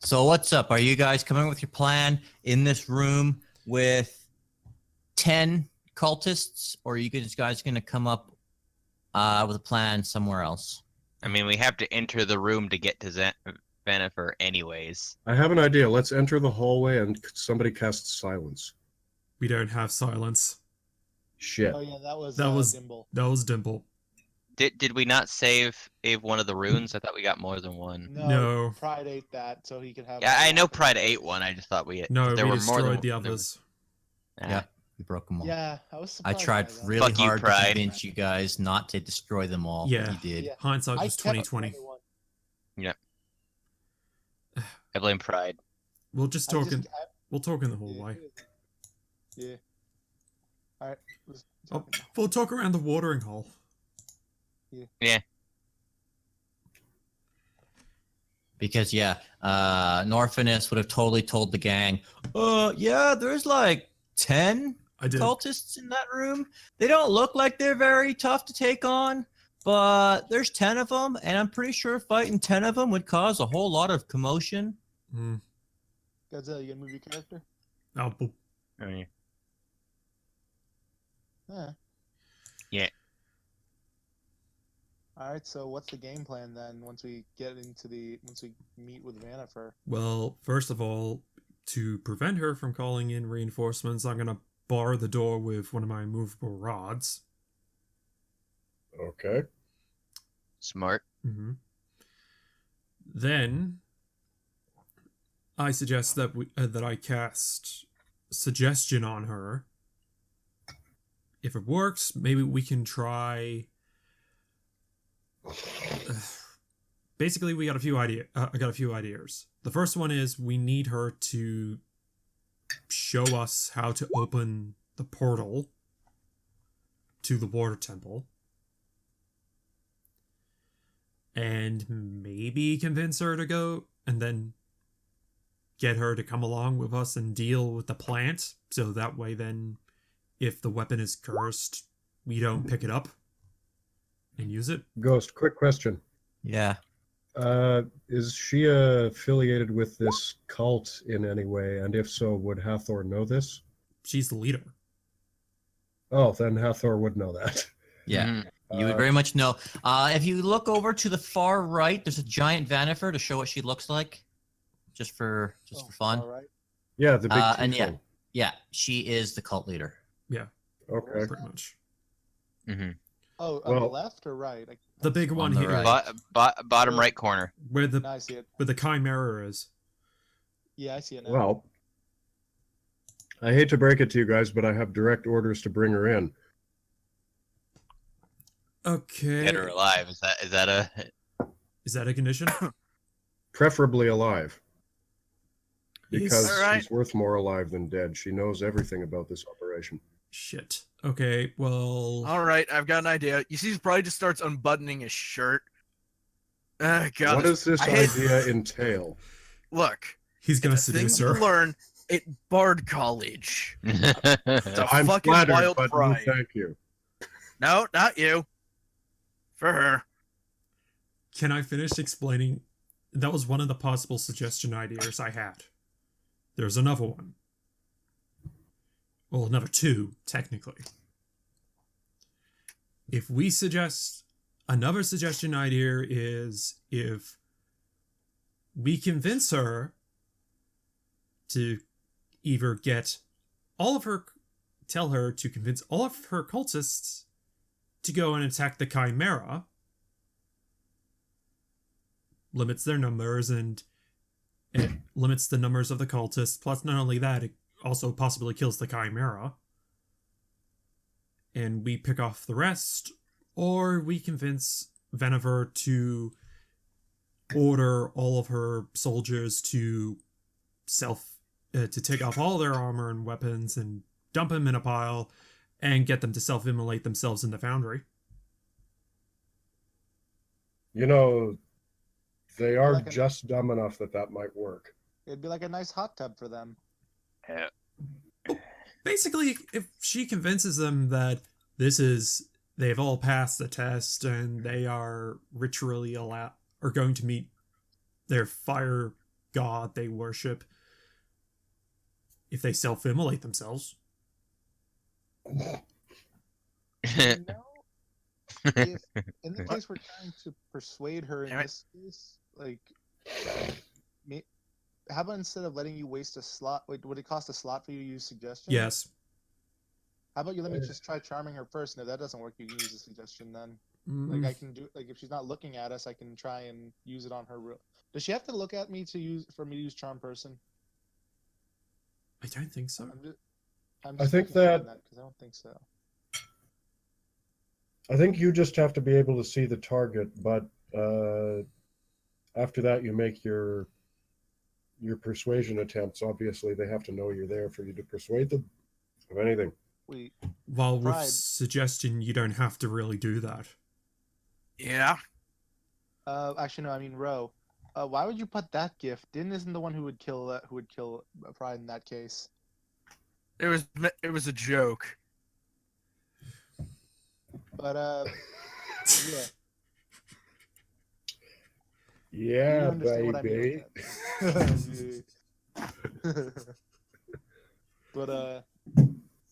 So what's up? Are you guys coming with your plan in this room with 10 cultists, or are you guys going to come up with a plan somewhere else? I mean, we have to enter the room to get to Venifer anyways. I have an idea. Let's enter the hallway and somebody casts silence. We don't have silence. Shit. Oh yeah, that was Dimble. That was Dimple. Did we not save one of the runes? I thought we got more than one. No. Pride ate that so he could have. Yeah, I know Pride ate one. I just thought we had. No, there we were destroyed more than the others. Yeah, we broke them all. Yeah, I was I surprised. tried by that. really Fuck you, hard to Pride. convince you guys not to destroy them all. Yeah. But you did. Yeah. Hindsight I was kept 2020. everyone. I blame Pride. We'll just I talk just- in. I- We'll talk in the hallway. Yeah. All right. Oh, we'll talk around the watering hole. Yeah. Because Norfinas would have totally told the gang, yeah, there's like 10 I did. cultists in that room. They don't look like they're very tough to take on, but there's 10 of them, and I'm pretty sure fighting 10 of them would cause a whole lot of commotion. Godzilla, you gonna move your character? Oh, I mean, Yeah. Yeah. All right. So what's the game plan then? Once we meet with Vanifer. well, first of all, to prevent her from calling in reinforcements, I'm gonna bar the door with one of my movable rods. Okay. smart. Then I suggest that that I cast suggestion on her. If it works, maybe we can try. Basically, we got a few ideas. I got a few ideas. The first one is we need her to show us how to open the portal to the water temple. And maybe convince her to go, and then get her to come along with us and deal with the plant. So that way then, if the weapon is cursed, we don't pick it up and use it. Ghost, quick question. Yeah. Is she affiliated with this cult in any way? And if so, would Hathor know this? She's the leader. Oh, then Hathor would know that. Yeah. Mhm. You would very much know. If you look over to the far right, there's a giant Vanifer to show what she looks like, just for fun. All right. Yeah, the big And tiefling. yeah, she is the cult leader. Okay. Pretty much. Mm-hmm. Oh, on the Well- left or right? The big one the here, right. Bottom right corner. where the No, I see it. chimera is. Yeah, I see it now. Well, I hate to break it to you guys, but I have direct orders to bring her in. Okay. Dead or alive? Is that a? Is that a condition? Preferably alive. Because Alright. she's worth more alive than dead. She knows everything about this operation. Shit. Okay, well... All right, I've got an idea. You see, he probably just starts unbuttoning his shirt. God, What does this I hate- idea entail? Look, He's gonna it's a thing seduce you her. learn at Bard College. It's a I'm fucking flattered, wild but no ride. thank you. No, not you. For her. Can I finish explaining? That was one of the possible suggestion ideas I had. There's another one. Well, another two, technically. If we suggest... Another suggestion idea is if we convince her to either get all of her... Tell her to convince all of her cultists to go and attack the Chimera, limits their numbers, and it limits the numbers of the cultists. Plus, not only that, it also possibly kills the Chimera. And we pick off the rest, or we convince Venifer to order all of her soldiers to to take off all their armor and weapons and dump them in a pile and get them to self-immolate themselves in the foundry. You know, they are Like a- just dumb enough that that might work. It'd be like a nice hot tub for them. Basically, if she convinces them that they've all passed the test and they are ritually are going to meet their fire god they worship if they self-immolate themselves. No. If in the case we're trying to persuade her in Damn it. this case, like, how about instead of letting you waste a slot, wait, would it cost a slot for you to use suggestion? Yes. How about you let me just try charming her first, and if that doesn't work, you can use a suggestion then. Like I can do, like if she's not looking at us, I can try and use it on her. Does she have to look at me for me to use charm person? I don't think so. I'm I just think looking at that- because I don't think so. I think you just have to be able to see the target, but after that you make your persuasion attempts. Obviously, they have to know you're there for you to persuade them of anything. Wait, While with Pride. suggestion, you don't have to really do that. Yeah. actually no, I mean Ro. Why would you put that gift? Dynn isn't the one who would kill Pride in that case. It was a joke. But yeah. You Yeah, understand what I mean baby. with that. But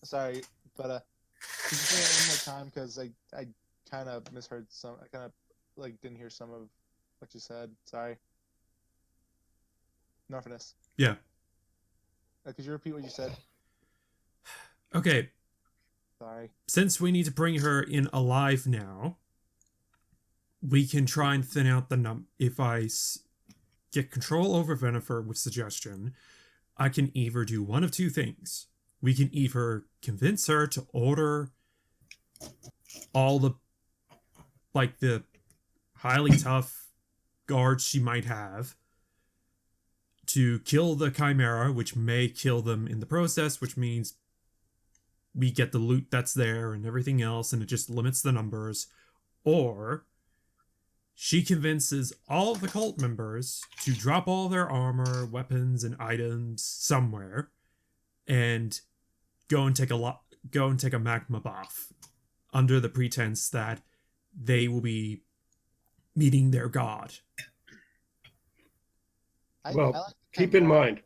sorry, but could you say it one more time? Because I kind of misheard some. I kind of like didn't hear some of what you said. Sorry. Norfinas. Yeah. Could you repeat what you said? Okay, Sorry. since we need to bring her in alive now, we can try and thin out the if I get control over Venifer with suggestion, I can either do one of two things. We can either convince her to order all the highly tough guards she might have to kill the Chimera, which may kill them in the process, which means we get the loot that's there and everything else, and it just limits the numbers. Or she convinces all of the cult members to drop all their armor, weapons, and items somewhere, and go and take a magma bath under the pretense that they will be meeting their god. Well, like the keep in Chimera. mind,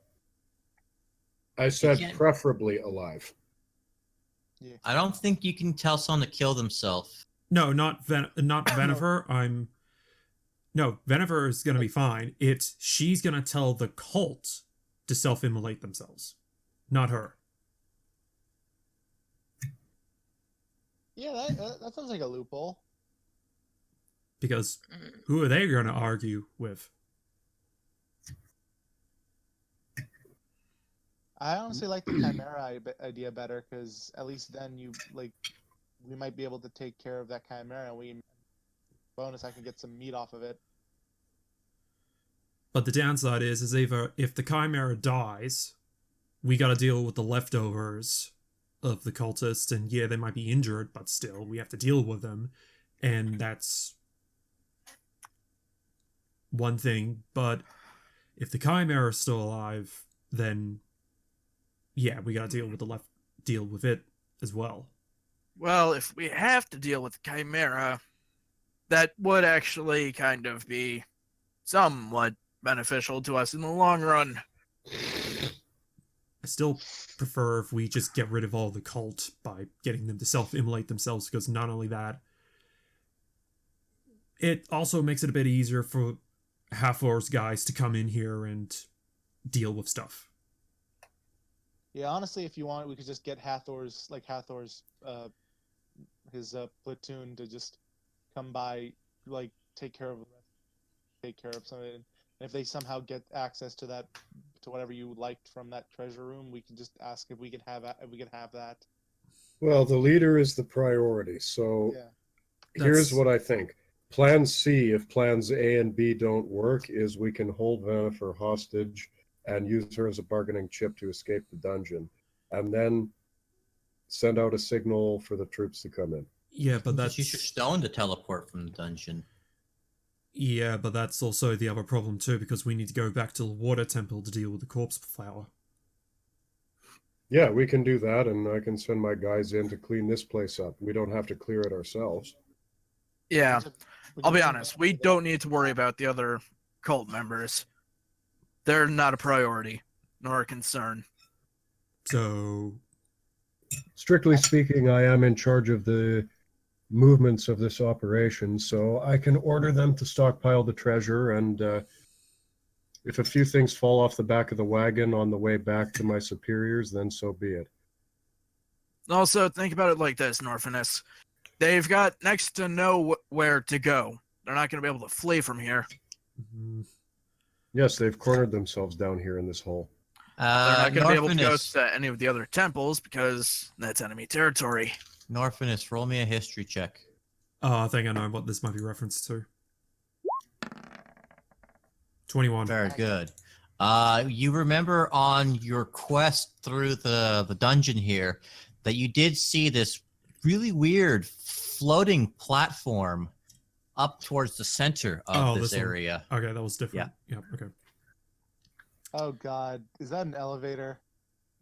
I said can't- preferably alive. I don't think you can tell someone to kill themselves. No, not Venifer. Venifer is gonna be fine. She's gonna tell the cult to self-immolate themselves, not her. Yeah, that sounds like a loophole. Because who are they gonna argue with? I honestly like the Chimera idea better because at least then we might be able to take care of that Chimera. And bonus, I can get some meat off of it. But the downside is either if the Chimera dies, we gotta deal with the leftovers of the cultists, and yeah, they might be injured, but still, we have to deal with them, and that's one thing. But if the Chimera is still alive, then yeah, we gotta deal with it as well. Well, if we have to deal with the Chimera, that would actually kind of be somewhat beneficial to us in the long run. I still prefer if we just get rid of all the cult by getting them to self-immolate themselves, because not only that, it also makes it a bit easier for Hathor's guys to come in here and deal with stuff. Yeah, honestly, if you want, we could just get Hathor's his platoon to just come by, take care of some of it. And if they somehow get access to whatever you liked from that treasure room, we can just ask if we could have that. Well, the leader is the priority. So Yeah. here's what I think. Plan C, if plans A and B don't work, is we can hold Venifer hostage and use her as a bargaining chip to escape the dungeon, and then send out a signal for the troops to come in. Yeah, but Just use your that's stone to teleport from the dungeon. also the other problem too, because we need to go back to the water temple to deal with the corpse flower. Yeah, we can do that, and I can send my guys in to clean this place up. We don't have to clear it ourselves. Yeah, Would I'll you be think honest. about We that? don't need to worry about the other cult members. they're not a priority nor a concern. So, Strictly speaking, I am in charge of the movements of this operation, so I can order them to stockpile the treasure, and if a few things fall off the back of the wagon on the way back to my superiors, then so be it. Also, think about it like this, Norfinas. They've got next to nowhere to go. They're not going to be able to flee from here. Yes, they've cornered themselves down here in this hole. They're not going to be able to go Norfinas, to any of the other temples because that's enemy territory. Norfinas, roll me a history check. I think I know what this might be referenced to. 21. Very good. You remember on your quest through the dungeon here that you did see this really weird floating platform up towards the center of this this one. area. Okay, that was different. Yeah. Okay. Oh God, is that an elevator?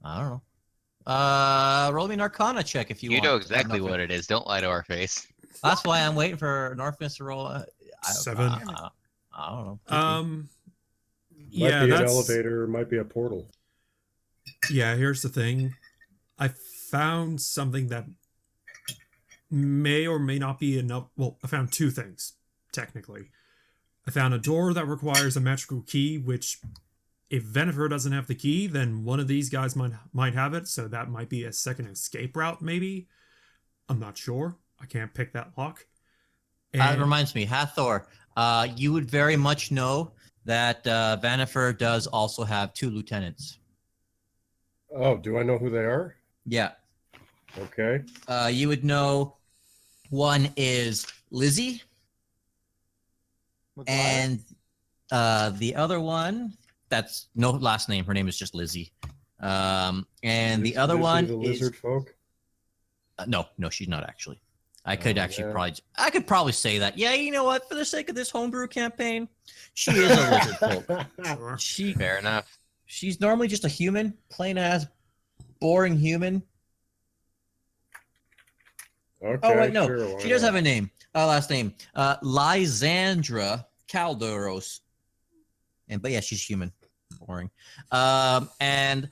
I don't know. Roll me an Arcana check if you want. You know exactly what it is. Don't lie to our face. That's why I'm waiting for Norfinas to roll. 7. I don't know. Might Yeah, be an that's elevator, might be a portal. Yeah, here's the thing. I found something that may or may not be enough. Well, I found 2 things, technically. I found a door that requires a magical key, which, if Venifer doesn't have the key, then one of these guys might have it, so that might be a second escape route, maybe. I'm not sure. I can't pick that lock. That reminds me, Hathor, you would very much know that Venifer does also have 2 lieutenants. Oh, do I know who they are? Yeah. Okay. You would know one is Lizzie, With and the other one, that's no last name. Her name is just Lizzie. And the other Is he one the is lizard folk. no, she's not actually. I could actually yeah. I could probably say that. Yeah, you know what? For the sake of this homebrew campaign, she is a lizard folk. Sure. Fair enough. She's normally just a human, plain ass, boring human. Okay, Oh wait, no, sure, why she does not? have a name. Last name, Lysandra Calderos. But yeah, she's human. Boring. And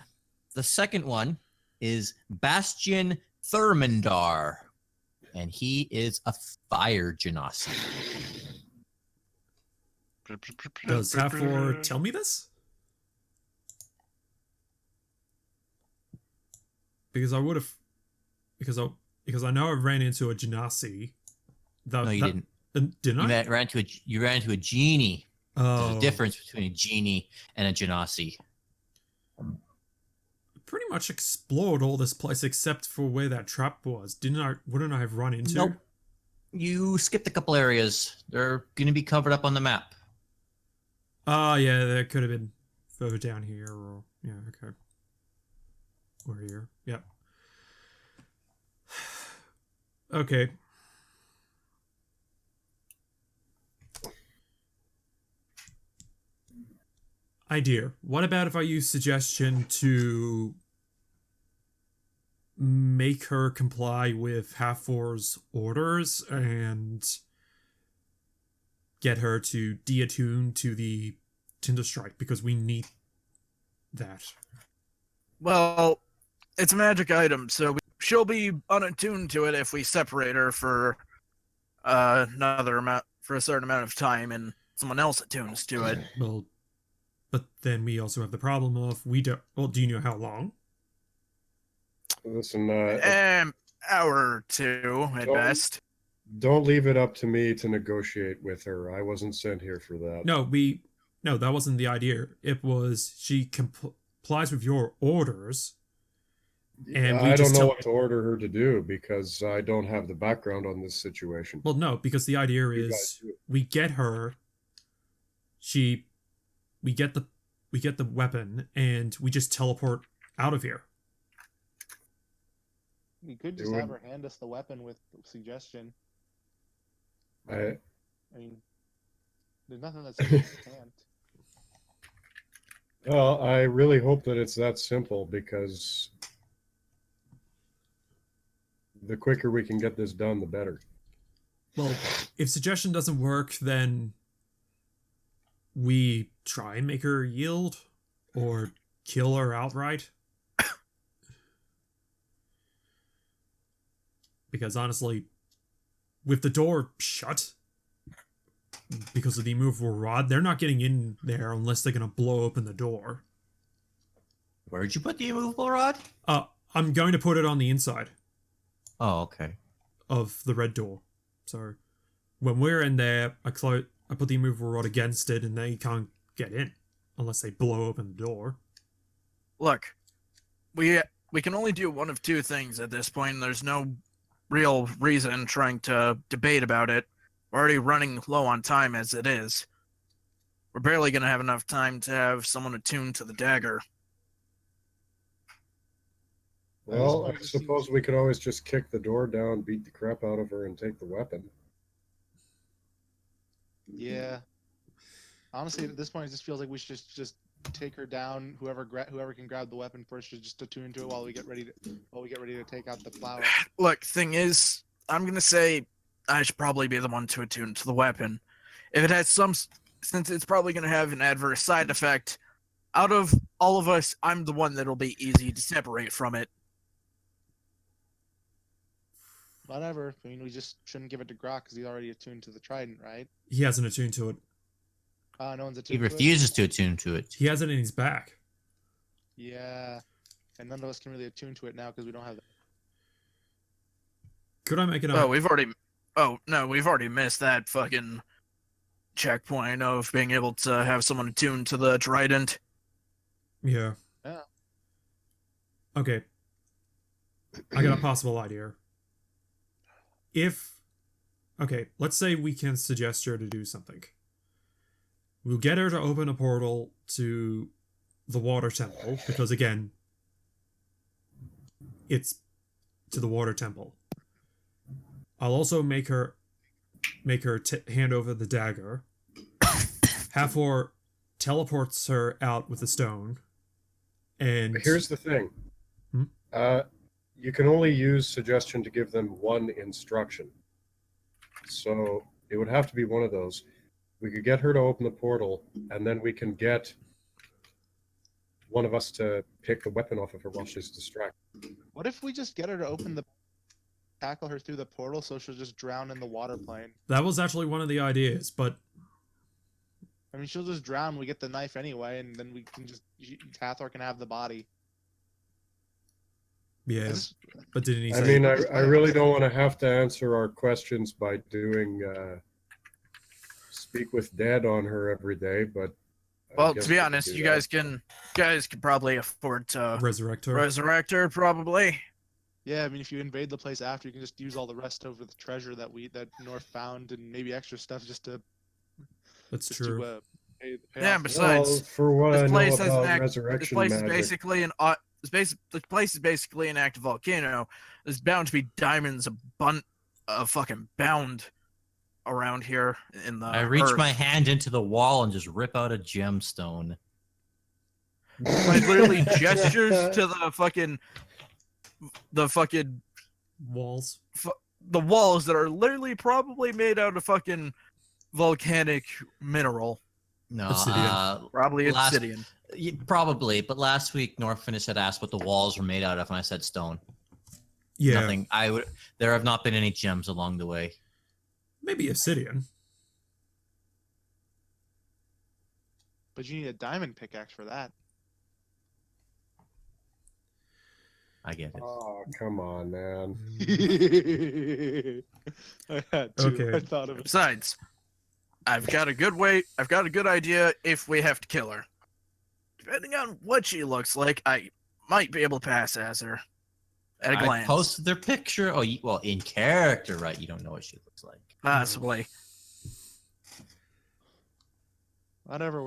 the second one is Bastion Thermandar, and he is a fire genasi. Does Hathor tell me this? Because I would have, because I know I ran into a genasi. No, you didn't. Didn't I? You ran into a genie. Oh, There's a difference between a genie and a genasi. pretty much explored all this place except for where that trap was. Wouldn't I have run into? Nope. You skipped a couple areas. They're going to be covered up on the map. Oh, yeah, that could have been further down here, or yeah, okay. Or here, yep. Okay. Idea. What about if I use suggestion to make her comply with Hathor's orders and get her to de-attune to the Tinder Strike, because we need that. Well, it's a magic item, so she'll be unattuned to it if we separate her for a certain amount of time, and someone else attunes to it. Well, but then we also have the problem of do you know how long? Listen, Hour or 2 at best. don't leave it up to me to negotiate with her. I wasn't sent here for that. No, that wasn't the idea. It was she complies with your orders, and we I just don't know tell. what to order her to do because I don't have the background on this situation. Well, no, because the idea You is guys do it. we get her. We get the weapon, and we just teleport out of here. We could It just have would- her hand us the weapon with suggestion. I, I mean, there's nothing that says she can't. well, I really hope that it's that simple because the quicker we can get this done, the better. Well, if suggestion doesn't work, then we try and make her yield or kill her outright. Because honestly, with the door shut, because of the immovable rod, they're not getting in there unless they're going to blow open the door. Where'd you put the immovable rod? I'm going to put it on the inside Oh, okay. of the red door. So when we're in there, I put the immovable rod against it, and they can't get in unless they blow open the door. Look, we can only do one of two things at this point. There's no real reason trying to debate about it. We're already running low on time as it is. We're barely going to have enough time to have someone attuned to the dagger. Well, I suppose we could always just kick the door down, beat the crap out of her, and take the weapon. Yeah. Honestly, at this point, it just feels like we should just take her down. Whoever can grab the weapon first should just attune to it while we get ready to take out the flower. Look, thing is, I'm going to say I should probably be the one to attune to the weapon. If it has since it's probably going to have an adverse side effect, out of all of us, I'm the one that'll be easy to separate from it. Whatever. I mean, we just shouldn't give it to Groc because he's already attuned to the trident, right? He hasn't attuned to it. No one's He attuned to it? refuses to attune to it. He has it in his back. Yeah. And none of us can really attune to it now because we don't have that. Could I make it up? Oh, no, we've already missed that fucking checkpoint of being able to have someone attuned to the trident. Yeah. Yeah. Okay. I got a possible idea. Okay, let's say we can suggest her to do something. We'll get her to open a portal to the water temple, because again, it's to the water temple. I'll also make her hand over the dagger. Hathor teleports her out with a stone. And But here's the thing. You can only use suggestion to give them one instruction. So it would have to be one of those. We could get her to open the portal, and then we can get one of us to pick the weapon off of her while she's distracted. What if we just get her to tackle her through the portal so she'll just drown in the water plane? that was actually one of the ideas, but I mean, she'll just drown. We get the knife anyway, and then we can Hathor can have the body. yeah. But didn't he say? I mean, I really don't want to have to answer our questions by doing speak with dead on her every day, but Well, to be honest, you guys can probably afford to resurrect her. resurrect her, probably. Yeah, I mean, if you invade the place after, you can just use all the rest over the treasure that North found, and maybe extra stuff just to. That's just true. To, pay Yeah, off the- besides, well, for what I this know place has about an act. This resurrection place magic, is basically the place is basically an active volcano. There's bound to be diamonds fucking bound around here in the. I reach earth. my hand into the wall and just rip out a gemstone. Like literally gestures to the fucking Walls. the walls that are literally probably made out of fucking volcanic mineral. No, Obsidian. Probably Last- obsidian. probably. But last week, Norfinas had asked what the walls were made out of, and I said stone. Yeah. Nothing. There have not been any gems along the way. Maybe obsidian. But you need a diamond pickaxe for that. I get it. oh, come on, man. I had to. Okay. I thought of it. Besides, I've got a good idea if we have to kill her. Depending on what she looks like, I might be able to pass as her at a I glance. posted their picture. Oh, well, in character, right? You don't know what she looks like. Possibly. Whatever.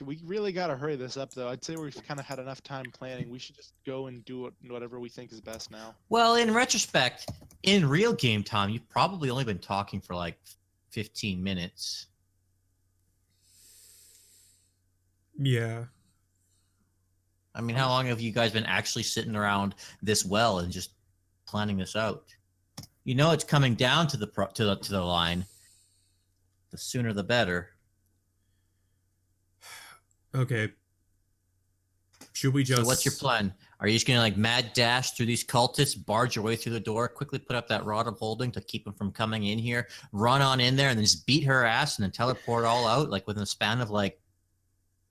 We really gotta hurry this up, though. I'd say we've kind of had enough time planning. We should just go and do whatever we think is best now. Well, in retrospect, in real game time, you've probably only been talking for like 15 minutes. Yeah. I mean, how long have you guys been actually sitting around this well and just planning this out? You know it's coming down to the line. The sooner the better. Okay. Should we just... So what's your plan? Are you just gonna like mad dash through these cultists, barge your way through the door, quickly put up that rod of holding to keep them from coming in here, run on in there, and then just beat her ass and then teleport all out like within a span of like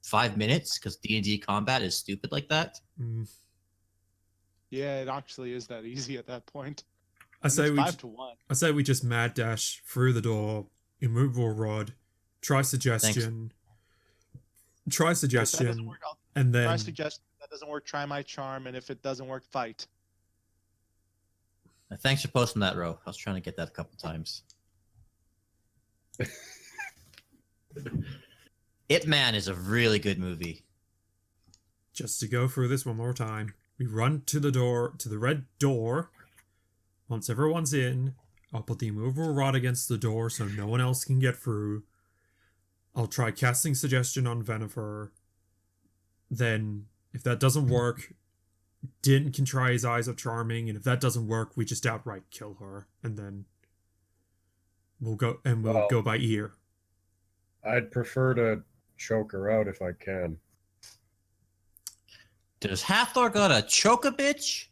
5 minutes? Because D&D combat is stupid like that. Yeah, it actually is that easy at that point. I say It's we 5-1. I say we just mad dash through the door, immovable rod, try suggestion, If that doesn't suggestion, work, I'll and try then suggestion. If that doesn't work, try my charm, and if it doesn't work, fight. Thanks for posting that, Ro. I was trying to get that a couple times. It Man is a really good movie. just to go through this one more time, we run to the door, to the red door. Once everyone's in, I'll put the immovable rod against the door so no one else can get through. I'll try casting suggestion on Venifer. Then, if that doesn't work, Dynn can try his Eyes of Charming, and if that doesn't work, we just outright kill her, and then we'll go by ear. I'd prefer to choke her out if I can. Does Hathor gotta choke a bitch?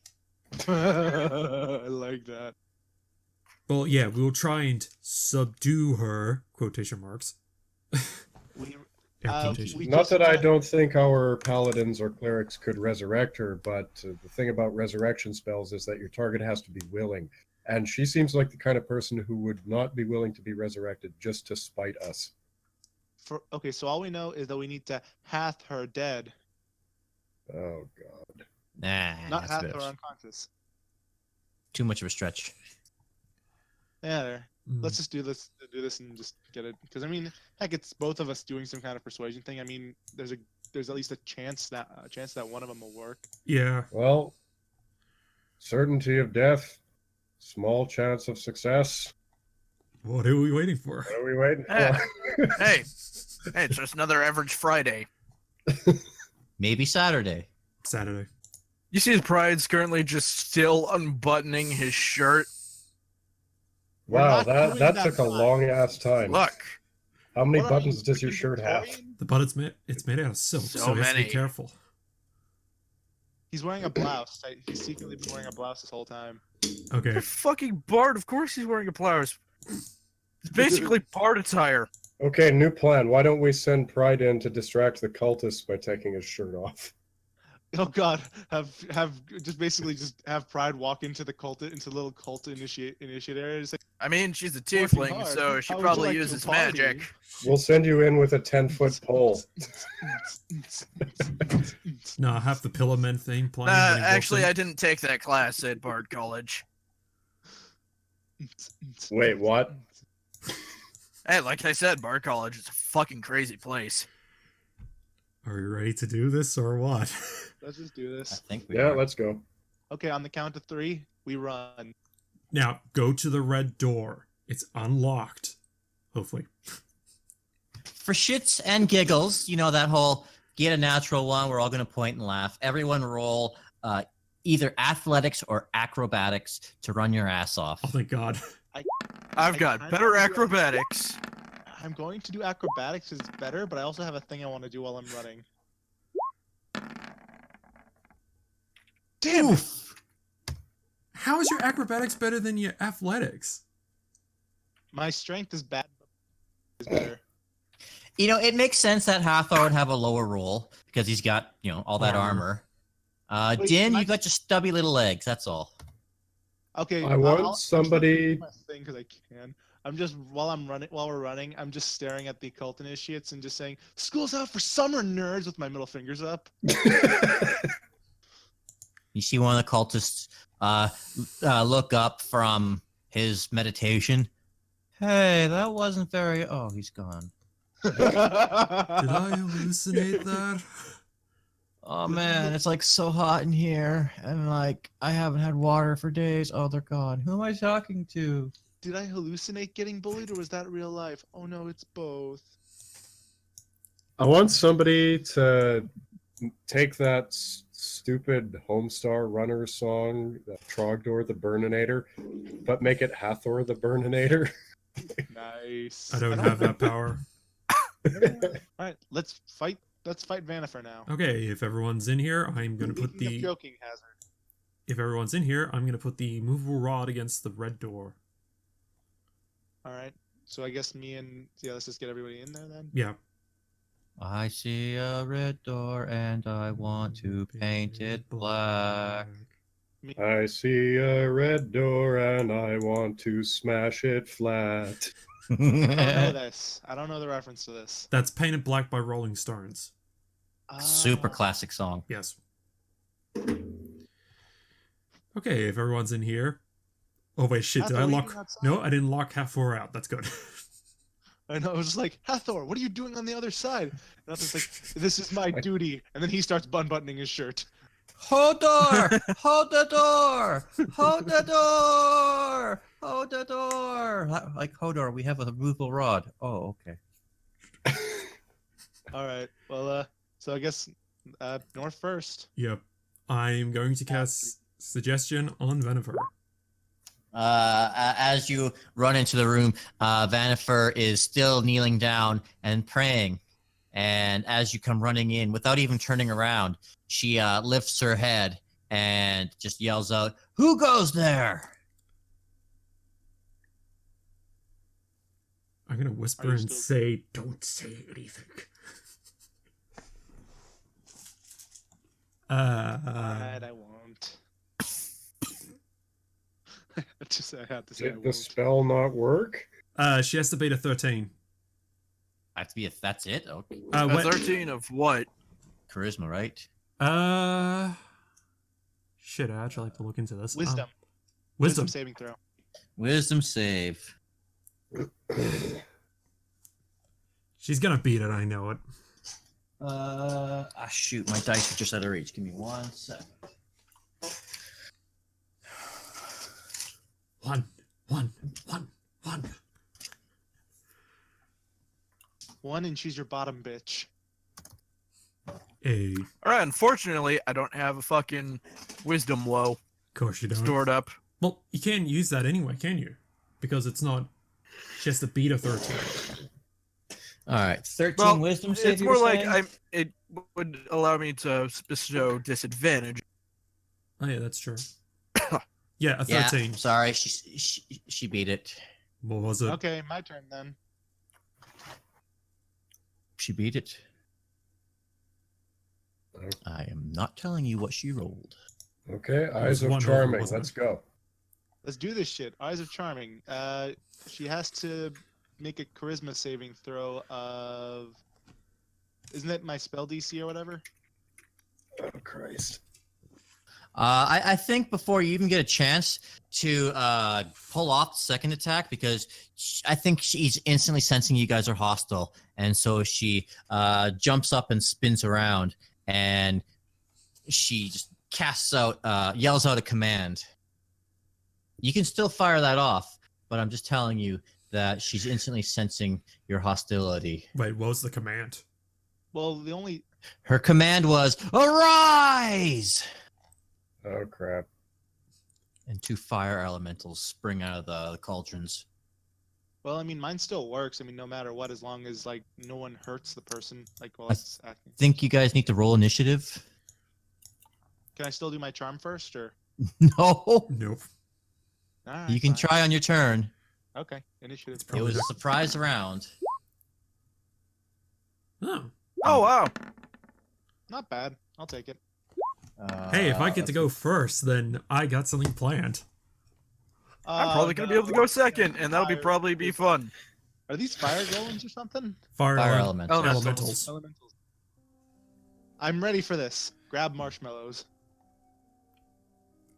I like that. Well, yeah, we'll try and subdue her, quotation marks. We, Air uh, quotation. we Not just that I met- don't think our paladins or clerics could resurrect her, but the thing about resurrection spells is that your target has to be willing. And she seems like the kind of person who would not be willing to be resurrected just to spite us. Okay, so all we know is that we need to hath her dead, Oh, God. Nah, not that's a hath bit her of- unconscious. too much of a stretch. Yeah, there. Mm. Let's just do this and just get it. Because I mean, heck, it's both of us doing some kind of persuasion thing. I mean, there's at least a chance that one of them will work. Yeah. Well, certainty of death, small chance of success. What are we waiting for? What are we waiting Eh. for? Hey, it's just another average Friday. Maybe Saturday. Saturday. You see his pride's currently just still unbuttoning his shirt. We're Wow, not that doing took a fine. long ass time. Look, How many What are you, buttons does your freaking shirt have? Victorian? The butt it's made out of silk, So so we have to be many. careful. He's wearing a blouse. He's secretly been wearing a blouse this whole time. Okay. you're fucking Bard. Of course he's wearing a blouse. It's basically Bard attire. Okay, new plan. Why don't we send Pride in to distract the cultists by taking his shirt off? Oh God, have just have Pride walk into the little cult initiate area. Just like, I mean, she's a Working tiefling, hard. so she How would you probably like to uses party? magic. We'll send you in with a 10-foot pole. No, I have the Pillar Men theme playing. when he walks Actually, in. I didn't take that class at Bard College. Wait, what? Hey, like I said, Bard College is a fucking crazy place. Are you ready to do this or what? Let's just do I this. think we Yeah, are. let's go. Okay, on the count of 3, we run. Now, go to the red door. It's unlocked. Hopefully. For shits and giggles, you know that whole get a natural one. We're all going to point and laugh. Everyone roll either athletics or acrobatics to run your ass off. Oh, thank God. I've I got kinda better wanna do acrobatics. I'm going to do acrobatics because it's better, but I also have a thing I want to do while I'm running. Damn it! Oof. How is your acrobatics better than your athletics? My strength is bad, but is better. You know, it makes sense that Hathor would have a lower roll because he's got, you know, all that Armor. armor. Wait, Din, can I- you got your stubby little legs. That's all. Okay, I want I'm just somebody- doing my thing because I can. I'm just while we're running, I'm just staring at the cult initiates and just saying, "School's out for summer, nerds!" with my middle fingers up. You see one of the cultists look up from his meditation. Hey, that wasn't very... Oh, he's gone. Did I hallucinate that? Oh, man, it's like so hot in here. And like, I haven't had water for days. Oh, they're gone. Who am I talking to? Did I hallucinate getting bullied, or was that real life? Oh no, it's both. I want somebody to take that stupid Homestar Runner song, Trogdor the Burninator, but make it Hathor the Burninator. Nice. I don't have that power. All right, let's fight let's fight Vanifer now. Okay, if everyone's in here, I'm gonna put Speaking of the. joking hazard. If everyone's in here, I'm gonna put the movable rod against the red door. All right. So I guess let's just get everybody in there then. Yeah. I see a red door and I want to paint it black. I see a red door and I want to smash it flat. I don't know this. I don't know the reference to this. That's Painted Black by Rolling Stones. Super classic song. Yes. Okay, if everyone's in here. Oh wait, shit! Did I Hathor, lock? you outside? No, I didn't lock Hathor out. That's good. I know. I was just like, Hathor, what are you doing on the other side? And Hathor's like, this is my duty. And then he starts buttoning his shirt. Hodor! Hold the door! Hold the door! Hold the door! Like Hodor, we have a movable rod. Oh, okay. All right. Well, so I guess North first. Yep. I'm going to cast Suggestion on Venifer. As you run into the room, Vanifer is still kneeling down and praying. And as you come running in, without even turning around, she lifts her head and just yells out, "Who goes there?" I'm gonna whisper and say, "Don't say anything." Alright, I won't. I have to say I Did the won't. spell not work? She has to beat a 13. That's it? Okay. A What? 13 of what? Charisma, right? Shit, I actually have to look into this. Wisdom. Wisdom. Saving throw. Wisdom save. She's gonna beat it, I know it. Shoot, my dice are just out of reach. Give me 1 second. One. One, and she's your bottom bitch. Of Alright, unfortunately, I don't have a fucking wisdom low course you don't. stored up. Well, you can't use that anyway, can you? Because it's not. She has to beat a 13. All right, 13 Well, wisdom save. It's you more were like saying? it would allow me to bestow disadvantage. Oh yeah, that's true. Yeah, a Yeah, 13. sorry, she beat it. What was it? Okay, my turn then. She beat it. I am not telling you what she rolled. Okay, was Eyes of one over, Charming. wasn't Let's it? go. Let's do this shit. Eyes of Charming. She has to make a charisma saving throw of. Isn't it my spell DC or whatever? Oh, Christ. I think before you even get a chance to pull off the second attack, because I think she's instantly sensing you guys are hostile, and so she jumps up and spins around, and she just casts out, yells out a command. You can still fire that off, but I'm just telling you that she's instantly sensing your hostility. Wait, what was the command? Well, the only. Her command was, "Arise!" Oh, crap. And 2 fire elementals spring out of the cauldrons. Well, I mean, mine still works. I mean, no matter what, as long as like no one hurts the person. Like, while I it's acting. Think you guys need to roll initiative? Can I still do my charm first, or? No. Nope. Alright, You can fine. try on your turn. Okay, initiative. It was a surprise round. Oh. Oh wow! Not bad. I'll take it. Hey, if I get to go first, then I got something planned. I'm probably gonna be able to go second, and that'll probably be fun. Are these fire golems or something? Fire elementals. elementals. Elementals. I'm ready for this. Grab marshmallows.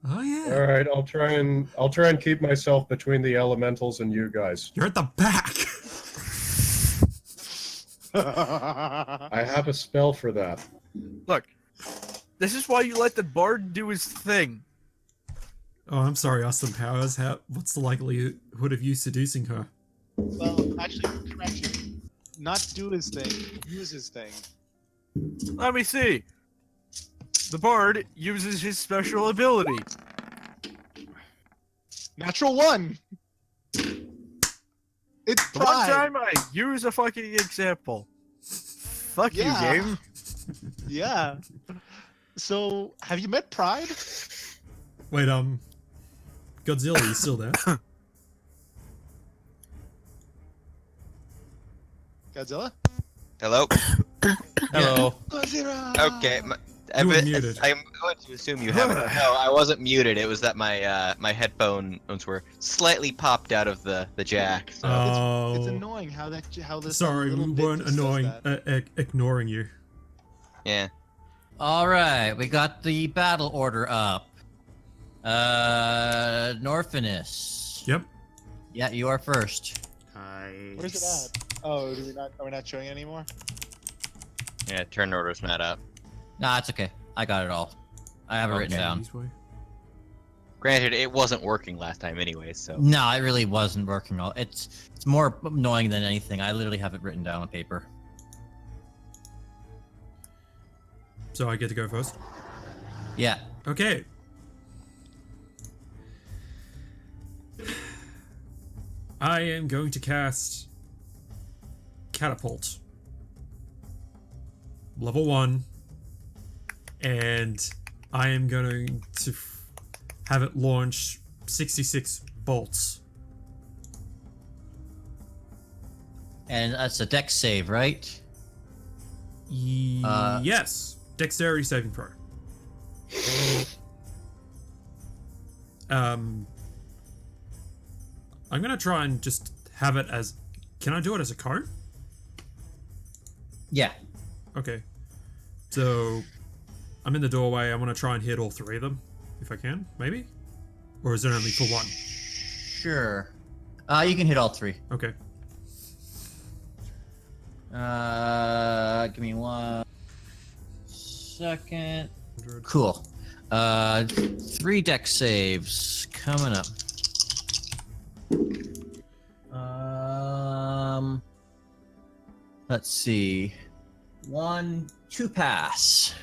Oh yeah. All right, I'll try and keep myself between the elementals and you guys. You're at the back. I have a spell for that. Look, this is why you let the bard do his thing. Oh, I'm sorry, Austin Powers. What's the likelihood of you seducing her? Well, actually, correction. Not do his thing. Use his thing. Let me see. The bard uses his special ability. Natural 1. It's The one pride. time I use a fucking example. Fuck Yeah. you, game. Yeah. So, have you met Pride? Wait, Godzilla, you still there? Godzilla? Hello. Hello. Godzilla! Okay. You were muted. I'm going to assume you haven't. No, I wasn't muted. It was that my headphones were slightly popped out of the jack. So. Oh. It's annoying how this Sorry, little we bit weren't just does annoying, that. ignoring you. Yeah. All right, we got the battle order up. Norfinas. Yep. Yeah, you are first. Nice. Where's it at? Oh, are we not showing it anymore? Yeah. Turn order's not up. Nah, it's okay. I got it all. I have it written Okay. down. This way. Granted, it wasn't working last time anyway. So. No, it really wasn't working. It's more annoying than anything. I literally have it written down on paper. So I get to go first? Yeah. Okay. I am going to cast Catapult. Level 1. And I am going to have it launch 66 bolts. And that's a dex save, right? Yes. Dexterity saving throw. I'm gonna try and just have it as... Can I do it as a cone? Yeah. Okay. So, I'm in the doorway. I want to try and hit all three of them, if I can, maybe? Or is it only for one? Sure. You can hit all three. Okay. Give me 1 second. 100. Cool. 3 dex saves coming up. Let's see. 2 pass.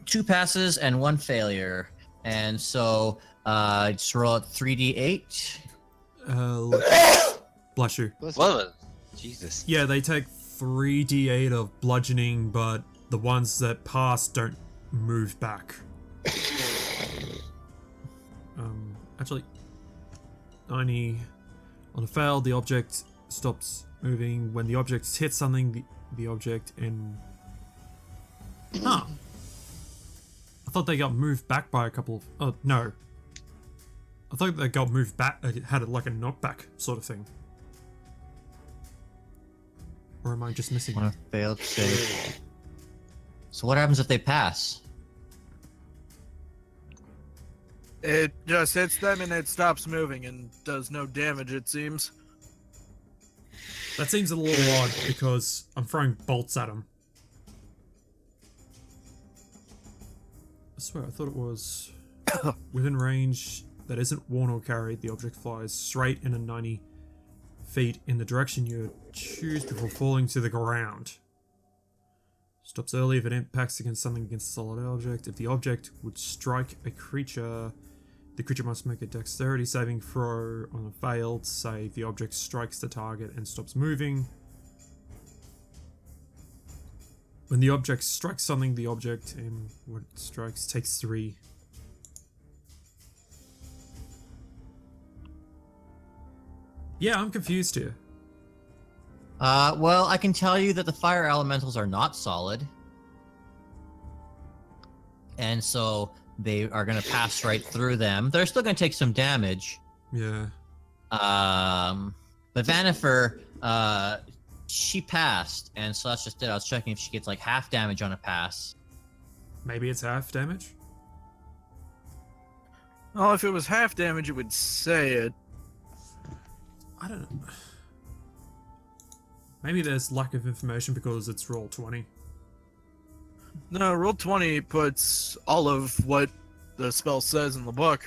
2 passes and 1 failure. And so, just roll out 3d8. Bless you. Well, Jesus. Yeah, they take 3d8 of bludgeoning, but the ones that pass don't move back. Actually, 90. On a fail, the object stops moving. When the object hits something, the object in... Huh. I thought they got moved back by a couple of... Oh, no. I thought they got moved back, had like a knockback sort of thing. Or am I just missing One it? failed save. So what happens if they pass? It just hits them and it stops moving and does no damage, it seems. That seems a little odd because I'm throwing bolts at him. I swear, I thought it was within range that isn't worn or carried. The object flies straight in a 90 feet in the direction you choose before falling to the ground. Stops early if it impacts against something against a solid object. If the object would strike a creature, the creature must make a dexterity saving throw. On a failed save, the object strikes the target and stops moving. When the object strikes something, the object and what it strikes takes 3. Yeah, I'm confused here. Well, I can tell you that the fire elementals are not solid. And so they are going to pass right through them. They're still going to take some damage. Yeah. But Vanifer, she passed, and so that's just it. I was checking if she gets like half damage on a pass. Maybe it's half damage? Well, if it was half damage, it would say it. I don't know. Maybe there's lack of information because it's roll 20. No, roll 20 puts all of what the spell says in the book.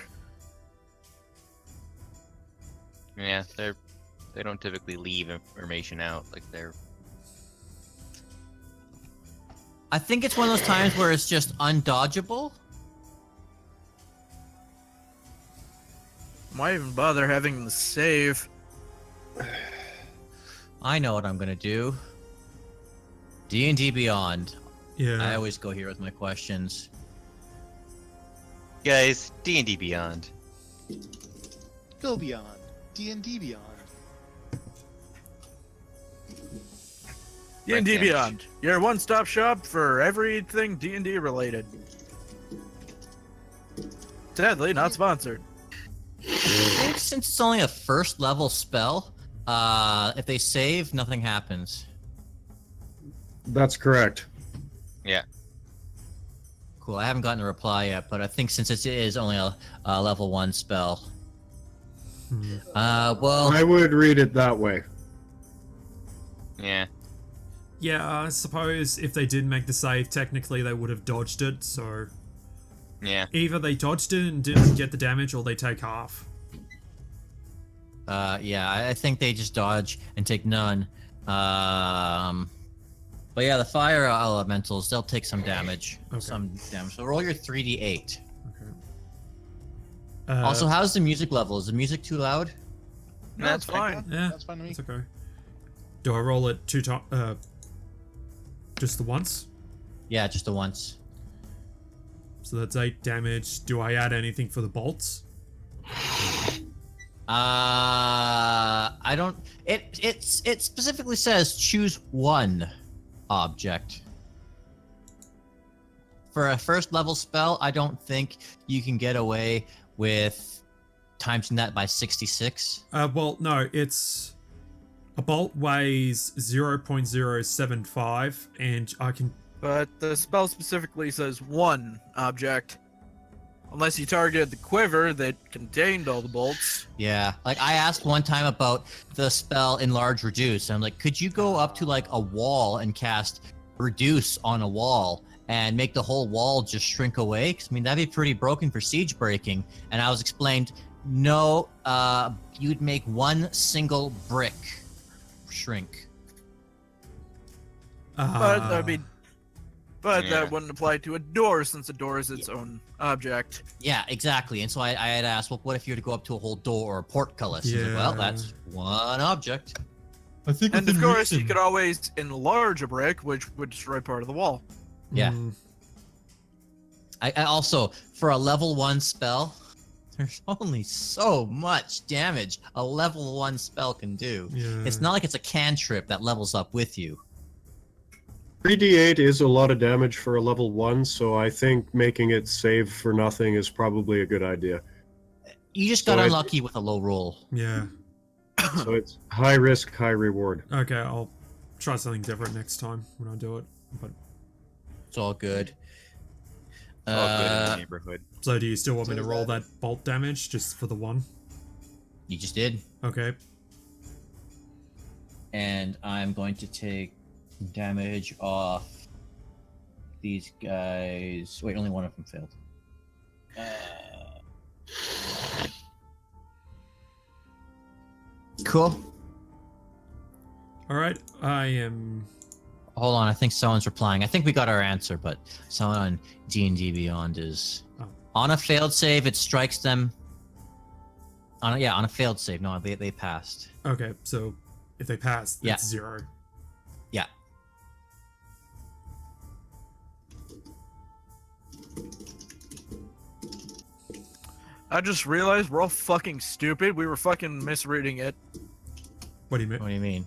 Yeah, they don't typically leave information out like they're. I think it's one of those times where it's just undodgeable. Why even bother having the save? I know what I'm gonna do. D&D Beyond. Yeah. I always go here with my questions. Guys, D&D Beyond. Go Beyond. D&D Beyond. D&D Right, Beyond, your one-stop shop for everything D&D related. Sadly, not sponsored. I think since it's only a first level spell, if they save, nothing happens. That's correct. Yeah. Cool. I haven't gotten a reply yet, but I think since it is only a level 1 spell. Well, I would read it that way. Yeah. Yeah, I suppose if they did make the save, technically they would have dodged it, so Yeah. either they dodged it and didn't get the damage, or they take half. yeah, I think they just dodge and take none. But yeah, the fire elementals, they'll take some damage. Okay. Some damage. So roll your 3d8. Okay. Also, how's the music level? Is the music too loud? No, that's fine. Yeah, That's fine to me. it's okay. Do I roll it 2 times? Just the once? Yeah, just the once. So that's 8 damage. Do I add anything for the bolts? I don't. It specifically says choose one object. For a first level spell, I don't think you can get away with timesing that by 66. Well, no, it's a bolt weighs 0.075, and I can. But the spell specifically says one object. Unless you targeted the quiver that contained all the bolts. Yeah, like I asked one time about the spell Enlarge Reduce, and I'm like, could you go up to like a wall and cast Reduce on a wall and make the whole wall just shrink away? 'Cause, I mean, that'd be pretty broken for siege breaking. And I was explained, no, you'd make one single brick shrink. But I mean, Yeah. that wouldn't apply to a door since a door is its own object. Yeah, exactly. And so I had asked, well, what if you were to go up to a whole door or a portcullis? He's like, well, Yeah. that's one object. I think And within of course, you reason- could always enlarge a brick, which would destroy part of the wall. Yeah. Mm, I also, for a level 1 spell, there's only so much damage a level 1 spell can do. yeah. It's not like it's a cantrip that levels up with you. 3d8 is a lot of damage for a level 1, so I think making it save for nothing is probably a good idea. You just got So unlucky with a low roll. Yeah. So it's high risk, high reward. Okay, I'll try something different next time when I do it. But It's all good. All good in the neighborhood. so, do you still want me So to is roll that- that bolt damage just for the one? You just did. Okay. And I'm going to take damage off these guys. Wait, only one of them failed. Cool. All right. I am. Hold on, I think someone's replying. I think we got our answer, but someone on D&D Beyond is Oh. on a failed save. It strikes them. On a failed save. No, they passed. Okay, so if they pass, Yeah. it's 0. Yeah. I just realized we're all fucking stupid. We were fucking misreading it. What do you mean? What do you mean?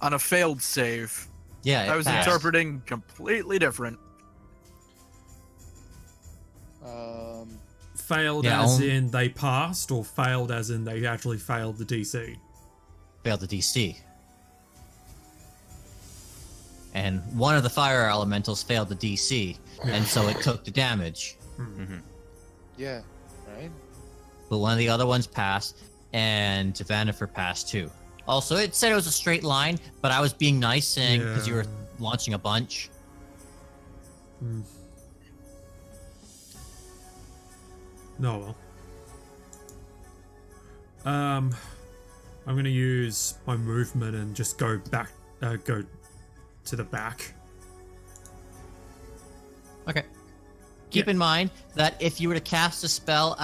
On a failed save. Yeah, it I was passed. interpreting completely different. Failed Yeah, as only- in they passed, or failed as in they actually failed the DC? Failed the DC. And one of the fire elementals failed the DC, and so it took the damage. Yeah, right? But one of the other ones passed, and Vanifer passed too. Also, it said it was a straight line, but I was being nice saying because you were Yeah. launching a bunch. Hmm. No, well. I'm gonna use my movement and just go back, go to the back. Okay. Keep in mind that if you were to cast a spell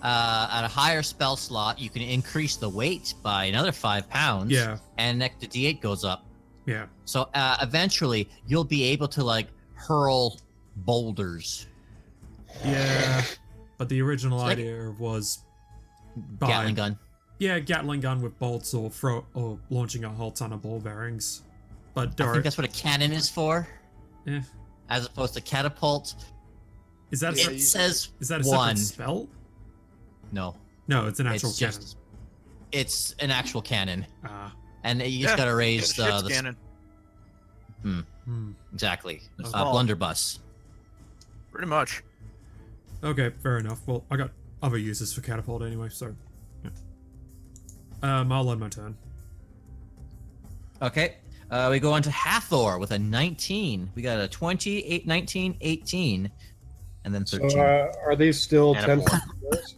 at a higher spell slot, you can increase the weight by another 5 pounds. Yeah. And the D8 goes up. Yeah. So eventually, you'll be able to like hurl boulders. Yeah. But the original Like- idea was Gatling gun. Yeah, Gatling gun with bolts or launching a whole ton of ball bearings. But I think that's what a cannon is for, eh. as opposed to catapult. Is that It says is that a one. separate spell? No, No, it's an actual it's cannon. just it's an actual cannon, Ah. and you just gotta raise ship's the cannon. exactly That's all. blunderbuss. Pretty much. Okay, fair enough. Well, I got other uses for catapult anyway, so yeah. I'll end my turn. Okay, we go on to Hathor with a 19. We got a 20, 8, 19, 18, and then 13. So are these still And a 10 four. foot squares?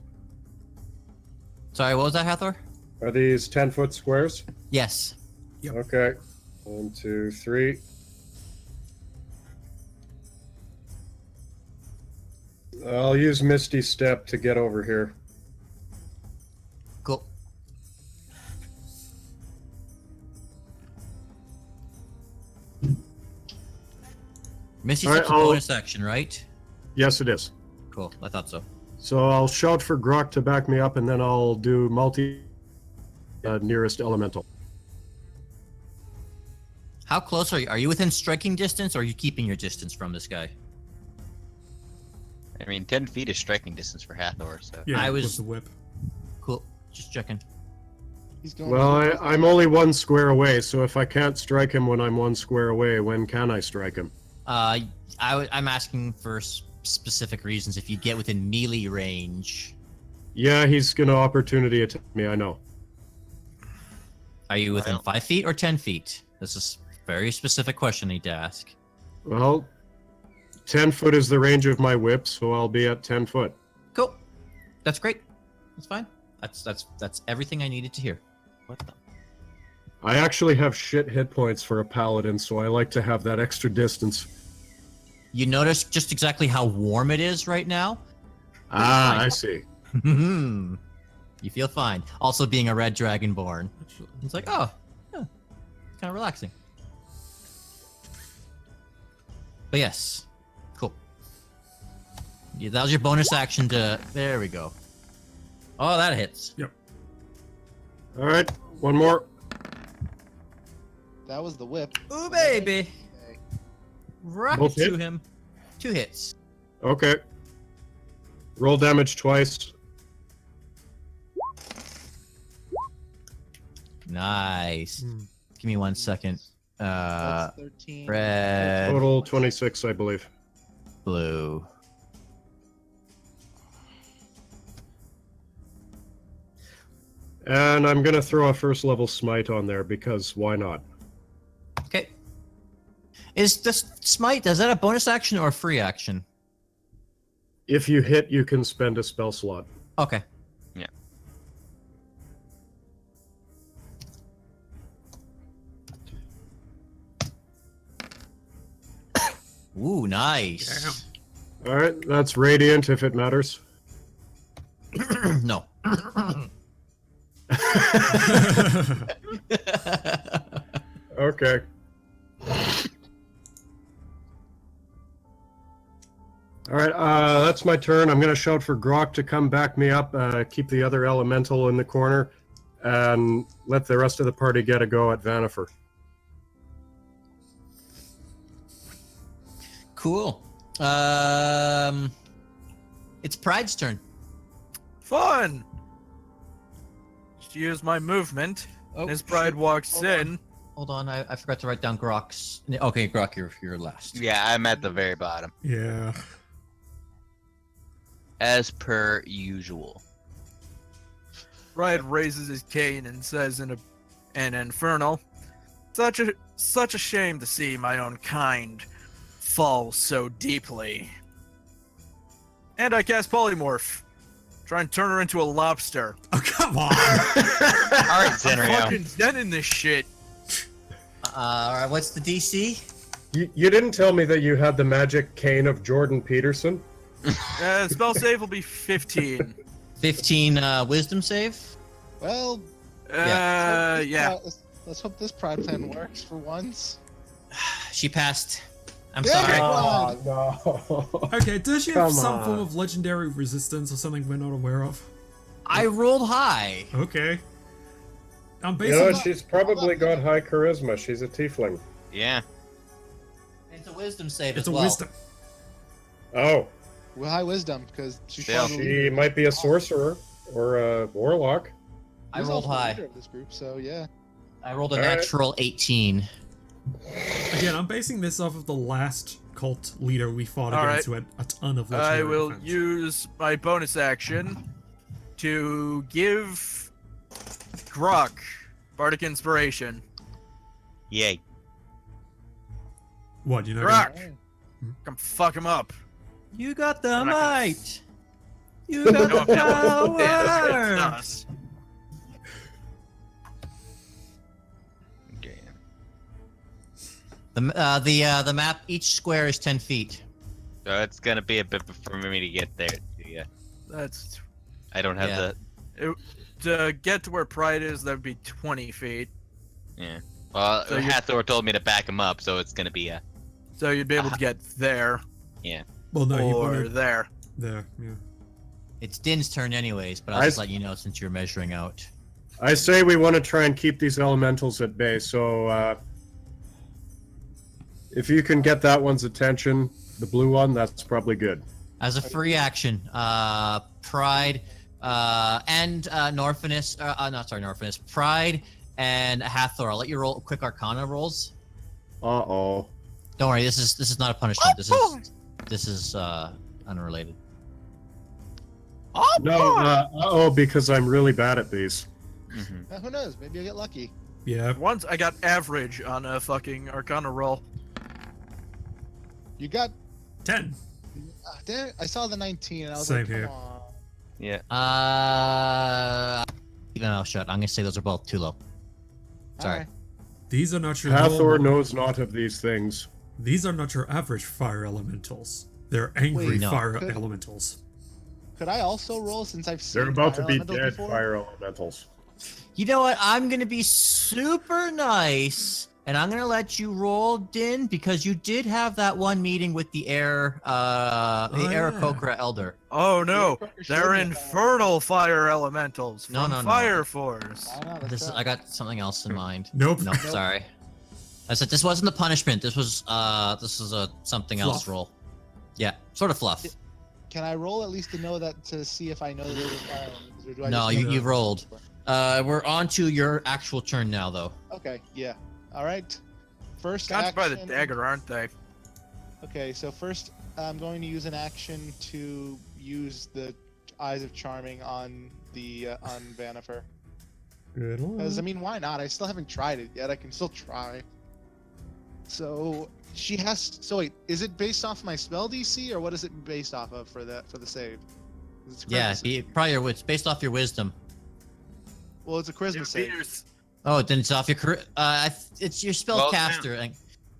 Sorry, what was that, Hathor? Are these 10-foot squares? Yes. Yep. Okay. 1, 2, 3. I'll use Misty Step to get over here. Cool. Misty All right, Step's a I'll- bonus action, right? Yes, it is. Cool, I thought so. So I'll shout for Groc to back me up, and then I'll do nearest elemental. How close are you? Are you within striking distance, or are you keeping your distance from this guy? I mean, 10 feet is striking distance for Hathor, so. Yeah, I with was- the whip. Cool, just checking. He's going. Well, I'm only 1 square away, so if I can't strike him when I'm 1 square away, when can I strike him? I'm asking for specific reasons. If you get within melee range, Yeah, he's gonna opportunity attack me, I know. are you within Well- 5 feet or 10 feet? This is a very specific question I need to ask. Well, 10 foot is the range of my whip, so I'll be at 10 foot. Cool, that's great. That's fine. That's everything I needed to hear. What the? I actually have shit hit points for a paladin, so I like to have that extra distance. You notice just exactly how warm it is right now? Ah, I see. You feel fine. Also, being a red dragonborn, it's like, oh, yeah, it's kind of relaxing. But yes, cool. Yeah, that was your bonus action to. There we go. Oh, that hits. All right, one more. That was the whip. Ooh, baby. Rocket Both hit? to him. 2 hits. Okay. Roll damage twice. Nice. Hmm. Give me 1 second. That's 13. Red, Total 26, I believe. blue. And I'm gonna throw a first level smite on there because why not? Okay. Is this smite? Is that a bonus action or a free action? If you hit, you can spend a spell slot. Okay. Yeah. Ooh, nice. All right, that's radiant if it matters. No. Okay. All right, that's my turn. I'm gonna shout for Groc to come back me up, keep the other elemental in the corner, and let the rest of the party get a go at Vanifer. Cool. It's Pride's turn. Fun! Just use my movement. Oh, As Pride walks Hold on. in. Hold on, I forgot to write down Groc's. Okay, Groc, you're last. Yeah, I'm at the very bottom. Yeah. As per usual. Pride raises his cane and says in an infernal, such a shame to see my own kind fall so deeply. And I cast polymorph. Try and turn her into a lobster. Oh, come on. All right, I'm Zenrio. fucking zen in this shit. All right, what's the DC? You didn't tell me that you had the magic cane of Jordan Peterson? Spell save will be 15. 15 wisdom save. Well, Yeah. let's hope this pride plan works for once. She passed. I'm Yeah. sorry. Oh, no. Okay, does she have Come some on. form of legendary resistance or something we're not aware of? I rolled high. Okay. I'm You basing know, she's probably got high charisma. She's a tiefling. Yeah. It's a wisdom save it's as a well. wisdom. Oh, With high wisdom, because she's Yeah. probably she might be a sorcerer or a warlock. I She's rolled also the high. leader of this group, so yeah. I rolled a All right. natural 18. Again, I'm basing this off of the last cult leader we fought All against who had a ton of I legendary will defense. use my bonus action to give Groc Bardic Inspiration. Yay. What, you know? Groc! Come fuck him up. You got the I'm not gonna- might. You got No, the no, it's power. us. Okay. The map. Each square is 10 feet. So it's gonna be a bit for me to get there. Yeah. That's I don't have Yeah. to get to where Pride is. That would be 20 feet. Yeah. Well, So you- Hathor told me to back him up, so it's gonna be a. So you'd be able to get there Well, no, you or wanted there. there. Yeah. It's Dinn's turn anyways, but I'll just let you know since you're measuring out. I say we want to try and keep these elementals at bay, so if you can get that one's attention, the blue one, that's probably good. As a free action, Pride and Norfinas, Norfinas, Pride and Hathor. I'll let you roll quick Arcana rolls. Uh-oh. Don't worry, this is not a punishment. This is unrelated. No, uh-oh, because I'm really bad at these. Who knows? Maybe I'll get lucky. Yeah. Once I got average on a fucking Arcana roll. You got. 10. Damn it, I saw the 19 and I was Same like, come here. on. Yeah. Even I'll shut. I'm gonna say those are both too low. Sorry. Alright. These are not your Hathor normal- knows not of these things. These are not your average fire elementals. They're angry Wait, no. fire Could- elementals. Could I also roll since I've seen They're about to fire be elementals dead before? fire elementals. You know what? I'm gonna be super nice, and I'm gonna let you roll, Dynn, because you did have that one meeting with the air, yeah. Aarakocra Elder. Oh no, Yeah, Crocker showed they're me infernal fire elementals from No, no, no. Fire Force. I know, that's This is, right. I got something else in mind. Nope. No, sorry. I said this wasn't a punishment. This was a something else Fluff. roll. Yeah, sort of fluff. Can I roll at least to know that to see if I know that they're fire elementals, or do I No, just know you they're- rolled. We're on to your actual turn now, though. Okay, yeah. All right. First Got by the action- dagger, aren't they? Okay, so first I'm going to use an action to use the Eyes of Charming on the on Vanifer. Because I mean, why not? I still haven't tried it yet. I can still try. So she has. So wait, is it based off my spell DC or what is it based off of for the save? It's Yeah, charisma. probably it's based off your wisdom. Well, it's a charisma save. Oh, then it's off your it's your spell Well, caster,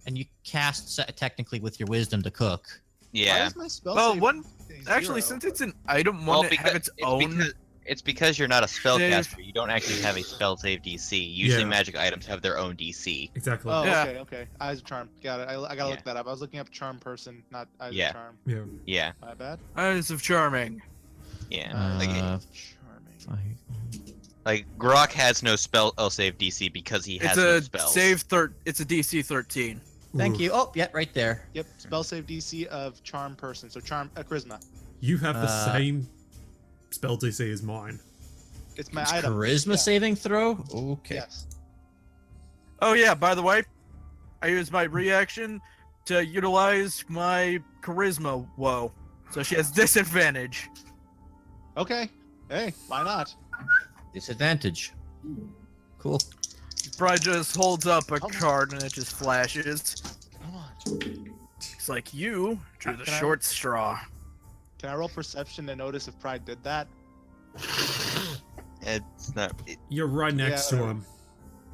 and you cast technically with your wisdom to cook. Why Yeah. is my spell Well, save one say actually, 0? since it's an item, Well, wouldn't it have its own? It's because you're not a Save. spellcaster. You don't actually have a spell save DC. Usually, Yeah. magic items have their own DC. Exactly. Oh, Yeah. okay. Eyes of Charm. Got it. I gotta Yeah. look that up. I was looking up Charm Person, not Eyes Yeah. of Charm. Yeah. Yeah, My bad. Eyes of Charming. yeah. Charming. Like Groc has no spell save DC because he has It's no a spells. It's a DC 13. Thank Ooh. you. Oh, yeah, right there. Yep. Spell save DC of Charm Person. So Charisma. You have the Uh, same spell DC as mine. It's my It's item. charisma Yeah. saving throw. Okay. Yes. Oh yeah, by the way, I used my reaction to utilize my charisma woe. So she has disadvantage. Okay. Hey, why not? Disadvantage. Cool. Probably just holds up a card and it just flashes. Come on. It's like you drew the Can I- short straw. Can I roll perception to notice if Pride did that? It's not. You're right next to Yeah. him.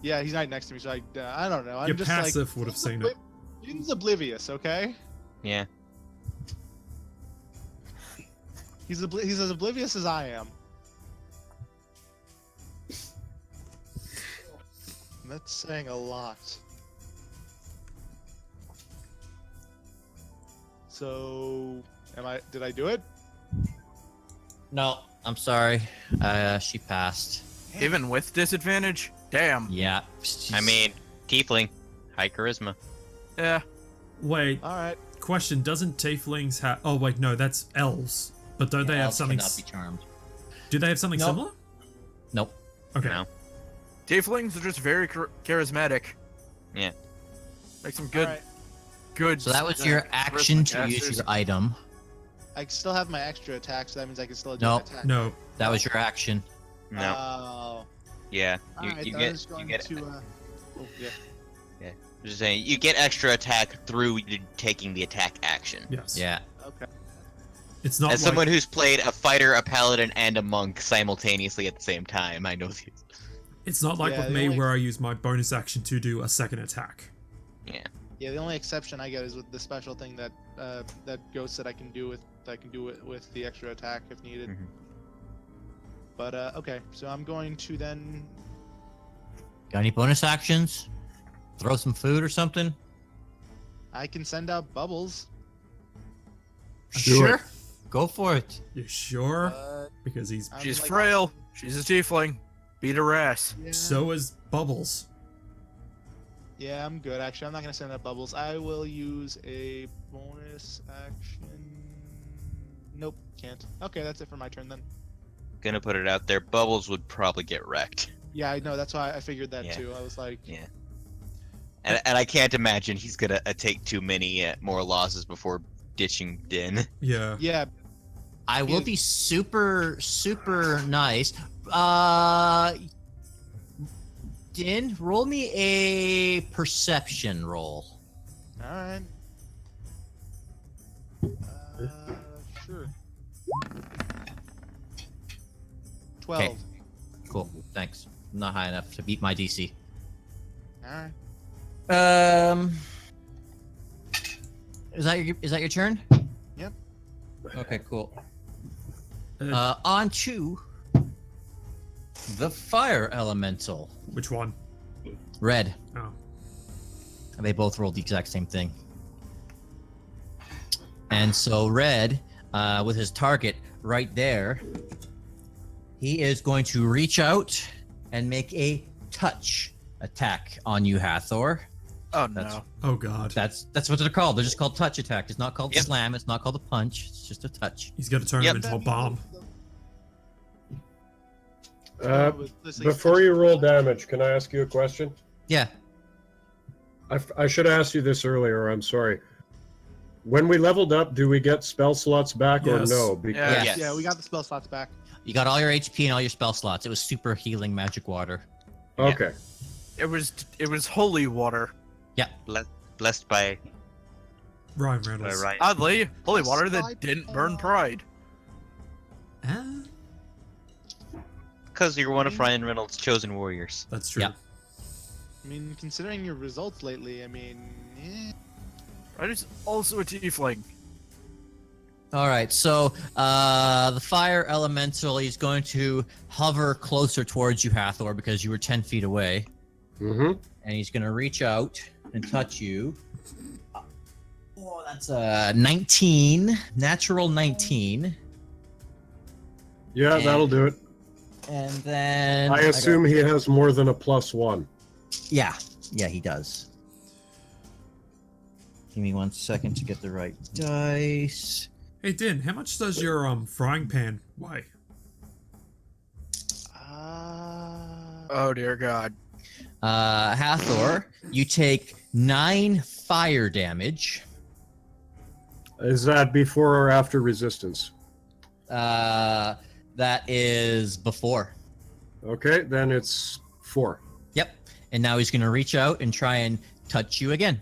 Yeah, he's right next to me, so I don't know. I'm Your just passive like, would have seen it. He's oblivious, okay? Yeah. He's as oblivious as I am. That's saying a lot. So, did I do it? No, I'm sorry. She passed. Even with disadvantage? Damn. Yeah. I mean, tiefling, high charisma. Yeah. Wait, Alright. question, doesn't tieflings have... Oh, wait, no, that's elves. But don't they have elves something... cannot be charmed. Do they have something Nope. similar? Nope. Okay. No. Tieflings are just very charismatic. Yeah. Makes them good. Alright. Good. So that was your action to charisma use casters. your item. I still have my extra attack, so that means I can still do Nope. attack. No. That was your action. No. Oh. Yeah. Alright, You I was get going you get. to, oh, yeah. Just saying, you get extra attack through taking the attack action. Yes. Yeah. Okay. It's not As like... someone who's played a fighter, a paladin, and a monk simultaneously at the same time, I know these. It's not like Yeah, with the me only- where I use my bonus action to do a second attack. Yeah, the only exception I get is with the special thing that that ghost that I can do with the extra attack if needed. Mhm. But okay, so I'm going to then. Got any bonus actions? Throw some food or something? I can send out bubbles. Do it. Go for it. You sure? But Because he's... I'm She's like- frail. She's a tiefling. Beat her ass. Yeah, So is Bubbles. yeah, I'm good. Actually, I'm not gonna send out bubbles. I will use a bonus action. Nope, can't. Okay, that's it for my turn then. Gonna put it out there. Bubbles would probably get wrecked. Yeah, I know. That's why I figured that Yeah. too. I was like, Yeah. And I can't imagine he's gonna take too many more losses before ditching Dynn. Yeah. yeah, I will Yeah. be super nice. Dynn, roll me a perception roll. all right. Sure. 12. Okay. Cool. Thanks. Not high enough to beat my DC. All right. Is that your turn? Yep. Okay, cool. Uh, On to the fire elemental. which one? Red. Oh. They both rolled the exact same thing. And so Red, with his target right there, he is going to reach out and make a touch attack on you, Hathor. Oh That's- no. Oh, God. That's what they're called. They're just called touch attack. It's not called Yep. slam. It's not called a punch. It's just a touch. He's going to turn Yep. him into a bomb. Before you roll damage, can I ask you a question? Yeah. I should have asked you this earlier. I'm sorry. When we leveled up, do we get spell slots back Yes. or no? Because Yeah. Yes. Yeah, we got the spell slots back. You got all your HP and all your spell slots. It was super healing magic water. okay. It was holy water. Blessed by Ryan Reynolds. Ryan. Oddly, holy water Slide that didn't burn pride. Ah, Because you're one of Ryan Reynolds' chosen warriors. that's true. Yeah. I mean, considering your results lately, I mean, Pride is also a tiefling. All right. So the fire elemental is going to hover closer towards you, Hathor, because you were 10 feet away. Mm-hmm. And he's going to reach out and touch you. Oh, that's a 19. Natural 19. Yeah, And- that'll do it. And then... I assume he has more than a +1. Yeah. Yeah, he does. Give me 1 second to get the right dice. Hey, Dynn, how much does your frying pan weigh? Oh dear God. Hathor, you take 9 fire damage. Is that before or after resistance? That is before. Okay, then it's 4. Yep. And now he's going to reach out and try and touch you again.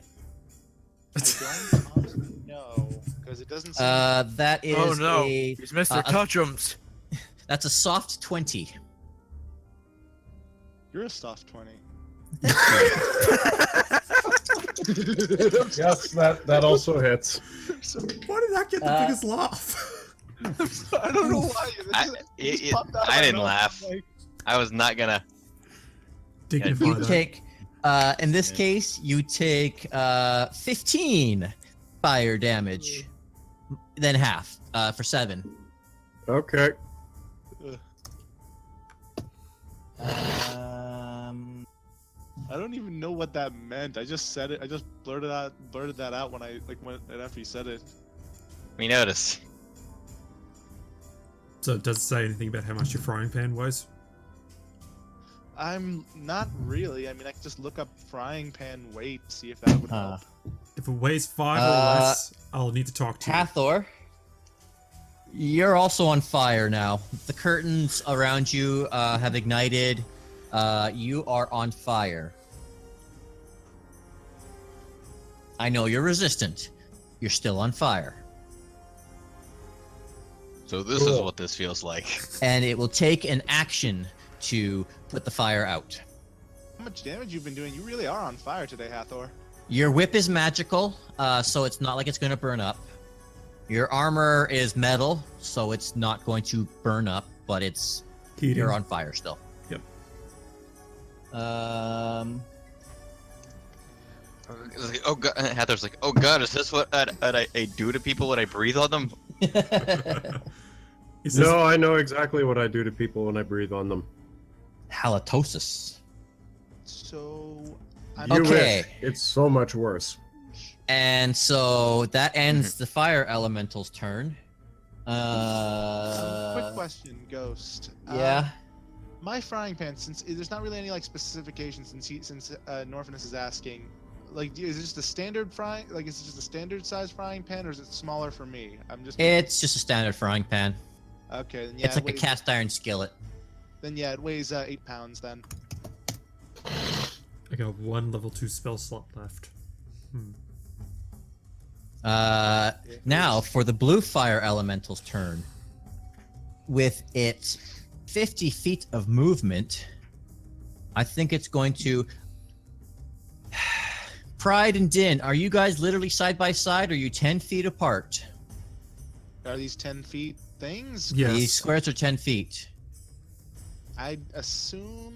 I don't honestly know because it doesn't seem. That is Oh no. a... He's Mr. a- Touchums. That's a soft 20. You're a soft 20. Yes, that also hits. Why did I get the biggest laugh? I don't know why. I didn't laugh. I was not gonna. You Dignified. take In this case, you take 15 fire damage, then half for 7. Okay. I don't even know what that meant. I just said it. I just blurted that out when after you said it. We noticed. So does it say anything about how much your frying pan weighs? I'm not really. I mean, I can just look up frying pan weight, see if that would help. If it weighs 5 or less, I'll need to talk to you. Hathor, you're also on fire now. The curtains around you have ignited. You are on fire. I know you're resistant. You're still on fire. So this is what this feels like. And it will take an action to put the fire out. How much damage you've been doing? You really are on fire today, Hathor. Your whip is magical, so it's not like it's going to burn up. Your armor is metal, so it's not going to burn up, but it's Heating. you're on fire still. Yep. Oh god, Hathor's like, oh god, is this what I do to people when I breathe on them? Is this- No, I know exactly what I do to people when I breathe on them. Halitosis. So, You Okay. wish. It's so much worse. And so that ends the fire elemental's turn. quick question, Ghost. Yeah. My frying pan, since there's not really any like specifications, since Norfinas is asking, like, is it just a standard frying? Like, is it just a standard size frying pan, or is it smaller for me? It's just a standard frying pan. Okay. Then yeah, It's like a cast iron skillet. Then yeah, it weighs 8 pounds. Then. I got 1 level 2 spell slot left. Now for the blue fire elemental's turn. With its 50 feet of movement, I think it's going to. Pride and Dynn, are you guys literally side by side? Or are you 10 feet apart? Are these 10 feet things? Yes. These squares are 10 feet. I'd assume.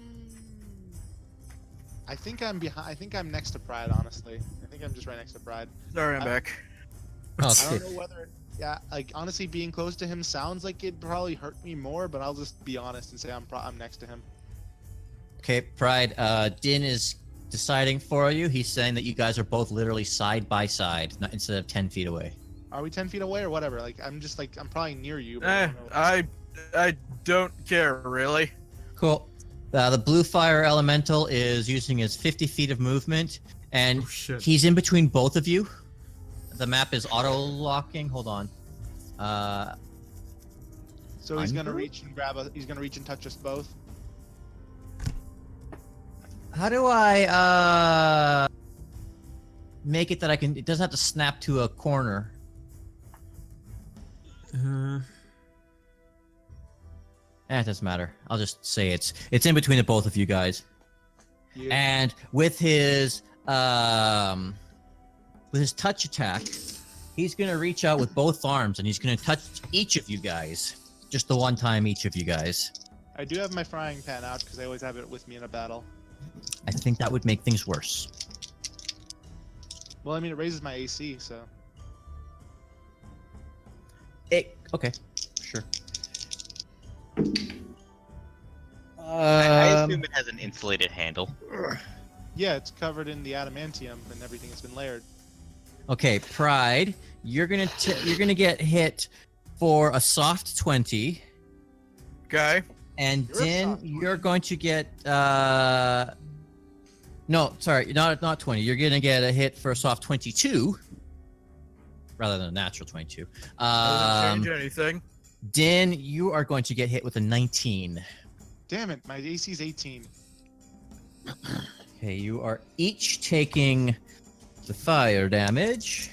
I think I'm behind. I think I'm next to Pride. Honestly, I think I'm just right next to Pride. Sorry, I'm back. I Okay. don't know whether. Yeah, like honestly, being close to him sounds like it'd probably hurt me more, but I'll just be honest and say I'm next to him. Okay, Pride. Dynn is deciding for you. He's saying that you guys are both literally side by side, not instead of 10 feet away. Are we 10 feet away or whatever? Like I'm probably near you. But I don't know. I don't care really. Cool. The blue fire elemental is using his 50 feet of movement, and Oh shit. he's in between both of you. The map is auto-locking. Hold on. So he's gonna Under? reach and grab He's gonna reach and touch us both. How do I make it that I can? It doesn't have to snap to a corner. It doesn't matter. I'll just say it's in between the both of you guys. Yeah. And with his touch attack, he's gonna reach out with both arms and he's gonna touch each of you guys. Just the one time each of you guys. I do have my frying pan out because I always have it with me in a battle. I think that would make things worse. Well, I mean, it raises my AC, so. Okay, sure. I assume it has an insulated handle. Yeah, it's covered in the adamantium and everything. It's been layered. Okay, Pride, you're gonna get hit for a soft 20, Okay. and You're a Dynn, soft 20. you're going to get no, sorry, not 20. You're gonna get a hit for a soft 22, rather than a natural 22. Doesn't change anything. Dynn, you are going to get hit with a 19. Damn it, my AC's 18. Okay, you are each taking the fire damage.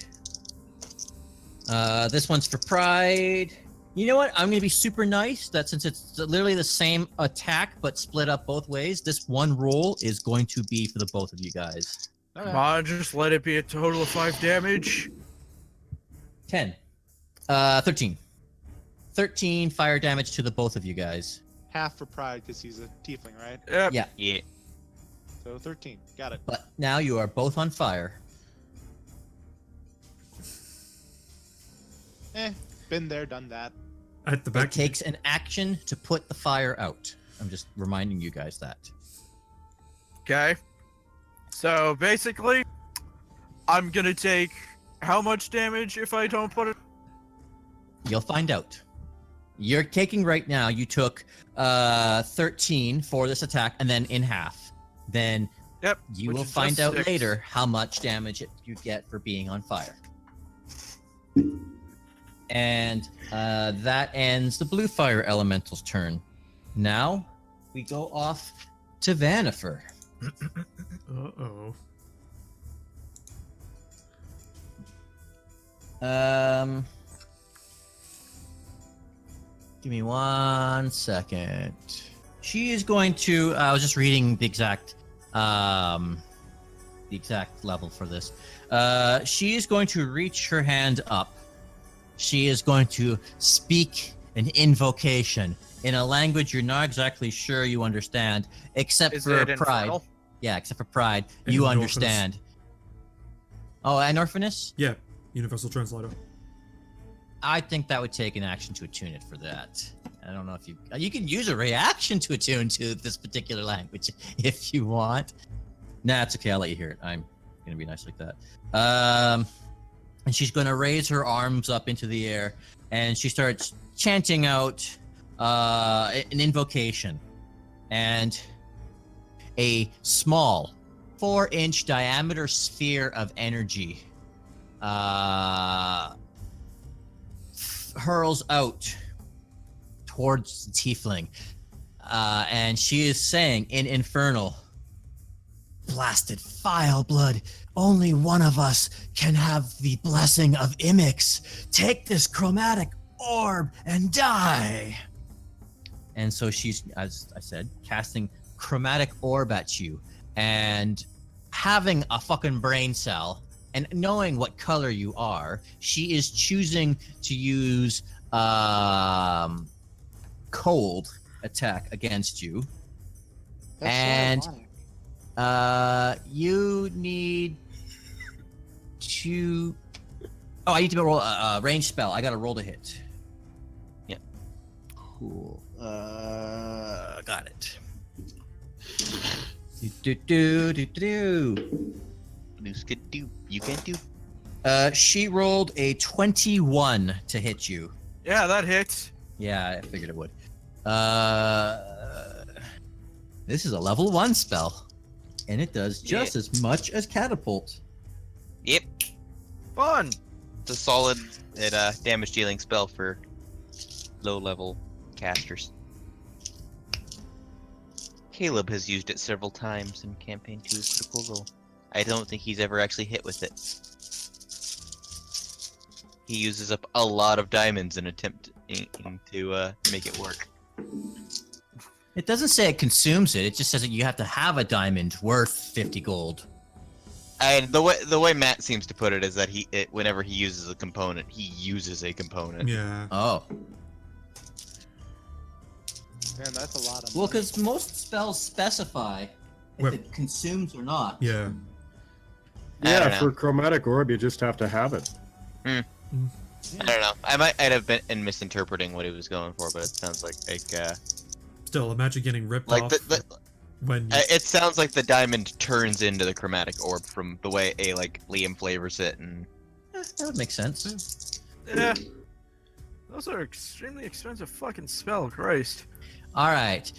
This one's for Pride. You know what? I'm gonna be super nice that since it's literally the same attack but split up both ways, this one roll is going to be for the both of you guys. Come on, just let it be a total of 5 damage. 10. 13. 13 fire damage to the both of you guys. Half for Pride because he's a tiefling, right? Yep. Yeah. Yeah. So 13. Got it. But now you are both on fire. Been there, done that. At the back. It takes an action to put the fire out. I'm just reminding you guys that. Okay. So basically, I'm gonna take how much damage if I don't put it? You'll find out. You're taking right now, you took 13 for this attack, and then in half. Then Yep. you which will is find just out 6. later how much damage you get for being on fire. And that ends the blue fire elemental's turn. Now we go off to Vanifer. Uh-oh. Give me 1 second. She is going to. I was just reading the exact level for this. She is going to reach her hand up. She is going to speak an invocation in a language you're not exactly sure you understand, except Is for it pride. infernal? Yeah, except for pride, And you Norfinas. understand. Oh, and Norfinas? Yeah, Universal Translator. I think that would take an action to attune it for that. I don't know if you can use a reaction to attune to this particular language if you want. Nah, it's okay. I'll let you hear it. I'm gonna be nice like that. And she's gonna raise her arms up into the air, and she starts chanting out an invocation, and a small 4-inch diameter sphere of energy hurls out towards the tiefling, and she is saying in Infernal, "Blasted vile blood, only one of us can have the blessing of Imix. Take this chromatic orb and die." And so she's, as I said, casting chromatic orb at you, and having a fucking brain cell and knowing what color you are, she is choosing to use cold attack against you. That's And- so ironic. You need to. Oh, I need to roll a range spell. I got to roll to hit. Yep. Cool. Got it. Do. You can do. She rolled a 21 to hit you. Yeah, that hits. Yeah, I figured it would. This is a level 1 spell, and it does just as much as catapult. Yep. Fun. It's a solid damage dealing spell for low level casters. Caleb has used it several times in campaign 2 critical role. I don't think he's ever actually hit with it. He uses up a lot of diamonds in attempting to make it work. It doesn't say it consumes it. It just says that you have to have a diamond worth 50 gold. And the way Matt seems to put it is that whenever he uses a component, he uses a component. Yeah. Oh. Man, that's a lot of Well, money. because most spells specify if Wait. it consumes or not. Yeah. I don't Yeah, know. for chromatic orb, you just have to have it. I don't know. I'd have been misinterpreting what he was going for, but it sounds like Still, imagine getting ripped like off the when you... it sounds like the diamond turns into the chromatic orb from the way Liam flavors it, and That would make sense. Yeah. Those are extremely expensive fucking spell, Christ. All right.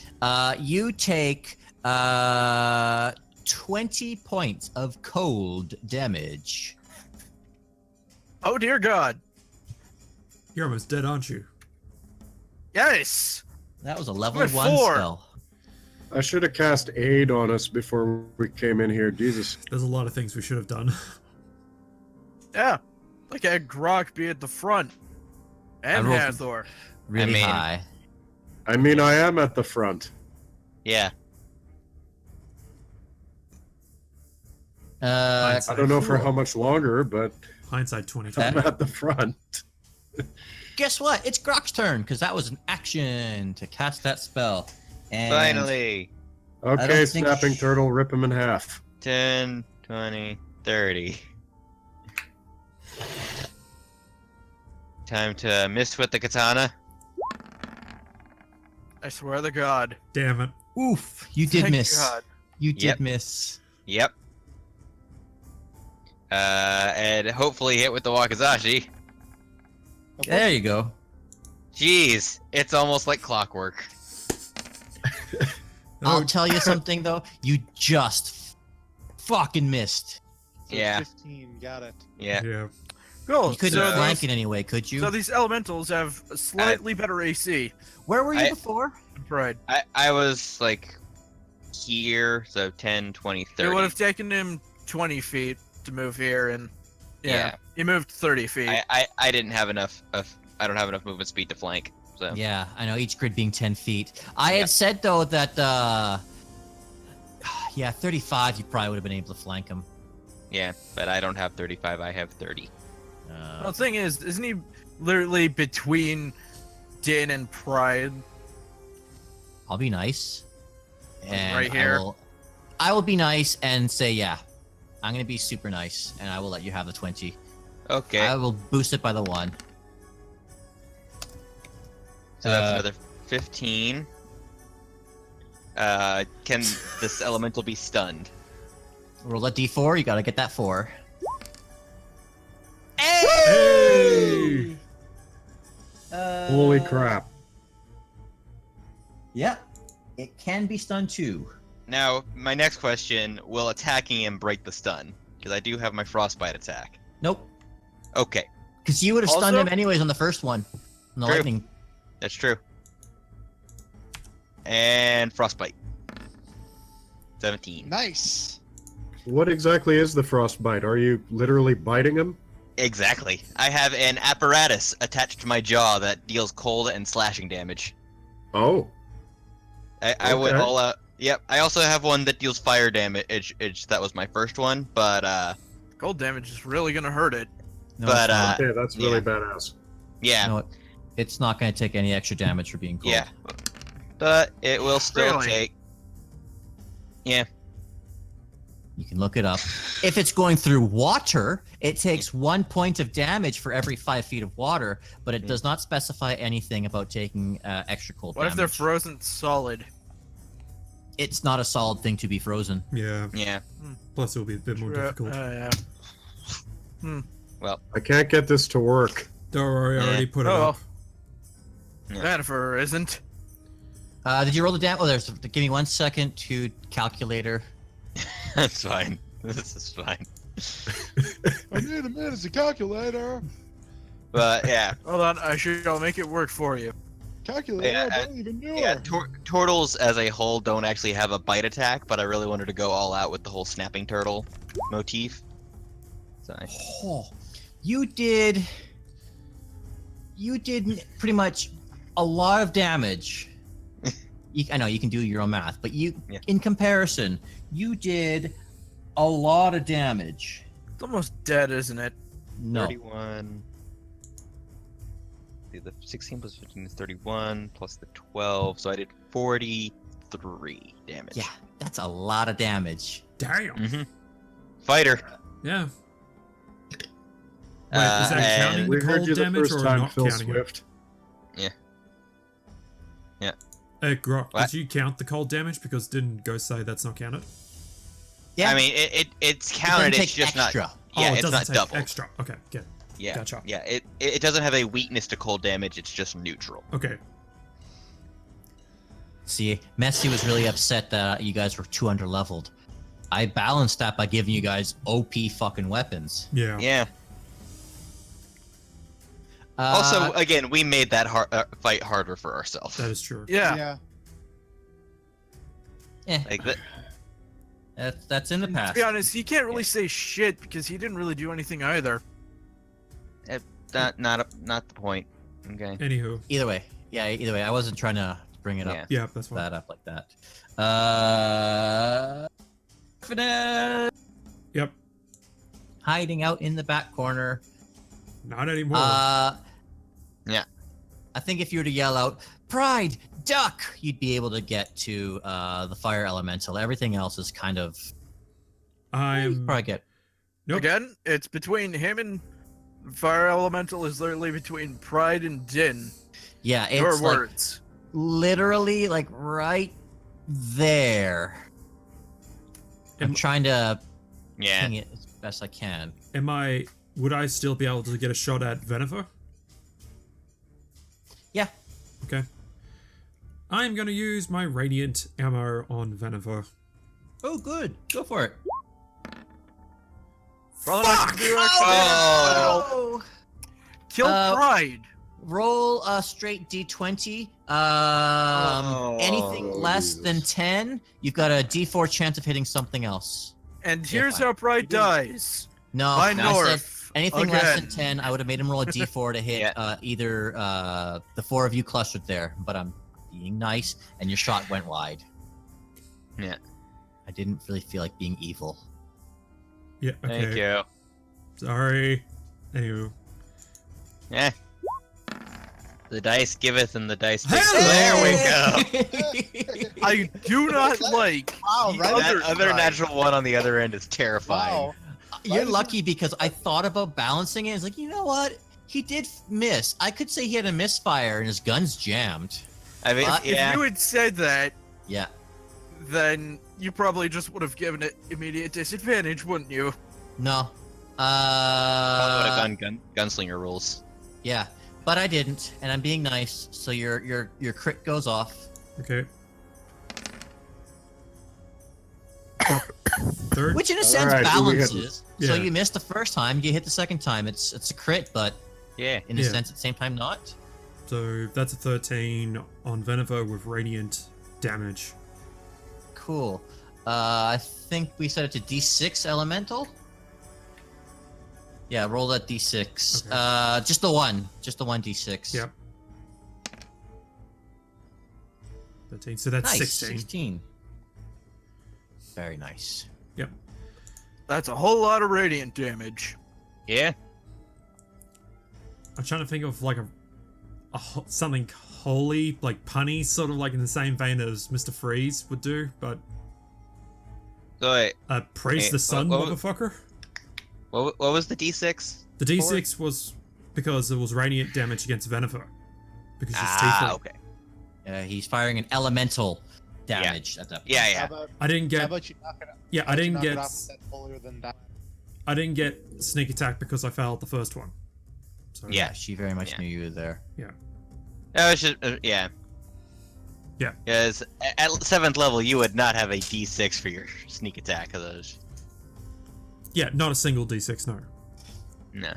You take 20 points of cold damage. Oh dear God. You're almost dead, aren't you? Yes. That was a level I'm at 1 4. spell. I should have cast aid on us before we came in here. Jesus. There's a lot of things we should have done. Yeah. Like had Groc be at the front. And I rolled- Hathor. Really mean- high. I mean, I am at the front. yeah. Uh, I don't know for how much longer, but Hindsight 2020. I'm at the front. guess what? It's Groc's turn, because that was an action to cast that spell. And Finally. Okay, don't think snapping turtle, rip him in half. 10, 20, 30. Time to miss with the katana. I swear to God. Damn it. Oof, you did Thank miss. God. You did Yep. miss. Yep. And hopefully hit with the wakizashi. There you go. Jeez, it's almost like clockwork. I'll tell you something though. You just fucking missed. So Yeah. 15, got it. Yeah. Yeah. Cool. You couldn't so, flank these, it anyway, could you? so these elementals have a slightly better AC. Where were you I- before? Right. I was like here, so 10, 20, 30. It would have taken him 20 feet to move here, and Yeah. he moved 30 feet. I didn't have enough I don't have enough movement speed to flank. So Yeah, I know, each grid being 10 feet. I Yeah. had said though that yeah, 35 you probably would have been able to flank him. yeah, but I don't have 35, I have 30. Well, the thing is, isn't he literally between Dynn and Pride? I'll be nice. And Right here? I will be nice and say, yeah, I'm going to be super nice, and I will let you have the 20. Okay. I will boost it by the 1. So that's another 15. Can this elemental be stunned? Roll a d4, you got to get that 4. Hey! Holy crap. Yeah, it can be stunned too. Now, my next question, will attacking him break the stun? Because I do have my frostbite attack. Nope, Okay, because you would have stunned Also- him anyways on the first one. On the True. lightning. that's true. And frostbite. 17. Nice. What exactly is the frostbite? Are you literally biting him? Exactly. I have an apparatus attached to my jaw that deals cold and slashing damage. Oh. I went Okay. all out. Yep. I also have one that deals fire damage. That was my first one, but Cold damage is really gonna hurt it. No, But, it's not. Okay, that's really yeah. badass. yeah, No, it's not going to take any extra damage for being cold. yeah. But it will still Really? take. Yeah. You can look it up. If it's going through water, it takes 1 point of damage for every 5 feet of water, but it does not specify anything about taking extra cold What if damage. they're frozen solid? It's not a solid thing to be frozen. Yeah. Yeah. Plus, it'll be a bit more difficult. Yeah. I can't get this to work. Don't worry, I already put it Oh, up. Yeah. Jennifer isn't. Did you roll the damage? Oh, there's. Give me 1 second to calculator. That's fine. This is fine. I need a minute to calculator. But yeah. Hold on, I'll make it work for you. Calculator, Yeah, I don't even know. Yeah, turtles as a whole don't actually have a bite attack, but I really wanted to go all out with the whole snapping turtle motif. So Oh, you did pretty much a lot of damage. I know you can do your own math, but Yeah. in comparison, you did a lot of damage. It's almost dead, isn't it? No, 31. The 16 plus 15 is 31, plus the 12, so I did 43 damage. yeah, that's a lot of damage. Damn. Mm-hmm. Fighter. Yeah. Wait, is that and- counting We the heard cold you the damage first or time, not Phil counting it? Swift. Hey, Groc, What? did you count the cold damage? Because didn't Ghost say that's not counted? Yeah, I mean, it's it counted, doesn't it's take just extra. not. Yeah, oh, it it's doesn't not take double. extra. Okay, good. Yeah. Gotcha. Yeah, it doesn't have a weakness to cold damage, it's just neutral. Okay. See, Messi was really upset that you guys were too under leveled. I balanced that by giving you guys OP fucking weapons. Yeah. Yeah. Uh, Also, again, we made that fight harder for ourselves. That is true. Yeah. Like that. that's in the To past. be honest, he can't really say shit because he didn't really do anything either. Not the point. Okay. Anywho. Either way, I wasn't trying to bring it up. Yeah. Yeah, that's fine. That up like that. Infinite Yep. hiding out in the back corner. Not anymore. Yeah. I think if you were to yell out, Pride, duck, you'd be able to get to the fire elemental. Everything else is kind of. I'm. Probably get. Nope. Again, it's between him and Fire Elemental is literally between Pride and Dynn. Yeah, it's Your like words. literally like right there. I'm trying to Yeah. ping it as best I can. Would I still be able to get a shot at Venifer? Yeah. Okay. I'm gonna use my radiant ammo on Venifer. Oh, good. Go for it. Fuck! Oh! Kill Pride. Roll a straight d20. Anything less than 10, you've got a d4 chance of hitting something else. And here's fine. how Pride dies. No, By I said North. anything less than Again. 10, I would have made him roll a d4 to hit either the 4 of you clustered there. But I'm being nice, and your shot went wide. Yeah. I didn't really feel like being evil. Yeah. Okay. Thank you. Sorry. Anywho. Yeah. The dice giveth and the dice taketh. Hello! There we go. I do not like Wow, the right? other, That other side. natural one on the other end is terrifying. Wow. You're lucky because I thought about balancing it. It's like, you know what? He did miss. I could say he had a misfire and his gun's jammed. I mean, But If yeah. you had said that, Yeah. then you probably just would have given it immediate disadvantage, wouldn't you? No. Probably would have done gunslinger rules. Yeah, but I didn't, and I'm being nice. So your crit goes off. Okay. Third. Which in a sense right, who we balances. So Yeah. you missed the first time, you hit the second time. It's a crit, but Yeah. in a Yeah. sense at the same time not. So that's a 13 on Venifer with radiant damage. Cool. I think we set it to D6 elemental. Yeah, roll that D6. Okay. Just the one D6. Yep. 13. So that's Nice. 16. 16. Very nice. Yep. That's a whole lot of radiant damage. Yeah. I'm trying to think of like something holy, like punny, sort of like in the same vein as Mr. Freeze would do, but So wait, praise Okay, the sun, what- motherfucker. what was the D6? The D6 was because it was radiant damage against Venifer. Because she's Ah, tiefling. okay. He's firing an elemental damage at that point. Yeah, How yeah. about, I didn't how get about you knock it out? yeah, I How about you didn't knock it get off with that holier than thou? I didn't get sneak attack because I failed the first one. So Yeah. She very much Yeah. knew you were there. That was just, yeah. Yeah. Because at 7th level, you would not have a D6 for your sneak attack of those. Yeah, not a single D6, no. No.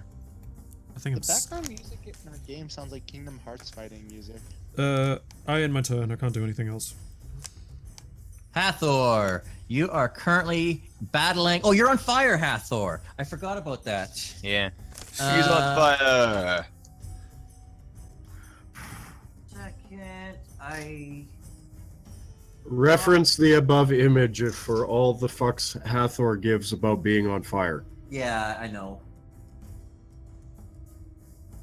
I think The I'm background music in our game sounds like Kingdom Hearts fighting music. I end my turn, I can't do anything else. Hathor, you are currently battling. Oh, you're on fire, Hathor. I forgot about that. Yeah. He's on fire. Second, I. Reference the above image for all the fucks Hathor gives about being on fire. Yeah, I know.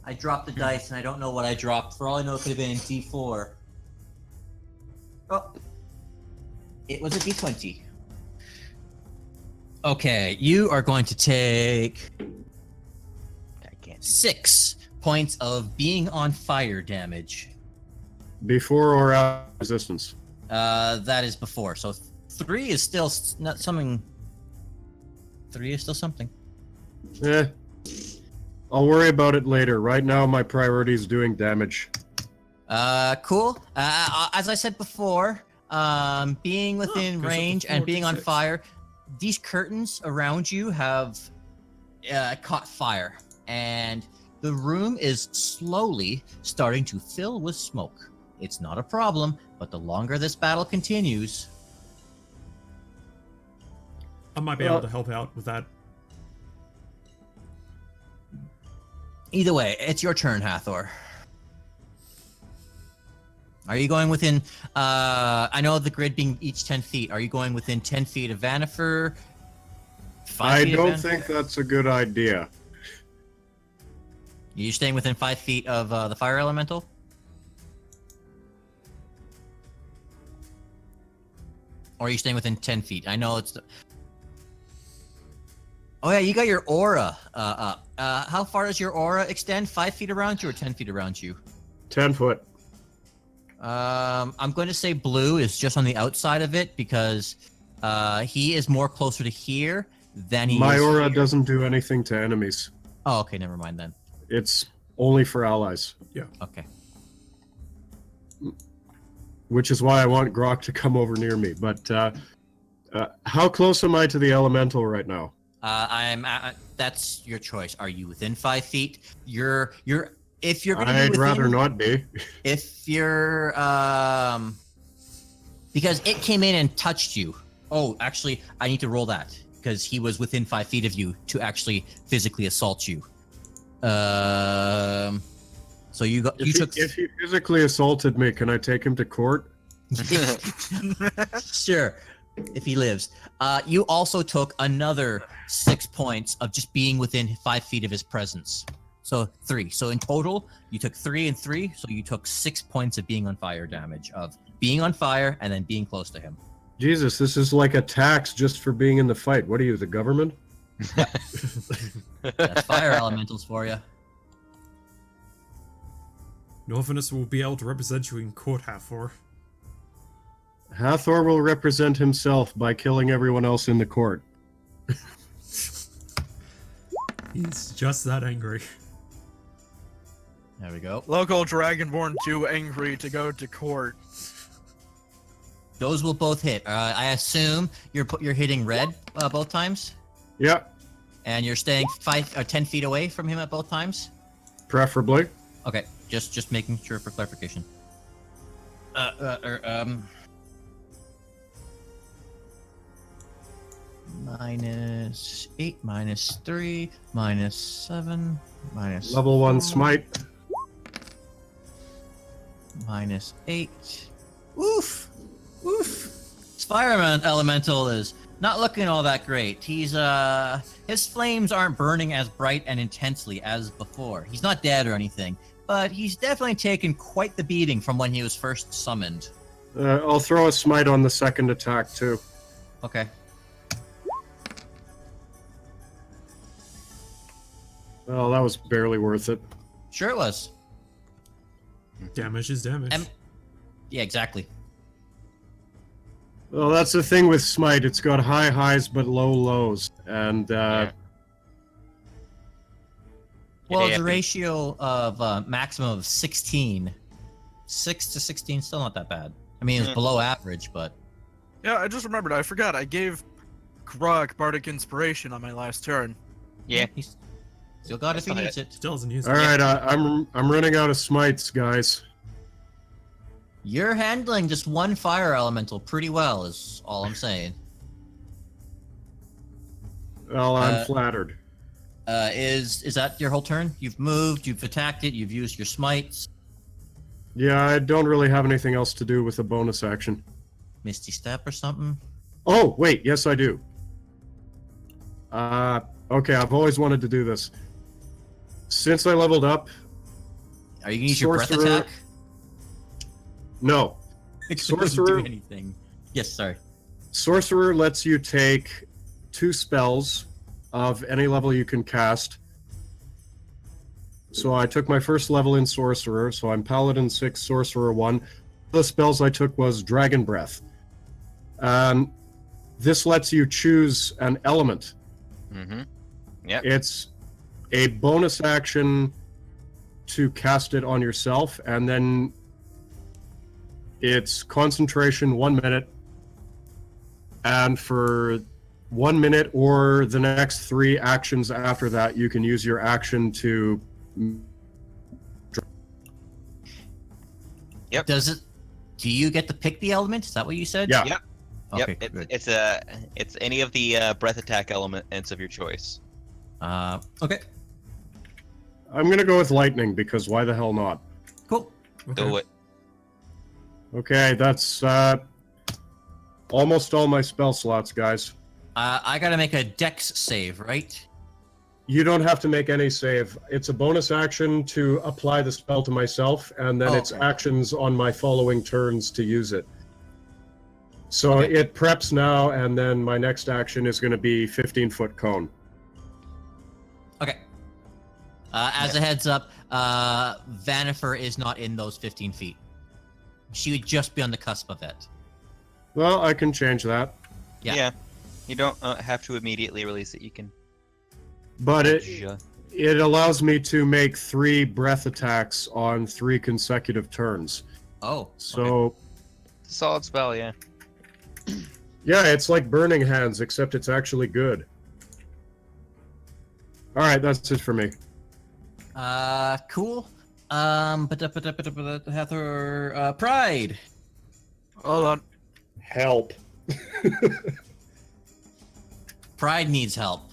I dropped the dice and I don't know what I dropped. For all I know, it could have been D4. Oh. It was a D20. Okay, you are going to take I can't. 6 points of being on fire damage. Before or after resistance? That is before. So 3 is still not something. 3 is still something. Eh. I'll worry about it later. Right now, my priority is doing damage. Cool. As I said before, being within goes up to range and being on 4d6. fire, these curtains around you have caught fire, and the room is slowly starting to fill with smoke. It's not a problem, but the longer this battle continues, I might be able to help out with that. either way, it's your turn, Hathor. Are you going within, I know the grid being each 10 feet. Are you going within 10 feet of Vanifer? 5 I feet of don't Vanifer? think that's a good idea. You're staying within 5 feet of the fire elemental? Or are you staying within 10 feet? I know it's. Oh yeah, you got your aura up. How far does your aura extend? 5 feet around you or 10 feet around you? 10 foot. I'm going to say blue is just on the outside of it because he is more closer to here than he My is aura here. doesn't do anything to enemies. Oh, okay, never mind then. It's only for allies. Okay. Which is why I want Groc to come over near me. But how close am I to the elemental right now? I'm. That's your choice. Are you within 5 feet? You're. If you're going to be I'd within, rather not be. If you're, because it came in and touched you. Oh, actually, I need to roll that because he was within 5 feet of you to actually physically assault you. So you got. If he physically assaulted me, can I take him to court? Sure, if he lives. You also took another 6 points of just being within 5 feet of his presence. So 3. So in total, you took 3 and 3. So you took 6 points of being on fire damage, of being on fire and then being close to him. Jesus, this is like a tax just for being in the fight. What are you, the government? That's fire elementals for you. Norfinas will be able to represent you in court, Hathor. Hathor will represent himself by killing everyone else in the court. He's just that angry. There we go. Local Dragonborn too angry to go to court. Those will both hit. I assume you're hitting red both times, Yeah, and you're staying 5 or 10 feet away from him at both times. preferably. Okay, just making sure for clarification. -8, -3, -7, minus Level 1 4, smite. -8. Oof, oof. This fireman elemental is not looking all that great. He's his flames aren't burning as bright and intensely as before. He's not dead or anything, but he's definitely taken quite the beating from when he was first summoned. I'll throw a smite on the second attack, too. Okay. Well, that was barely worth it. Sure it was. Damage is damage. Yeah, exactly. Well, that's the thing with smite. It's got high highs but low lows. And, Yeah. Well, Yeah, it's a ratio of maximum of 16. 6 to 16, still not that bad. I mean, it's below average, but... Yeah, I just remembered. I forgot. I gave Groc Bardic Inspiration on my last turn. Yeah. He's still got it if he That's needs it. Still doesn't use it. Alright, I'm running out of smites, guys. You're handling just one fire elemental pretty well, is all I'm saying. Well, I'm flattered. Is that your whole turn? You've moved, you've attacked it, you've used your smites. Yeah, I don't really have anything else to do with a bonus action. Misty Step or something? Oh, wait, yes I do. Okay, I've always wanted to do this. Since I leveled up... Are you gonna use your breath Sorcerer- attack? No. It doesn't Sorcerer- do anything. Yes, sorry. Sorcerer lets you take 2 spells of any level you can cast. So I took my first level in Sorcerer, so I'm Paladin 6, Sorcerer 1. The spells I took was Dragon Breath. This lets you choose an element. Mm-hmm. Yep. It's a bonus action to cast it on yourself, and then it's concentration 1 minute, and for 1 minute or the next 3 actions after that, you can use your action to... Yep. Do you get to pick the element? Is that what you said? Yeah. Yep. Okay, Yep. good. It's any of the breath attack elements of your choice. Okay, I'm going to go with lightning, because why the hell not? cool. Do it. Okay, that's almost all my spell slots, guys. I gotta make a dex save, right? You don't have to make any save. It's a bonus action to apply the spell to myself, and then it's Okay. actions on my following turns to use it. So Okay. it preps now, and then my next action is going to be 15-foot cone. Okay. As a heads up, Vanifer is not in those 15 feet. She would just be on the cusp of it. Well, I can change that. Yeah. You don't have to immediately release it. You can. But Ju- it allows me to make 3 breath attacks on 3 consecutive turns. Oh. So, Solid spell, yeah. yeah, it's like Burning Hands, except it's actually good. All right, that's it for me. Cool. Hathor, Pride. Hold on. Help. Pride needs help.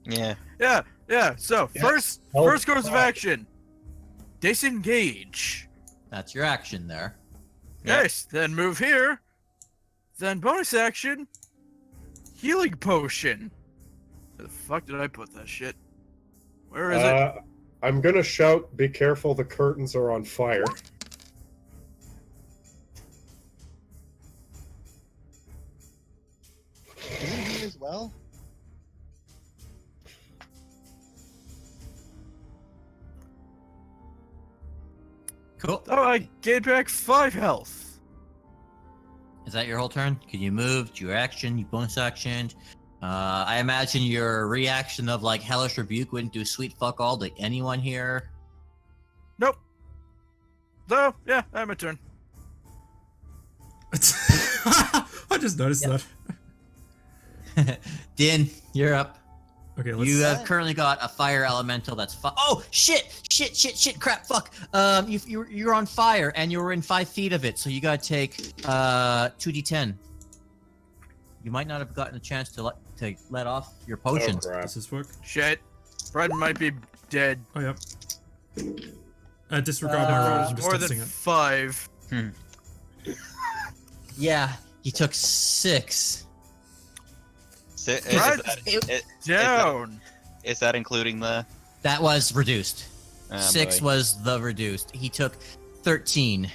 Yeah. Yeah. So Yeah, first help course of Pride. action. Disengage. That's your action there. Yeah. Yes. Then move here. Then bonus action. Healing potion. Where the fuck did I put that shit? Where is it? I'm going to shout, be careful, the curtains are on fire. Isn't he as well? Cool. Oh, I gained back 5 health. Is that your whole turn? Can you move? Do your action? Your bonus action? I imagine your reaction of like Hellish Rebuke wouldn't do sweet fuck all to anyone here. Nope. So, yeah, I have my turn. I just noticed that. Dynn, you're up. Okay, let's. You have currently got a fire elemental that's oh shit, crap, fuck. You're on fire and you're in 5 feet of it, so you gotta take 2d10. You might not have gotten a chance to let off your potion. Oh, crap. Does this work? Shit. Fred might be dead. Oh, yep. Disregard my roll. I'm just More than testing it. 5. Yeah, he took 6. Right. Down. Is that including the? That was reduced. Oh, 6 boy. was the reduced. He took 13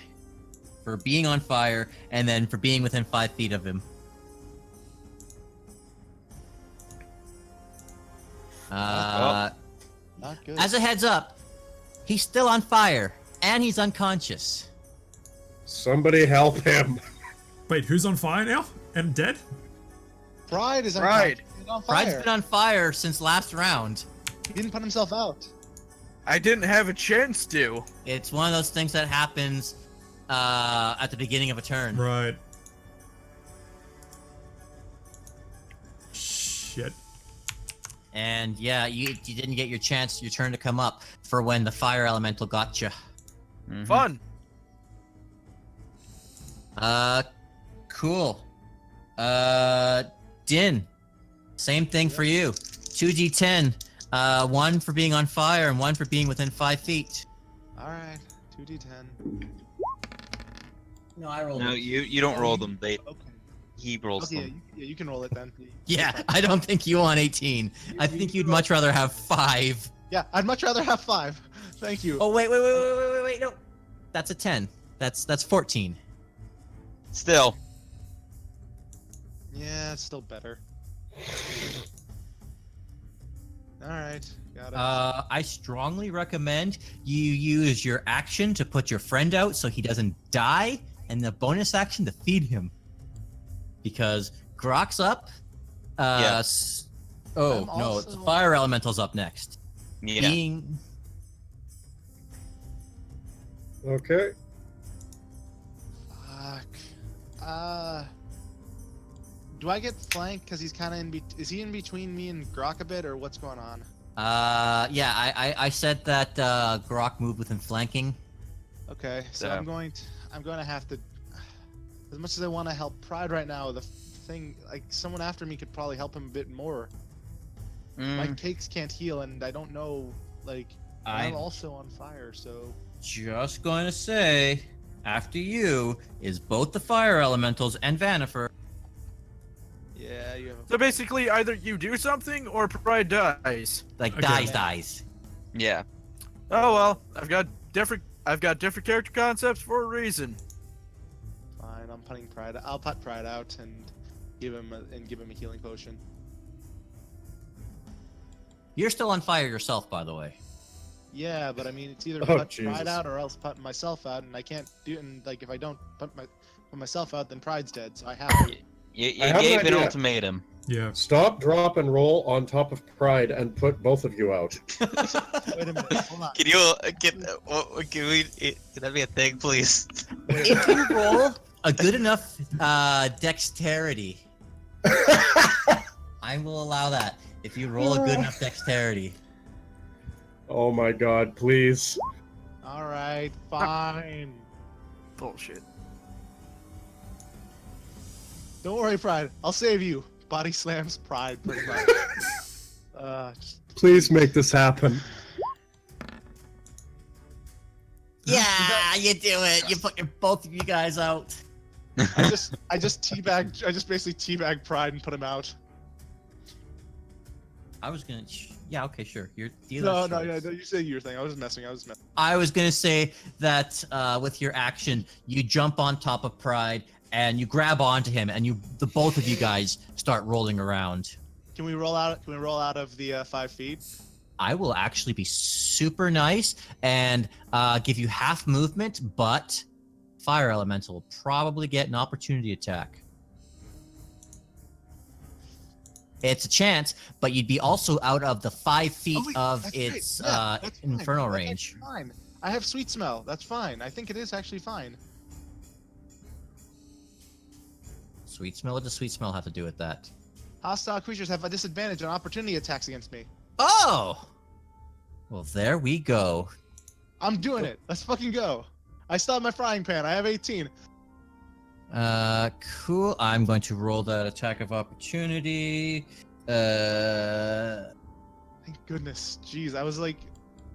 for being on fire and then for being within 5 feet of him. Not good. As a heads up, he's still on fire and he's unconscious. Somebody help him. Wait, who's on fire now? And dead? Pride is on Pride. fire. He's on Pride's fire. been on fire since last round. He didn't put himself out. I didn't have a chance to. It's one of those things that happens at the beginning of a turn. Right. Shit. And yeah, you didn't get your turn to come up for when the fire elemental got you. Mhm. Fun. Cool. Dynn, same thing for you. 2d10. 1 for being on fire and 1 for being within 5 feet. Alright, 2d10. No, I rolled. No, you don't roll them. Okay. He rolls Okay, them. you can roll it then. Yeah, I don't think you want 18. I think you'd much rather have 5. Yeah, I'd much rather have 5. Thank you. Oh wait, no. That's a 10. That's 14. Still. Yeah, it's still better. Alright, got it. I strongly recommend you use your action to put your friend out so he doesn't die, and the bonus action to feed him. Because Groc's up. Yeah. Oh, I'm no, also- the fire elemental's up next. Yeah. Being... Okay. Fuck. Do I get flanked because he's kind of is he in between me and Groc a bit, or what's going on? Yeah, I said that Groc moved within flanking. Okay, so Yeah. I'm going to have to, as much as I want to help Pride right now, the thing, like, someone after me could probably help him a bit more. My cakes can't heal, and I don't know, like, I'm also on fire, so... Just going to say, after you is both the fire elementals and Vanifer. Yeah, you have a... So basically, either you do something or Pride dies. Like, Okay. dies. Yeah. Oh well, I've got different character concepts for a reason. Fine, I'm putting Pride. I'll put Pride out and give him a healing potion. You're still on fire yourself, by the way. Yeah, but I mean, it's either Oh, put Jesus. Pride out or else put myself out, and I can't do it. And like, if I don't put myself out, then Pride's dead. So I have to. You I have an gave an idea. ultimatum. Yeah. Stop, drop, and roll on top of Pride and put both of you out. Wait a minute. Hold on. Can you can we? Can that be a thing, please? If you roll a good enough dexterity, I will allow that. If you roll a good enough dexterity. Oh my God! Please. All right, fine. Bullshit. Don't worry, Pride. I'll save you. Body slams Pride. Pretty much. Please make this happen. Yeah, you do it. You put both of you guys out. I just basically teabag Pride and put him out. I was gonna. Yeah, okay, sure. You're No, you say your thing. I was messing. I was gonna say that with your action, you jump on top of Pride and you grab onto him, and the both of you guys start rolling around. Can we roll out? Can we roll out of the 5 feet? I will actually be super nice and give you half movement, but Fire Elemental will probably get an opportunity attack. It's a chance, but you'd be also out of the 5 feet Oh, wait, of that's its right. Yeah, that's fine. infernal That's range. Fine. I have sweet smell. That's fine. I think it is actually fine. Sweet smell? What does sweet smell have to do with that? Hostile creatures have a disadvantage on opportunity attacks against me. Oh! Well, there we go. I'm doing it. Let's fucking go. I still have my frying pan. I have 18. Cool. I'm going to roll that attack of opportunity. Thank goodness. Jeez, I was like,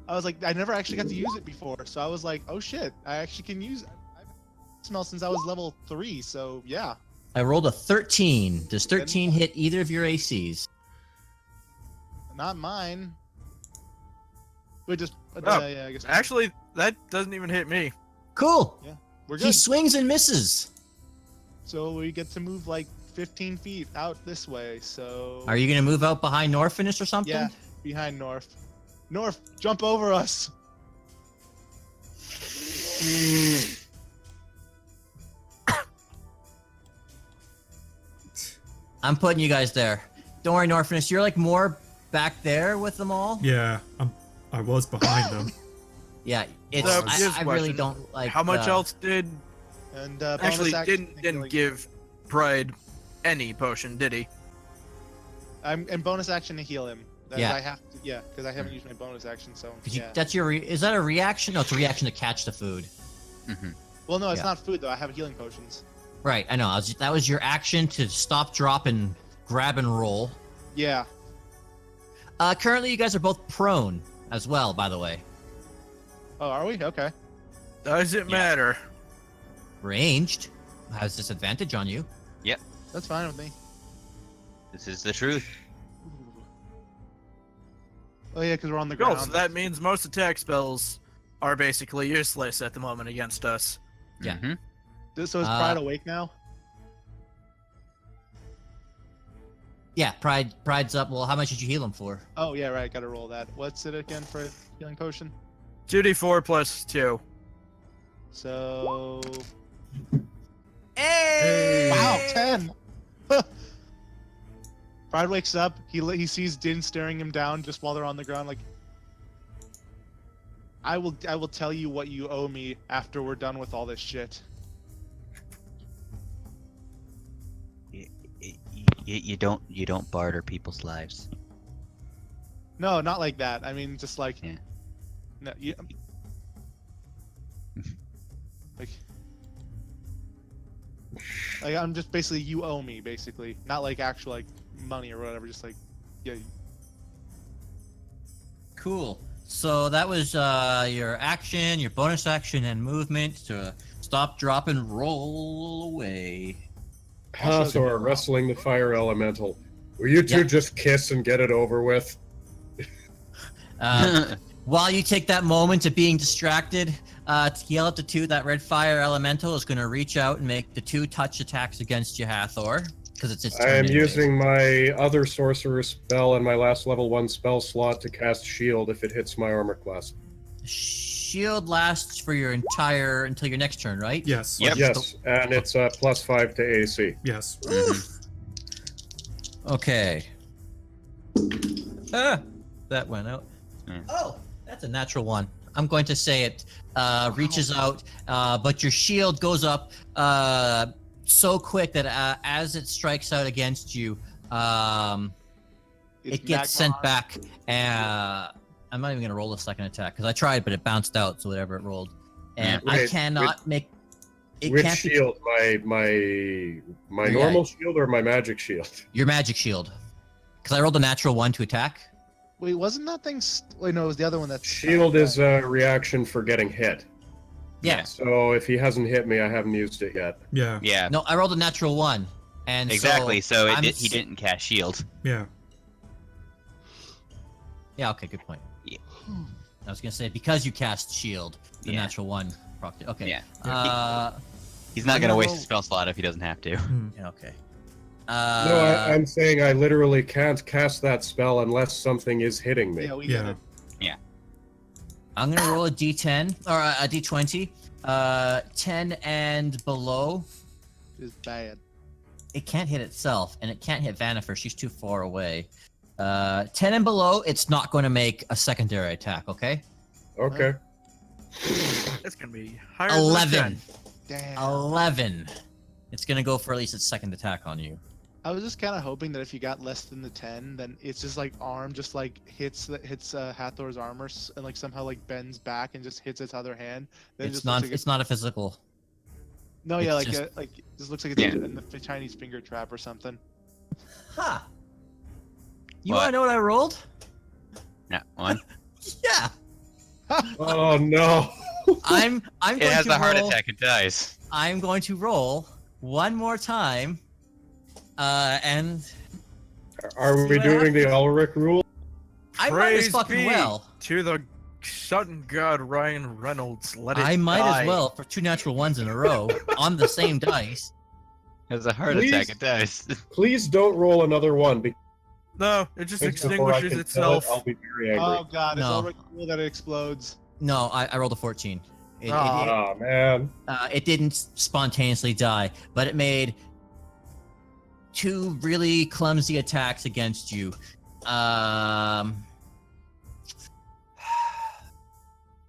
I never actually got to use it before, so I was like, oh shit, I actually can use it. I've had smell since I was level 3, so yeah. I rolled a 13. Does 13 hit either of your ACs? Not mine. Wait, just yeah, I guess. Actually, that doesn't even hit me. Cool. We're He good. swings and misses. So we get to move like 15 feet out this way. So. Are you going to move out behind Norfinas or something? Yeah, behind Norf. Norf, jump over us. I'm putting you guys there. Don't worry, Norfinas. You're like more back there with them all. Yeah, I was behind them. Yeah, it's. So, I just really question, don't like. How much else did And actually bonus action, didn't give Pride any potion, did he? I'm in bonus action to heal him. That Yeah. I have to, yeah, because I haven't used my bonus action, so yeah. That's your. Is that a reaction? No, it's a reaction to catch the food. Well, no, it's yeah. not food though. I have healing potions. Right, I know. That was your action to stop, drop, and grab and roll. Yeah. Currently, you guys are both prone as well, by the way. Oh, are we? Okay. Does it matter? Ranged has disadvantage on you. That's fine with me. This is the truth. Oh yeah, because we're on the Cool, ground. so that means most attack spells are basically useless at the moment against us. Yeah. Mhm. So is Pride awake now? Yeah, Pride's up. Well, how much did you heal him for? Oh yeah, right. Gotta roll that. What's it again for healing potion? 2d4 plus 2. So. Hey! Wow, 10. Pride wakes up. He sees Dynn staring him down just while they're on the ground. Like, I will tell you what you owe me after we're done with all this shit. You don't barter people's lives. No, not like that. I mean, just like. Yeah. No, you. Like I'm just basically you owe me basically, not like actual like money or whatever. Just like, yeah. Cool. So that was your action, your bonus action, and movement to stop, drop, and roll away. Hathor wrestling the fire elemental. Will you two Yep. just kiss and get it over with? While you take that moment of being distracted, to yell at the two, that red fire elemental is going to reach out and make the 2 touch attacks against you, Hathor, because it's its turn. I am anyways. using my other sorcerer spell and my last level 1 spell slot to cast shield if it hits my armor class. Shield lasts for your until your next turn, right? Yes. Yep. Yes, and it's +5 to AC. Yes. Okay. That went out. Mm. Oh, that's a natural 1. I'm going to say it reaches out, but your shield goes up so quick that as it strikes out against you, it gets sent back. I'm not even going to roll a second attack because I tried, but it bounced out, so whatever it rolled. And I Wait, cannot make... It Which can't shield? My Yeah. normal shield or my magic shield? Your magic shield. Because I rolled a natural 1 to attack. Wait, wasn't that thing? Wait, no, it was the other one. That's Shield is a reaction for getting hit. Yeah. So if he hasn't hit me, I haven't used it yet. Yeah. Yeah. No, I rolled a natural 1. And Exactly. So I'm he didn't cast shield. Yeah. Yeah, okay, good point. Yeah. I was gonna say because you cast shield, the Yeah. natural 1 procced it. Okay. Yeah. He's not I'm gonna gonna waste roll- a spell slot if he doesn't have to. Yeah, okay. No, I'm saying I literally can't cast that spell unless something is hitting me. Yeah, we get Yeah. it. I'm gonna roll a d10 or a d20. 10 and below, It's bad. it can't hit itself, and it can't hit Vanifer. She's too far away. 10 and below, it's not going to make a secondary attack. Okay. Okay. It's gonna be higher than 11. 10. Damn. 11. It's gonna go for at least its second attack on you. I was just kind of hoping that if you got less than the 10, then it's just like arm just like hits Hathor's armor and like somehow like bends back and just hits its other hand. Then it It's just not. looks like It's not a physical. no, yeah, it's like just- it just looks like it's Yeah. a Chinese finger trap or something. Ha! You What? want to know what I rolled? Yeah. One. Yeah. Oh no. I'm It going has to a heart roll. attack and dies. I'm going to roll one more time. And Are we what doing the Ulrich rule? I might as Praise fucking be well. to the sun god Ryan Reynolds. Let it I might die. as well for 2 natural 1s in a row on the same dice. It has a heart Please? attack and dies. Please don't roll another one because No, it just before I extinguishes can itself. tell it, I'll be very angry. Oh god, it's No. already cool that it explodes. No, I rolled a 14. Oh man. It didn't spontaneously die, but it made 2 really clumsy attacks against you.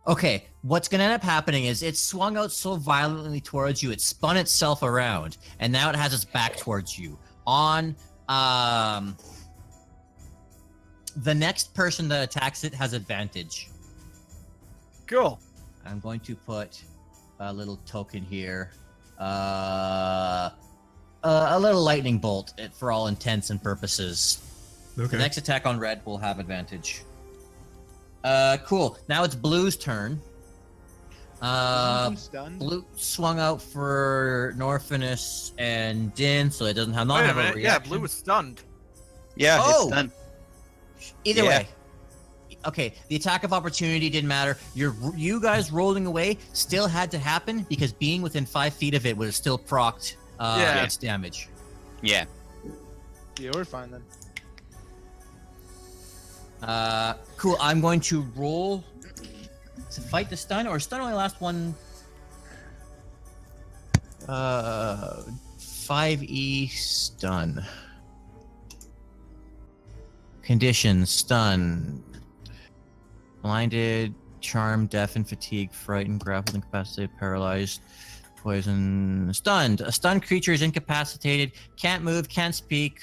Okay, what's gonna end up happening is it swung out so violently towards you, it spun itself around, and now it has its back towards you. On the next person that attacks it has advantage. Cool. I'm going to put a little token here. A little lightning bolt for all intents and purposes. The Okay. next attack on red will have advantage. Cool. Now it's blue's turn. I'm stunned. Blue swung out for Norfinas and Dynn, so it doesn't have not Wait a have a minute. reaction. Yeah, blue was stunned. Yeah, Oh! it's done. Either Yeah. way. Okay, the attack of opportunity didn't matter. You guys rolling away still had to happen because being within 5 feet of it would have still procced Yeah. its damage. Yeah. Yeah, we're fine then. Cool. I'm going to roll to fight the stun, or stun only lasts one. 5e stun. Conditions: stun, blinded, charmed, deafened, fatigued, frightened, grappled, incapacitated, paralyzed, poison, stunned. A stunned creature is incapacitated, can't move, can't speak,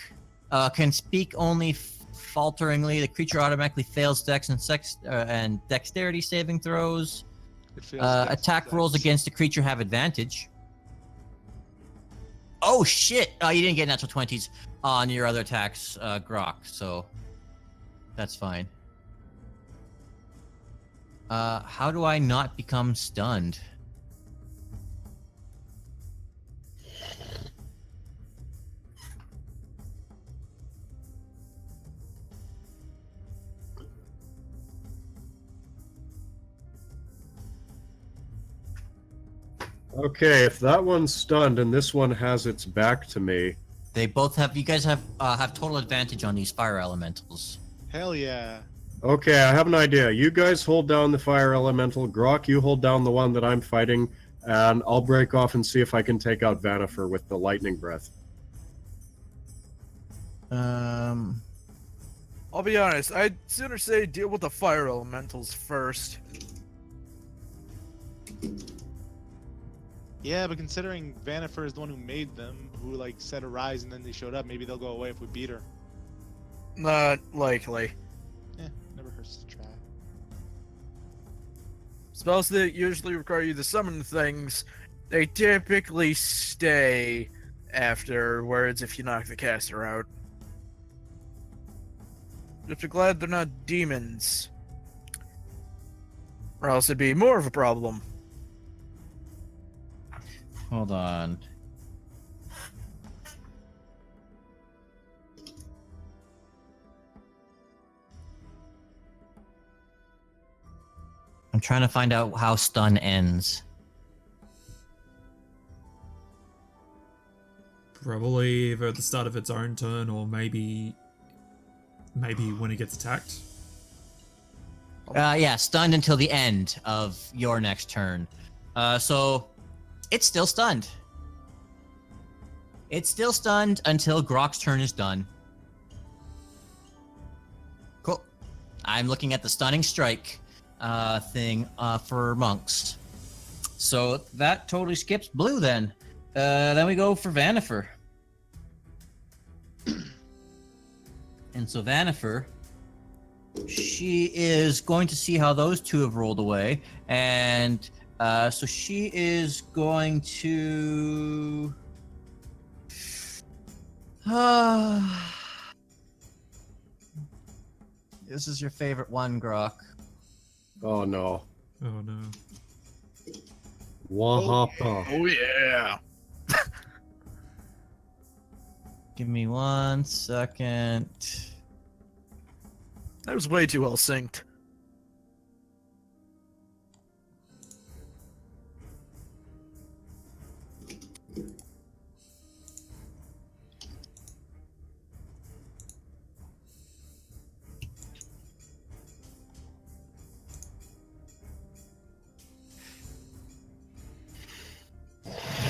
can speak only falteringly. The creature automatically fails dex and dexterity saving throws. It feels Attack rolls against the creature have advantage. Oh shit! You didn't get natural 20s on your other attacks, Groc, so that's fine. How do I not become stunned? Okay, if that one's stunned and this one has its back to me, They both have. You guys have total advantage on these fire elementals. Hell yeah. okay, I have an idea. You guys hold down the fire elemental. Groc, you hold down the one that I'm fighting, and I'll break off and see if I can take out Vanifer with the lightning breath. I'll be honest, I'd sooner say deal with the fire elementals first. Yeah, but considering Vanifer is the one who made them, who like said arise and then they showed up, maybe they'll go away if we beat her. Not likely. Eh, never hurts to try. Spells that usually require you to summon things, they typically stay afterwards if you knock the caster out. Just be glad they're not demons. Or else it'd be more of a problem. Hold on. I'm trying to find out how stun ends. Probably either at the start of its own turn or maybe when it gets attacked. Yeah, stunned until the end of your next turn. So it's still stunned. It's still stunned until Groc's turn is done. Cool. I'm looking at the stunning strike thing for monks. So that totally skips blue then. Then we go for Vanifer. And so Vanifer, she is going to see how those two have rolled away. And so she is going to... This is your favorite one, Groc. Oh no. Oh no. Wahapa. Oh yeah. Give me 1 second. That was way too well synced.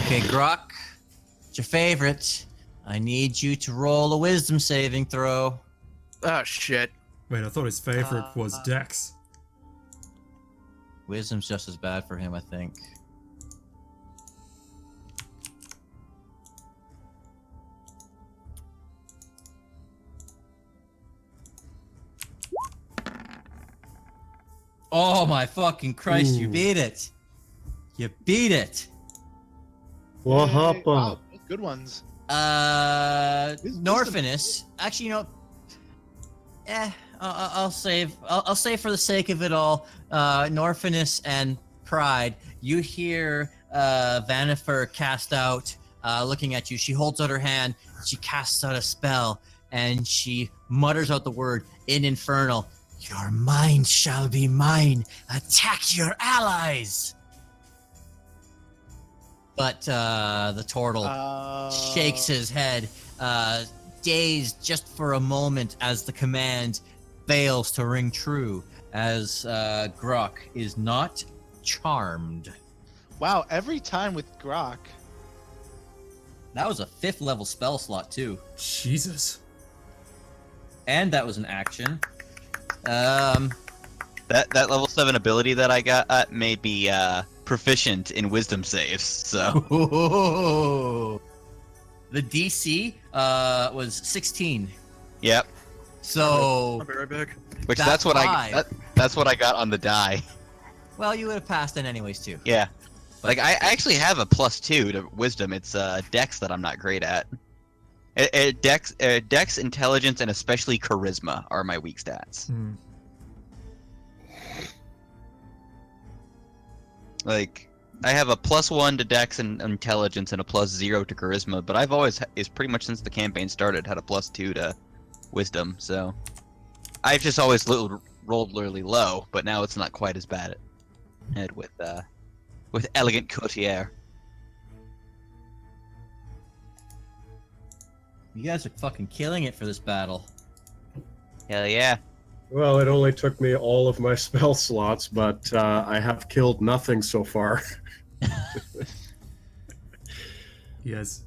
Okay, Groc, it's your favorite. I need you to roll a wisdom saving throw. Ah, shit. Wait, I thought his favorite was Dex. Wisdom's just as bad for him, I think. Oh my fucking Christ, you Ooh. beat it. You beat it. Wahapa. Wow, good ones. Norfinas. Actually, you know, I'll save. I'll save for the sake of it all. Norfinas and Pride. You hear Vanifer cast out, looking at you. She holds out her hand. She casts out a spell, and she mutters out the word in Infernal. Your mind shall be mine. Attack your allies. But the tortle shakes his head, dazed just for a moment as the command fails to ring true, as Groc is not charmed. Wow, every time with Groc. That was a 5th level spell slot too, Jesus. And that was an action. That level 7 ability that I got made me proficient in wisdom saves. So the DC was 16. yep. So I'll be right back. Which That's that's what five. that's what I got on the die. well, you would have passed it anyways too. Yeah. Like I actually have a +2 to wisdom. It's Dex that I'm not great at. Dex, intelligence, and especially charisma are my weak stats. Hmm. Like I have a +1 to Dex and intelligence and a +0 to charisma, but I've always, is pretty much since the campaign started, had a +2 to wisdom. So I've just always rolled really low, but now it's not quite as bad with elegant courtier. You guys are fucking killing it for this battle. Hell yeah. Well, it only took me all of my spell slots, but I have killed nothing so far. Yes.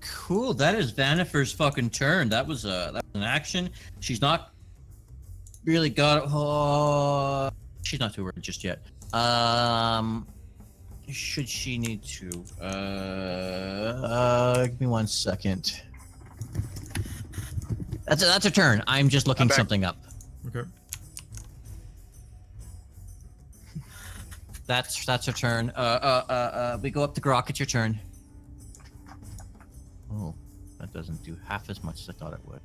Cool. That is Vanifer's fucking turn. That was an action. She's not really got. She's not too worried just yet. Should she need to? Give me 1 second. That's her turn. I'm just looking something up. Okay. That's her turn. We go up to Groc. It's your turn. Oh, that doesn't do half as much as I thought it would.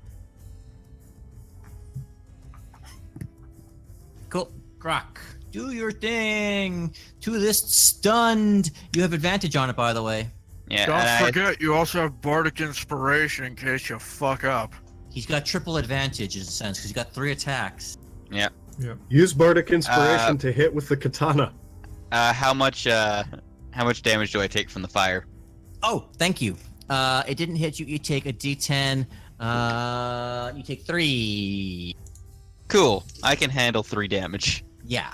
Cool. Groc, do your thing. To this stunned. You have advantage on it, by the way. Yeah. Don't forget, you also have Bardic Inspiration in case you fuck up. He's got triple advantage in a sense because he's got 3 attacks. Yeah. Yep. Use Bardic Inspiration to hit with the katana. How much damage do I take from the fire? Oh, thank you. It didn't hit you. You take a D10. You take 3. Cool. I can handle 3 damage. Yeah,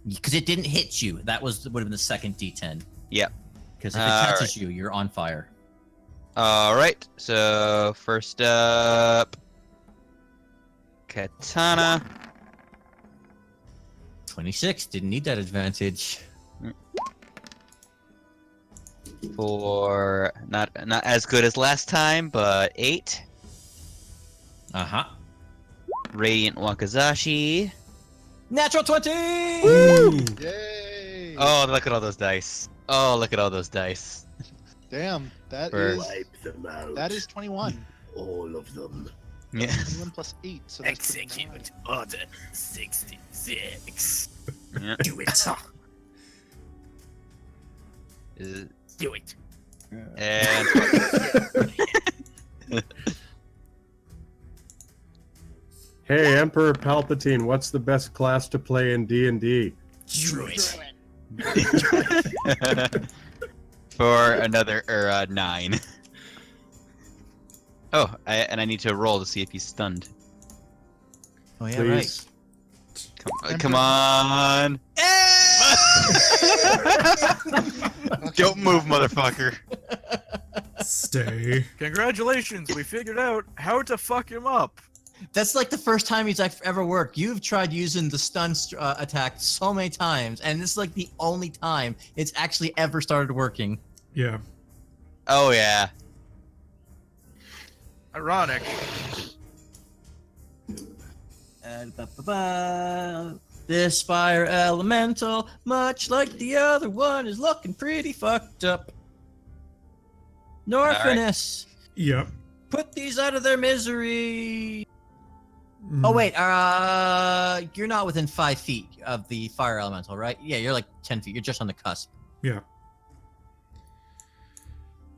because it didn't hit you. That would have been the second D10. Yep. Because if it touches you, you're on fire. All right. So first up, katana. 26. Didn't need that advantage. For not as good as last time, but 8. Uh-huh. Radiant Wakazashi. Natural 20! Woo! Yay! Oh, look at all those dice. Oh, look at all those dice. Damn, that For- is Wipe them out. that is 21. all of them. Yeah. 21 plus 8. So that's 29. Order 66. Yeah. Do it. Is- Do it. And Hey, Emperor Palpatine, what's the best class to play in D&D? Druid. for another 9. Oh, I need to roll to see if he's stunned. Oh, yeah, Please. Come on. Don't move, motherfucker. Stay. Congratulations, we figured out how to fuck him up. That's like the first time he's ever worked. You've tried using the stun attack so many times, and this is like the only time it's actually ever started working. Yeah. Oh yeah. Ironic. This fire elemental, much like the other one, is looking pretty fucked up. Norfinas, Yep. put these out of their misery. Mm. Oh wait, you're not within 5 feet of the fire elemental, right? Yeah, you're like 10 feet. You're just on the cusp. Yeah.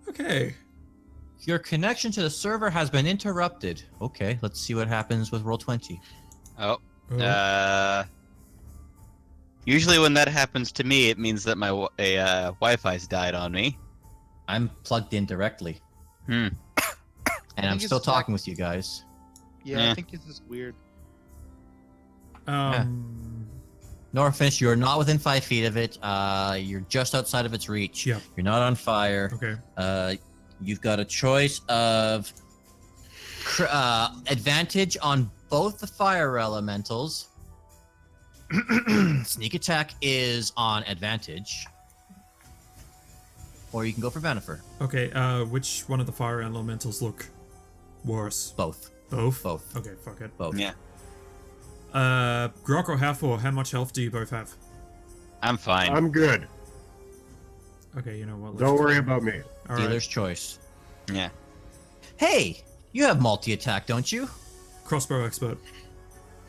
Okay. Your connection to the server has been interrupted. Okay, let's see what happens with Roll20. Oh. Oh. Usually when that happens to me, it means that my Wi-Fi's died on me. I'm plugged in directly. And I'm think still it's talking with you guys. Yeah, Eh. I think it's just weird. Norfish, you're not within 5 feet of it. You're just outside of its reach. Yeah. You're not on fire. Okay. You've got a choice of advantage on both the fire elementals. Sneak attack is on advantage. Or you can go for Vanifer. Okay. Which one of the fire elementals look worse? Both. Both. Both. Okay. Fuck it. Both. Yeah. Groc or Hathor, how much health do you both have? I'm fine. I'm good. Okay. You know what? Don't worry about me. All right. Dealer's choice. Yeah. Hey, you have multi-attack, don't you? Crossbow expert.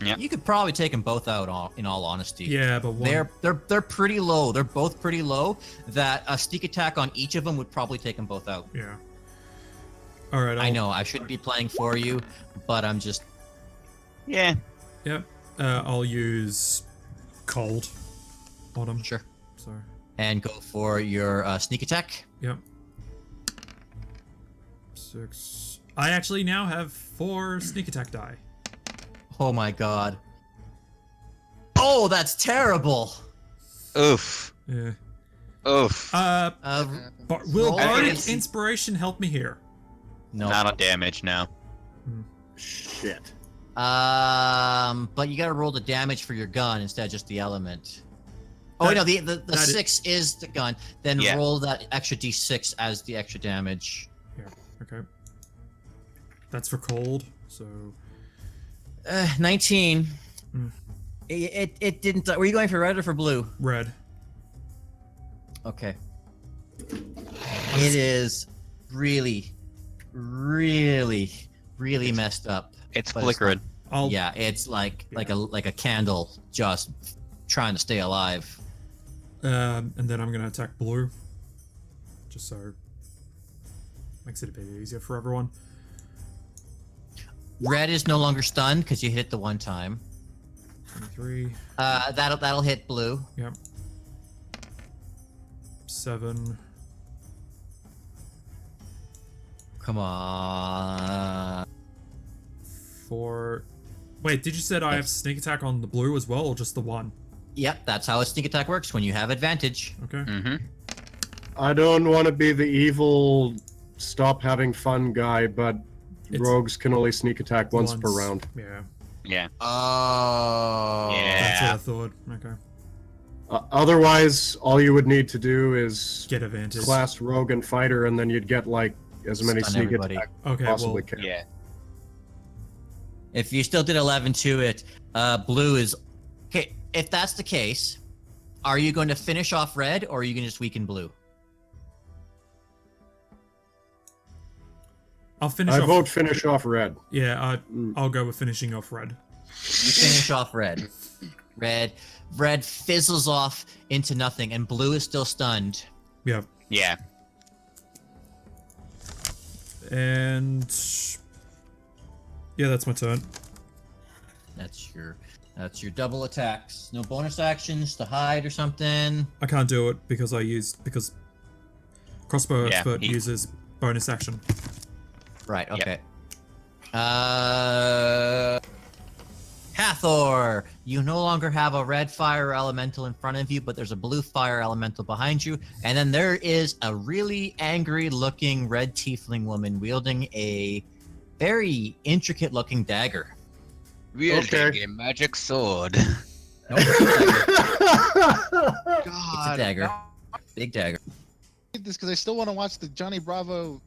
Yeah. You could probably take them both out. In all honesty. Yeah, but one. They're pretty low. They're both pretty low. That a sneak attack on each of them would probably take them both out. Yeah. All right. I know I shouldn't be playing for you, but I'm just. Yeah. Yep. I'll use cold on him. Sure. So. And go for your sneak attack. Yep. 6. I actually now have 4 sneak attack die. Oh my god. Oh, that's terrible. Oof. Yeah. Oof. Will roll Bardic it. Inspiration help me here? No. Not on damage now. Shit. But you gotta roll the damage for your gun instead of just the element. Oh wait, no, the that is- 6 is the gun. Then Yeah. roll that extra d6 as the extra damage. Here. Okay. That's for cold. So 19. Mm. It didn't. Were you going for red or for blue? red. Okay. It is really, really, really messed up. It's But it's flickering. I'll Yeah, it's like a candle just trying to stay alive. and then I'm gonna attack blue. Just so makes it a bit easier for everyone. Red is no longer stunned because you hit the one time. 23. That'll hit blue. Yep. 7. Come on. 4. Wait, did you said I have sneak attack on the blue as well, or just the one? Yep, that's how a sneak attack works when you have advantage. Okay. Mm-hmm. I don't want to be the evil, stop having fun guy, but It's- rogues can only sneak attack once per round. Yeah. Yeah. Oh. That's what Yeah. I thought. Okay. Otherwise, all you would need to do is Get advantage. class rogue and fighter, and then you'd get like as many Stun sneak everybody. attacks Okay, as possibly well, can. Yeah. If you still did 11 to it, blue is okay. If that's the case, are you going to finish off red or are you going to just weaken blue? I'll finish I off. vote finish off red. Yeah, I'll go with finishing off red. You finish off red. Red fizzles off into nothing, and blue is still stunned. Yeah. Yeah. And yeah, that's my turn. That's your double attacks. No bonus actions to hide or something. I can't do it because crossbow Yeah, expert he- uses bonus action. Right. Yep. Okay. Hathor, you no longer have a red fire elemental in front of you, but there's a blue fire elemental behind you, and then there is a really angry-looking red tiefling woman wielding a very intricate-looking dagger. Wielding Okay. a magic sword. Nope, it's a dagger. God, It's a dagger. Big dagger. I did this because I still want to watch the Johnny Bravo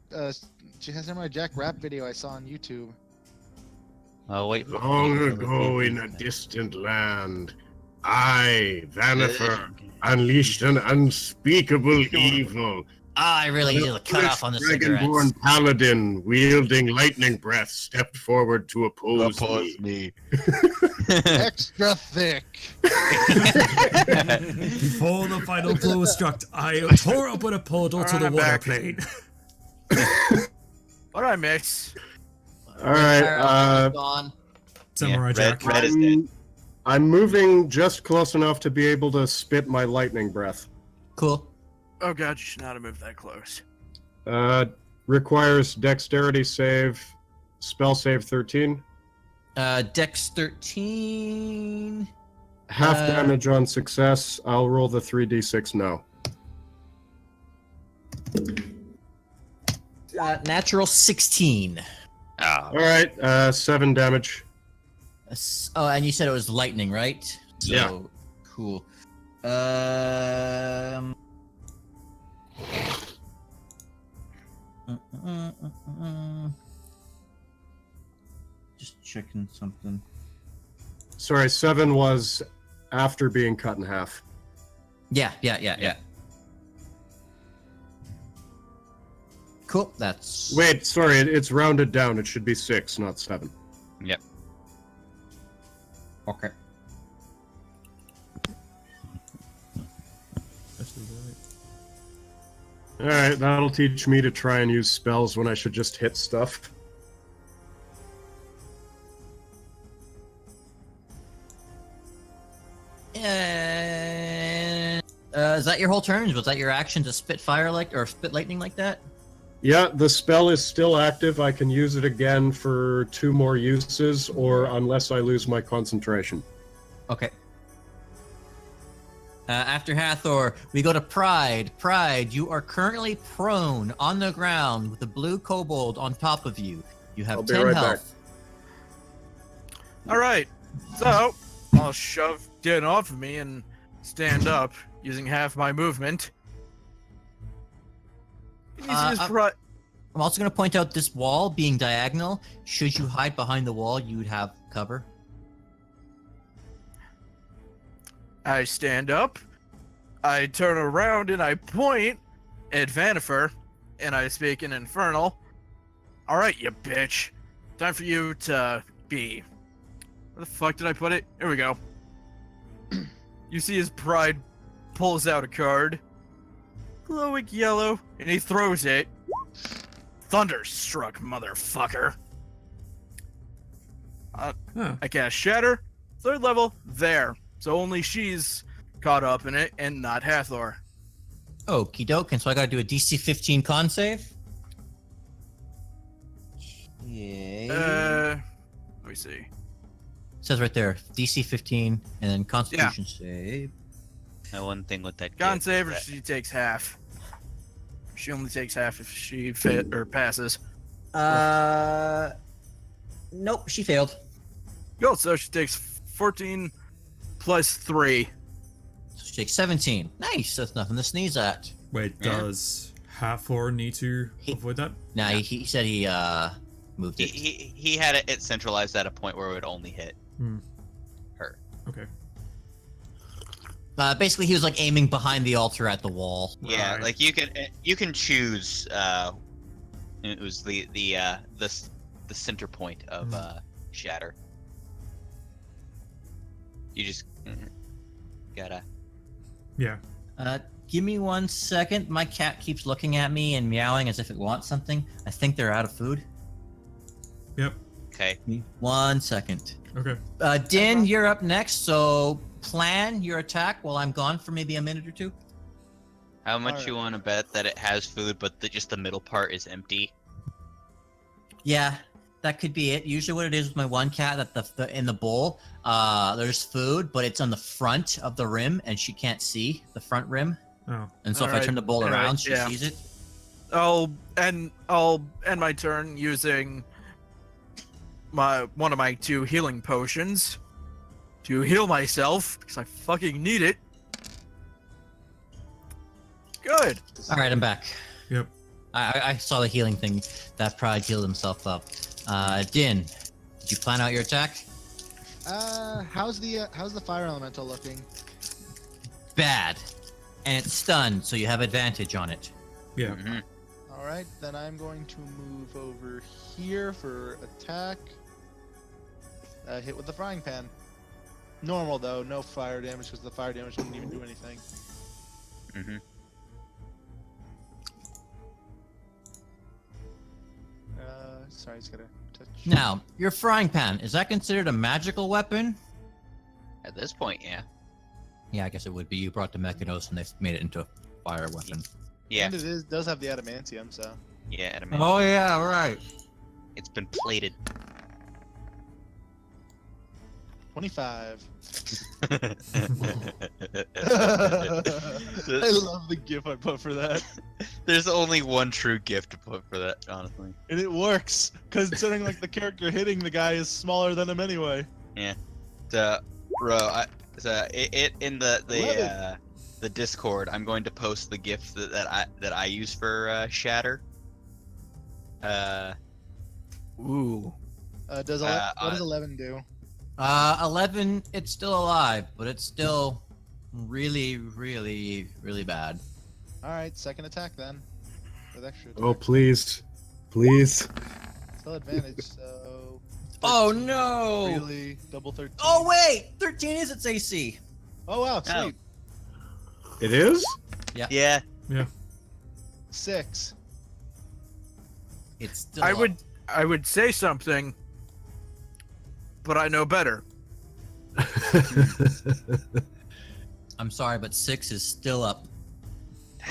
Samurai Jack rap video I saw on YouTube. Oh wait. Long ago in a distant land, I, Vanifer, unleashed an unspeakable evil. I really need to cut off on the Dragonborn cigarettes. paladin wielding lightning breath stepped forward to oppose me. Extra thick. Before the final blow was struck, I tore open a portal to the I'm water back. plane. What did I miss? All right, Gone. Samurai Jack. Red is dead. I'm moving just close enough to be able to spit my lightning breath. Cool. Oh god, you should not have moved that close. Requires dexterity save, spell save 13, Dex 13. half Uh, damage on success. I'll roll the 3d6 now. Natural 16. Ah. All right, 7 damage. Oh, and you said it was lightning, right? So, Yeah. Cool. Just checking something. Sorry, 7 was after being cut in half. Yeah. Cool. That's Wait, sorry, it's rounded down. It should be 6, not 7. Yep. okay. All right, that'll teach me to try and use spells when I should just hit stuff. Is that your whole turn? Was that your action to spit fire like or spit lightning like that? Yeah, the spell is still active. I can use it again for 2 more uses, or unless I lose my concentration. Okay. After Hathor, we go to Pride. Pride, you are currently prone on the ground with a blue kobold on top of you. You have I'll be 10 right health. All right, so I'll shove Dynn off of me and stand up using half my movement. Can you see his I'm also going to point out this wall being diagonal. Should you hide behind the wall, you would have cover. I stand up, I turn around and I point at Vanifer, and I speak in Infernal. All right, you bitch. Time for you to be... Where the fuck did I put it? Here we go. You see his pride pulls out a card. Glowing yellow, and he throws it. Thunderstruck, motherfucker. I cast Shatter, 3rd level, there. So only she's caught up in it, and not Hathor. Okie doke, and so I gotta do a DC 15 con save. Okay. Let me see. It says right there, DC 15, and then Constitution save. My one thing with that Con gift save, is or that- she takes half. She only takes half if she passes. Nope, she failed. Go, so she takes 14 plus 3. So she takes 17. Nice, that's nothing to sneeze at. Wait, Yeah. does Hathor need to avoid that? Nah, he said he moved it. He had it centralized at a point where it would only hit her. Okay. Basically, he was like aiming behind the altar at the wall. Yeah, Right. like you can choose. It was the center point of Shatter. You just gotta. Yeah. Give me 1 second. My cat keeps looking at me and meowing as if it wants something. I think they're out of food. Yep. Okay. Give me 1 second. Okay. Dynn, you're up next, so plan your attack while I'm gone for maybe a minute or 2. How much Alright. you want to bet that it has food, but just the middle part is empty? Yeah, that could be it. Usually what it is with my one cat, that the in the bowl, there's food, but it's on the front of the rim, and she can't see the front rim. Oh. And so if I Alright, turn the bowl alright, around, she yeah. sees it. I'll end my turn using one of my 2 healing potions to heal myself because I fucking need it. Good. All right, I'm back. Yep. I saw the healing thing. That Pride healed himself up. Dynn, did you plan out your attack? How's the fire elemental looking? Bad. And it's stunned, so you have advantage on it. Yeah. Mhm. All right, then I'm going to move over here for attack. Hit with the frying pan. Normal though, no fire damage because the fire damage didn't even do anything. Mhm. Sorry, it's gotta touch. Now, your frying pan, is that considered a magical weapon? At this point, yeah. Yeah, I guess it would be. You brought the Mechanos and they made it into a fire weapon. Yeah. And it does have the adamantium, so. Yeah. Adamant. Oh, yeah, right. It's been plated. 25. I There's love the gif I put for that. only one true gift to put for that, honestly. And it works, considering like the character hitting the guy is smaller than him anyway. So, bro, in the Discord, I'm going to post the gift that I use for Shatter. Ooh. What does 11 do? 11, it's still alive, but it's still really, really, really bad. Alright, second attack then. With extra attack. Oh, please. Please. Still advantage, so. Oh, 13. no! Really? Double 13. Oh, wait! 13 is its AC. Oh, wow, Oh. sweet. It is? Yeah. 6. It's still I would say something, but I know better. I'm sorry, but 6 is still up.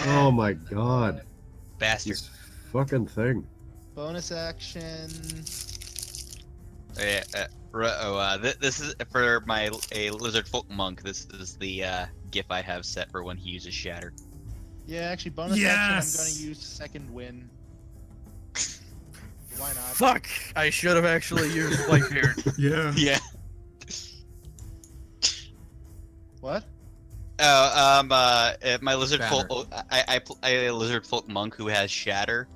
Oh my god. Bastard. These fucking thing. Bonus action. This is for a lizard folk monk. This is the gif I have set for when he uses shatter. Yeah, actually, bonus action. I'm going to use second win. Why not? Fuck! I should have actually used Whitebeard. Yeah. Yeah. What? My lizard Shatter. folk. I a lizard folk monk who has shatter,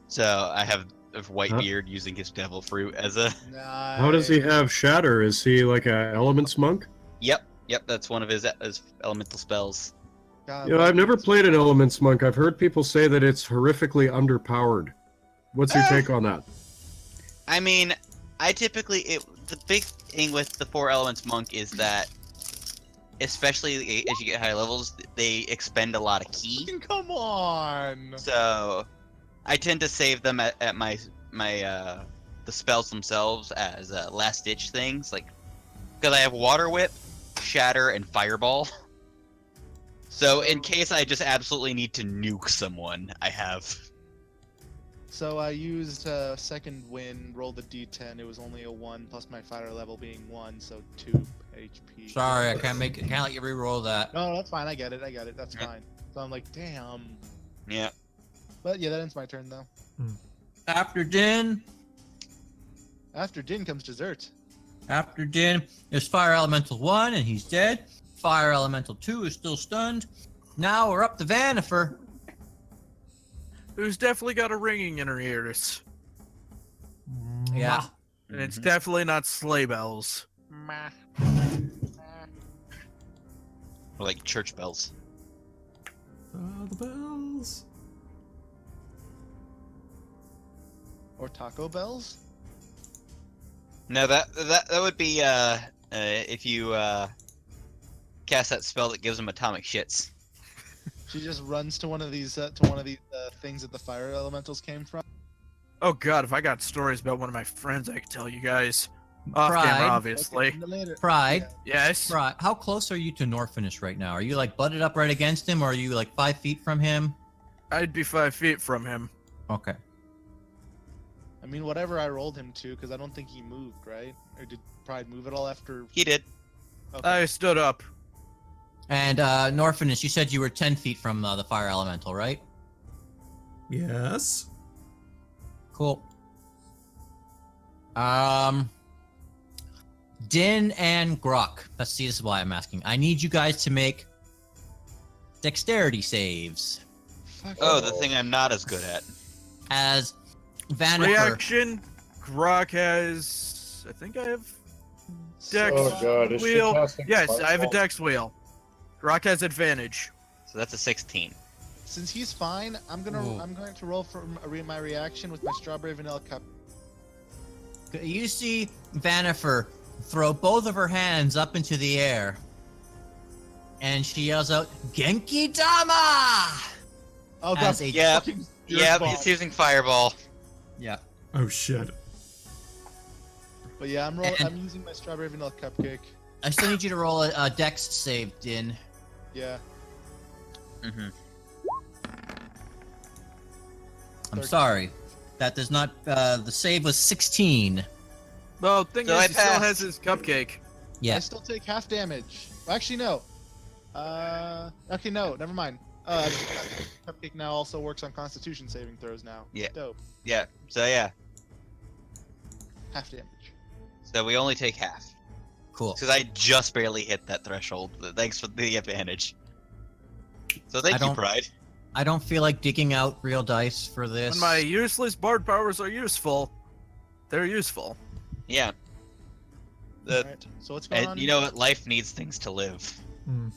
so I have Whitebeard using his devil fruit as a. Nice. How does he have shatter? Is he like a elements monk? Yep, that's one of his elemental spells. God, You know, I've never played an elements monk. I've heard people say that it's horrifically underpowered. What's your take on that? I mean, the big thing with the 4 elements monk is that, especially as you get high levels, they expend a lot of ki. Come on. So, I tend to save them at the spells themselves as last ditch things, like because I have water whip, shatter, and fireball. So in case I just absolutely need to nuke someone, I have. So I used second win, rolled the d10. It was only a 1 plus my fighter level being 1, so 2 HP. Sorry, I can't let you re-roll that. No, that's fine. I get it. That's fine. So I'm like, damn. Yeah. But yeah, that ends my turn though. After Dynn After Dynn comes dessert. After Dynn is Fire Elemental 1, and he's dead. Fire Elemental 2 is still stunned. Now we're up to Vanifer. Who's definitely got a ringing in her ears. Yeah. And it's definitely not sleigh bells. Or like church bells. The bells. Or Taco Bells. No, that would be if you cast that spell that gives them atomic shits. She just runs to one of these things that the fire elementals came from. Oh god, if I got stories about one of my friends, I could tell you guys. Off Pride. camera, obviously. Okay, later. Pride. Yes. Pride. How close are you to Norfinas right now? Are you like butted up right against him, or are you like 5 feet from him? I'd be 5 feet from him. Okay. I mean, whatever I rolled him to, because I don't think he moved, right? Or did Pride move at all after? He did. Okay. I stood up. And Norfinas, you said you were 10 feet from the fire elemental, right? Yes. Cool. Dynn and Groc. Let's see, this is why I'm asking. I need you guys to make dexterity saves. Fuck Oh, it. the thing I'm not as good at. As Vanifer. Reaction. Grok has. I think I have. Dex Oh god, is she wheel. casting Yes, I have a fireball? dex wheel. Grok has advantage. So that's a 16. Since he's fine, I'm going to roll for my reaction with my strawberry vanilla cup. You see Vanifer throw both of her hands up into the air. And she yells out, Genki Dama! Oh As god, a- Yeah, fucking yeah, dirtball. he's using fireball. Yeah. Oh shit. But yeah, I'm And- using my strawberry vanilla cupcake. I still need you to roll a dex save, Dynn. Yeah. Mm-hmm. I'm sorry. That does not, the save was 16. Well, thing So is, I he still passed. has his cupcake. I Yeah. still take half damage. Well, actually, no. Okay, no, never mind. Cupcake now also works on Constitution saving throws now. Yeah. Dope. Yeah, so yeah. Half damage. So we only take half. Cool. Because I just barely hit that threshold. Thanks for the advantage. So thank you, don't- Pride. I don't feel like digging out real dice for this. When my useless bard powers are useful, they're useful. Yeah. The, Alright, so what's going on? and you know what? Life needs things to live. Hmm.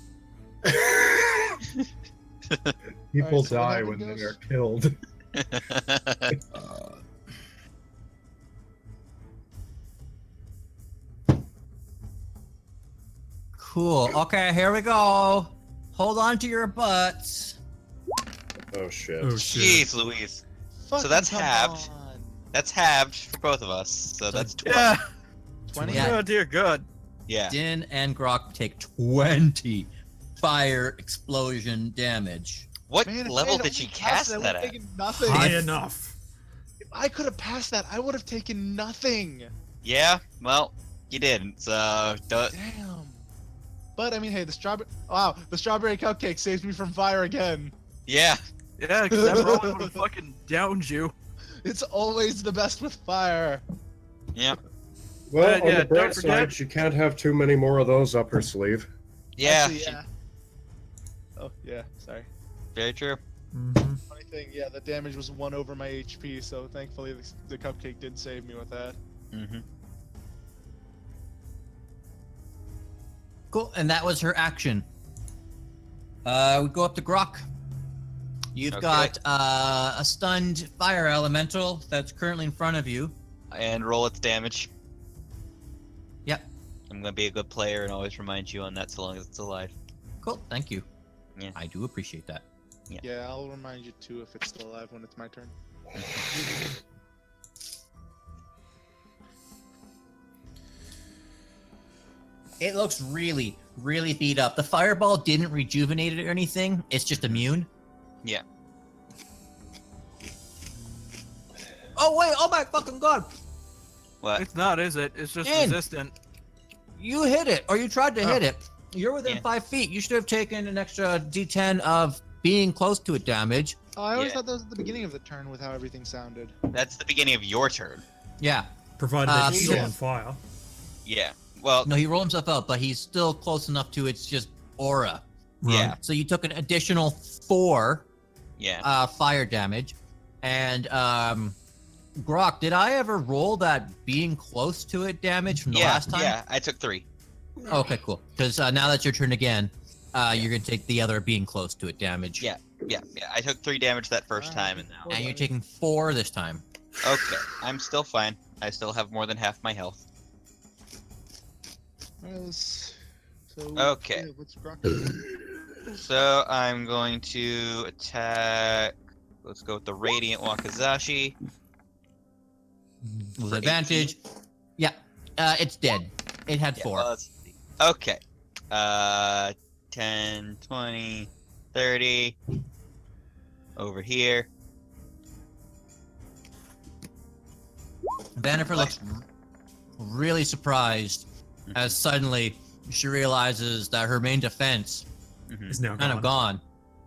People Alright, so what die happened, when they guys? are killed. Cool. Okay, here we go. Hold on to your butts. Oh shit. Oh shit. Jeez Louise. Fucking that's come halved. on. That's halved for both of us. So that's 20. Yeah. 20? Yeah. Oh dear God. Yeah. Dynn and Groc take 20 fire explosion damage. What Man, if I level had did she only cast passed it, I that would've at? taken nothing. High enough. If I could have passed that, I would have taken nothing. Yeah, well, you didn't, so... Damn. But I mean, hey, the strawberry cupcake saves me from fire again. Yeah, Yeah, because that probably would have fucking downed you. It's always the best with fire. yeah, Well, on yeah, the don't bright forget- side, she can't have too many more of those up her sleeve. yeah, Actually, yeah. Oh yeah, sorry. very true. Mhm. Funny thing, yeah, the damage was 1 over my HP, so thankfully the cupcake did save me with that. Mm-hmm. Cool, and that was her action. We go up to Groc. You've Okay. got a stunned fire elemental that's currently in front of you. And roll its damage. Yep. I'm gonna be a good player and always remind you on that so long as it's alive. Cool, thank you. Yeah. I do appreciate that. Yeah, I'll remind you too if it's still alive when it's my turn. It looks really, really beat up. The fireball didn't rejuvenate it or anything. It's just immune. Yeah. Oh wait! Oh my fucking god! What? It's not, is it? It's just Dynn. resistant. You hit it, or you tried to hit it. You're within Yeah. 5 feet. You should have taken an extra D10 of being close to it damage. Oh, I always Yeah. thought that was at the beginning of the turn with how everything sounded. That's the beginning of your turn. Yeah. Provided that it's still yeah. on fire. Yeah. Well, No, he rolled himself out, but he's still close enough to its just aura. yeah. So you took an additional 4 Yeah. fire damage. And Groc, did I ever roll that being close to it damage from the yeah. last time? Yeah. I took 3. Okay, cool. Because now that's your turn again, you're gonna take the other being close to it damage. Yeah. Yeah. Yeah. I took 3 damage that first time, and now. And you're taking 4 this time. Okay. I'm still fine. I still have more than half my health. Okay. Yeah, what's Groc doing? So I'm going to attack. Let's go with the Radiant Wakizashi. With For advantage. Yeah. It's dead. It had 4. well, let's see. Okay. 10, 20, 30. Over here. Vannifer looks really surprised as suddenly she realizes that her main defense Mhm. Is now kind of gone.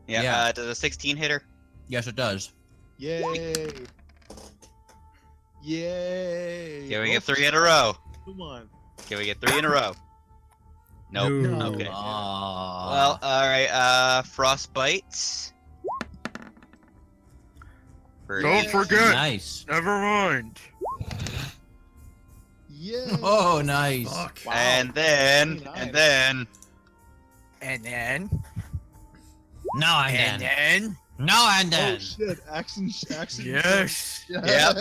Yeah. Yeah. Does a 16 hit her? Yes, it does. Yay! Yay! Can we get 3 in a row? Come on. Can we get 3 in a row? Nope. No. Okay. Aww. Well, alright, Frostbite. For Don't you. forget. Nice. Never mind. Yeah. Oh, nice. Fuck. Wow. And then, Very and nice. then, And then. No, I'm And dead. then. No, I'm Oh dead. shit! Action. Yes. Yep.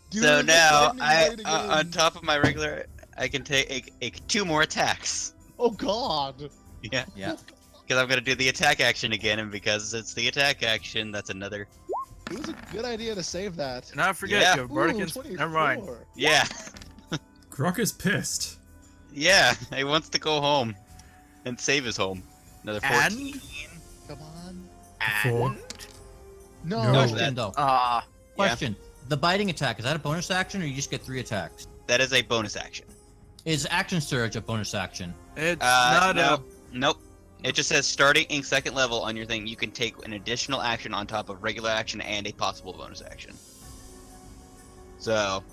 Dude, so now lightning I, blade on again. top of my regular, I can take 2 more attacks. Oh god. Yeah. Yeah. Because I'm gonna do the attack action again, and because it's the attack action, that's another. It was a good idea to save that. And I forget, Yeah. you have Bardic Ooh, Ins- Never mind. 24. Yeah, Groc is pissed. yeah. He wants to go home, and save his home. Another 14. And. Come on. Four. And. No. No. Question, though. Ah. Question. The biting attack, is that a bonus action or you just get 3 attacks? That is a bonus action. Is action surge a bonus action? It's not no, a. nope. It just says starting in 2nd level on your thing, you can take an additional action on top of regular action and a possible bonus action. So,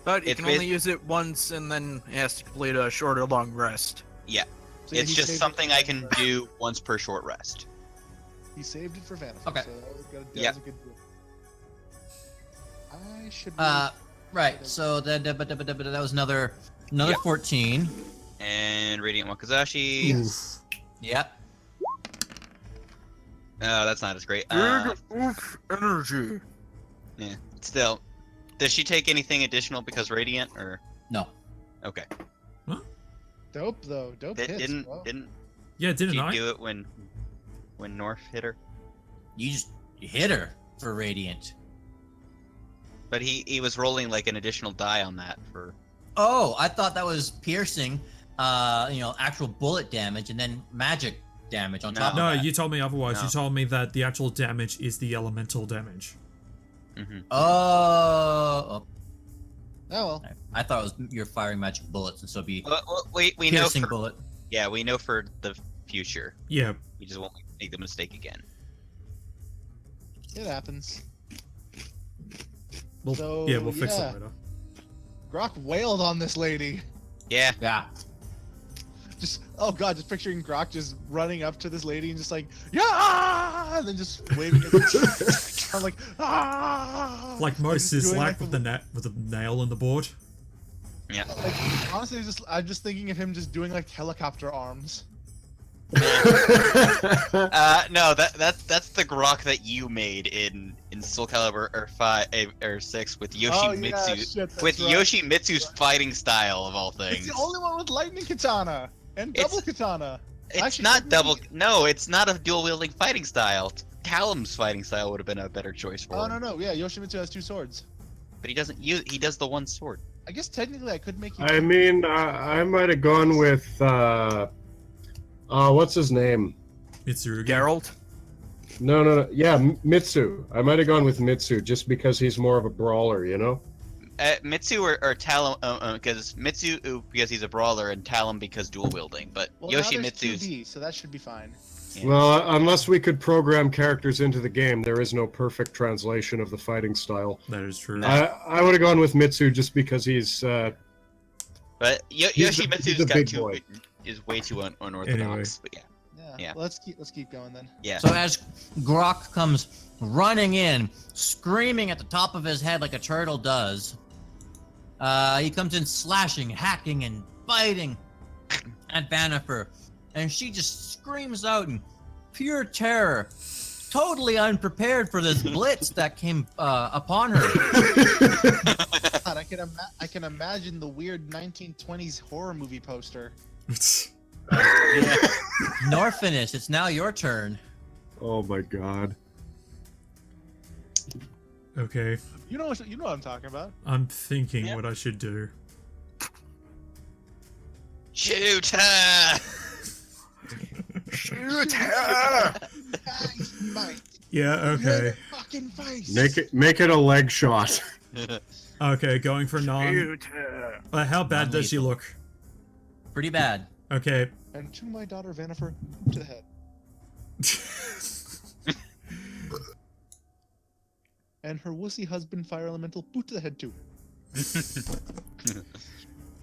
But you It's can only use it once, and then it has to complete a short or long rest. So yeah, it's he just saved something it for I can Vannifer. do once per short rest. He saved it for Vannifer. Okay. So that was good. Yep. That was a good deal. I should. Right. So that was another Yep. 14. And Radiant Wakizashi. Oof. Yep. Oh, that's not as great. Oof, energy. Yeah. Still, does she take anything additional because Radiant, or No. okay? Dope though. Dope hits. Didn't bro. Yeah, didn't she I? do it when Norf hit her? You hit her for radiant. But he was rolling like an additional die on that for. Oh, I thought that was piercing, actual bullet damage and then magic damage on No. top of No, that. you told me otherwise. No. You told me that the actual damage is the elemental damage. Mm-hmm. Oh, Oh well. I thought it was you're firing magic bullets, and so it'd be We know piercing for bullet. yeah, we know for the future. Yeah. We just won't make the mistake again. It happens. We'll, So, yeah, we'll fix it yeah. later. Groc wailed on this lady. Yeah. Yeah. Just oh god, just picturing Groc just running up to this lady and just like yeah, and then just waving it. I'm like ah. Like most Just doing, Sislak with the nail in the board. Yeah. Like, honestly, I'm just thinking of him just doing like helicopter arms. No, that's the Groc that you made in Soul Calibur or 5 or 6 with Yoshimitsu shit, that's with right. Yoshimitsu's fighting style of all It's things. the only one with lightning katana and double katana. It's Actually, not technically- double. No, it's not a dual wielding fighting style. Talum's fighting style would have been a better choice for Oh him. no, yeah, Yoshimitsu has 2 swords. But he doesn't use. He does the one sword. I guess technically I could make you. I mean, I might have gone with what's his name? Mitsurugi. Geralt. No. Yeah, Mitsu. I might have gone with Mitsu just because he's more of a brawler, you know? Mitsu or Talum, because Mitsu because he's a brawler and Talum because dual wielding. But well, now there's Yoshimitsu's 2D, so that should be fine. Yeah. Well, unless we could program characters into the game, there is no perfect translation of the fighting style. That is true. No. I would have gone with Mitsu just because he's But he's Yoshimitsu's a got big too boy. is way too unorthodox. Anyway. But yeah, Yeah. Yeah. Let's keep going then. yeah. So as Groc comes running in, screaming at the top of his head like a turtle does, he comes in slashing, hacking, and biting at Vanifer, and she just screams out in pure terror, totally unprepared for this blitz that came upon her. God, I can imagine the weird 1920s horror movie poster. Norfinas, it's now your turn. oh my god. Okay, You know what I'm talking about. I'm thinking Yeah. what I should do. Shoot her! Shoot her! Nice, Mike. Yeah, Hit okay. her fucking face. Make it a leg shot. Okay, going for non. Shoot her! How bad does she Non-lethal. look? Pretty bad. Okay. And to my daughter Vanifer, to the head. And her wussy husband, Fire Elemental, boot to the head too.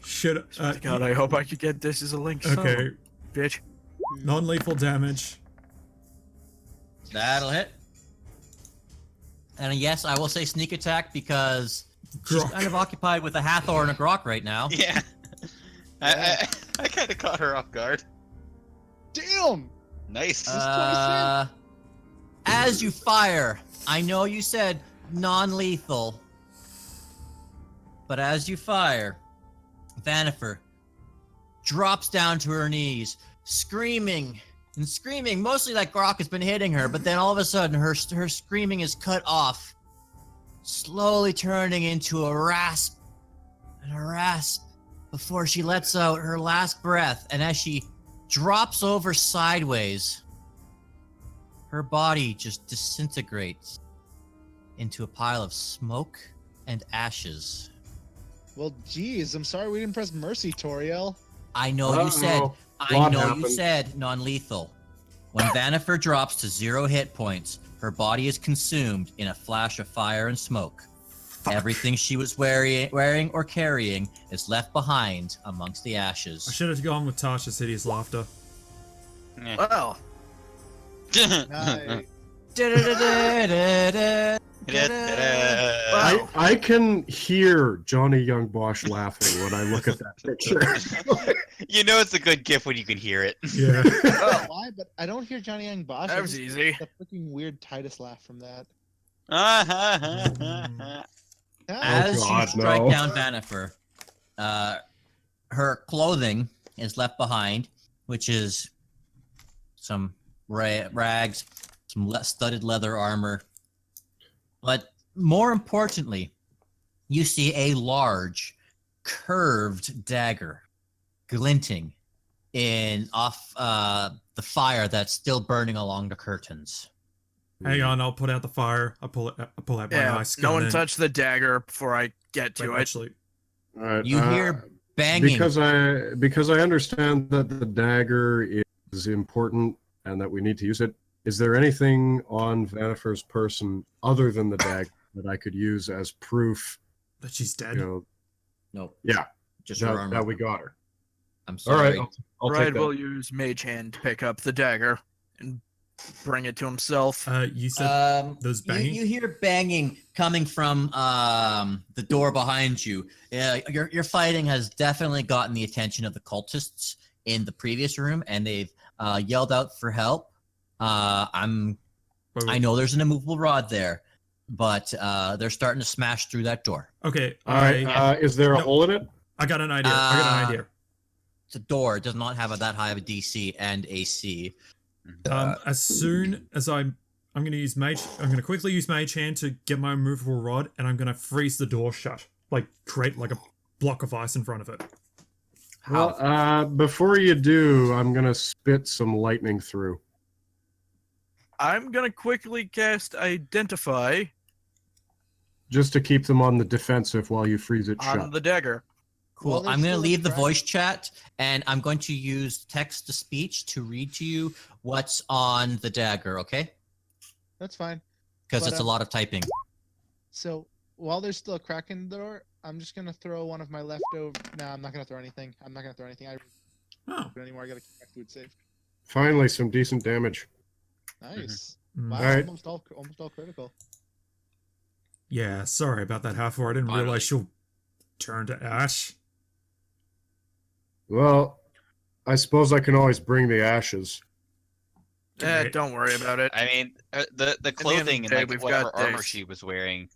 Should God, I hope I could get this as a link. okay. Bitch. Non-lethal damage. That'll hit. And yes, I will say sneak attack because she's Groc. kind of occupied with a Hathor and a Groc right now. Yeah. I kind of caught her off guard. Damn! Nice. As you fire, I know you said non-lethal, but as you fire, Vanifer drops down to her knees, screaming and screaming, mostly like Groc has been hitting her, but then all of a sudden her screaming is cut off, slowly turning into a rasp and a rasp before she lets out her last breath, and as she drops over sideways, her body just disintegrates into a pile of smoke and ashes. Well, geez, I'm sorry we didn't press mercy, Toriel. I know you said, Uh-oh. I What know you happened? said non-lethal. When Vanifer drops to 0 hit points, her body is consumed in a flash of fire and smoke. Everything she was wearing or carrying is left behind amongst the I ashes. should have gone with Tasha's hideous laughter. Well, Nice. I can hear Johnny Young Bosch laughing when I look at that picture. You know it's a good gift when you can hear it. Yeah. Why? But I don't hear Johnny Young Bosch. that I was just easy. get the freaking weird Titus laugh from that. As God, you strike no. down Vanifer, her clothing is left behind, which is some rags, some studded leather armor. But more importantly, you see a large, curved dagger glinting in off the fire that's still burning along the curtains. Hang on, I'll put out the fire. I pull out my Yeah, nice no gun. one and- touch the dagger before I get to Wait, it. actually, All right. You hear banging. because I understand that the dagger is important and that we need to use it. Is there anything on Vanifer's person other than the dagger that I could use as proof? that she's dead. You know, Nope. yeah, Just her that, armor. that we got her. I'm All sorry. right, I'll take Bride that. will use Mage Hand to pick up the dagger and bring it to himself. You said those banging? You hear banging coming from the door behind you. Your fighting has definitely gotten the attention of the cultists in the previous room, and they've yelled out for help. I know there's an immovable rod there, but they're starting to smash through that door. Okay, All right, is there a No. hole in it? I got an idea. It's a door. It does not have that high of a DC and AC. As soon as I'm going to quickly use Mage Hand to get my immovable rod, and I'm going to freeze the door shut, like create like a block of ice in front of it. Well, before you do, I'm gonna spit some lightning through. I'm gonna quickly cast Identify Just to keep them on the defensive while you freeze it on shut. the dagger. Cool. Well, there's I'm going to still a leave the dragon. voice chat, and I'm going to use text to speech to read to you what's on the dagger, okay? That's fine. Because But, it's a lot of typing. So while there's still a crack in the door, I'm just gonna throw one of my leftover. Nah, I'm not gonna throw anything. I don't Oh, do anymore. I gotta keep my food safe. Finally, some decent damage. Nice. mm. Wow, Alright. almost all critical. Yeah, sorry about that, Hathor. I didn't Finally. realize she'll turn to ash. Well, I suppose I can always bring the ashes. Great. Don't worry about it. I mean, the the clothing day, and we've like whatever got armor this. she was wearing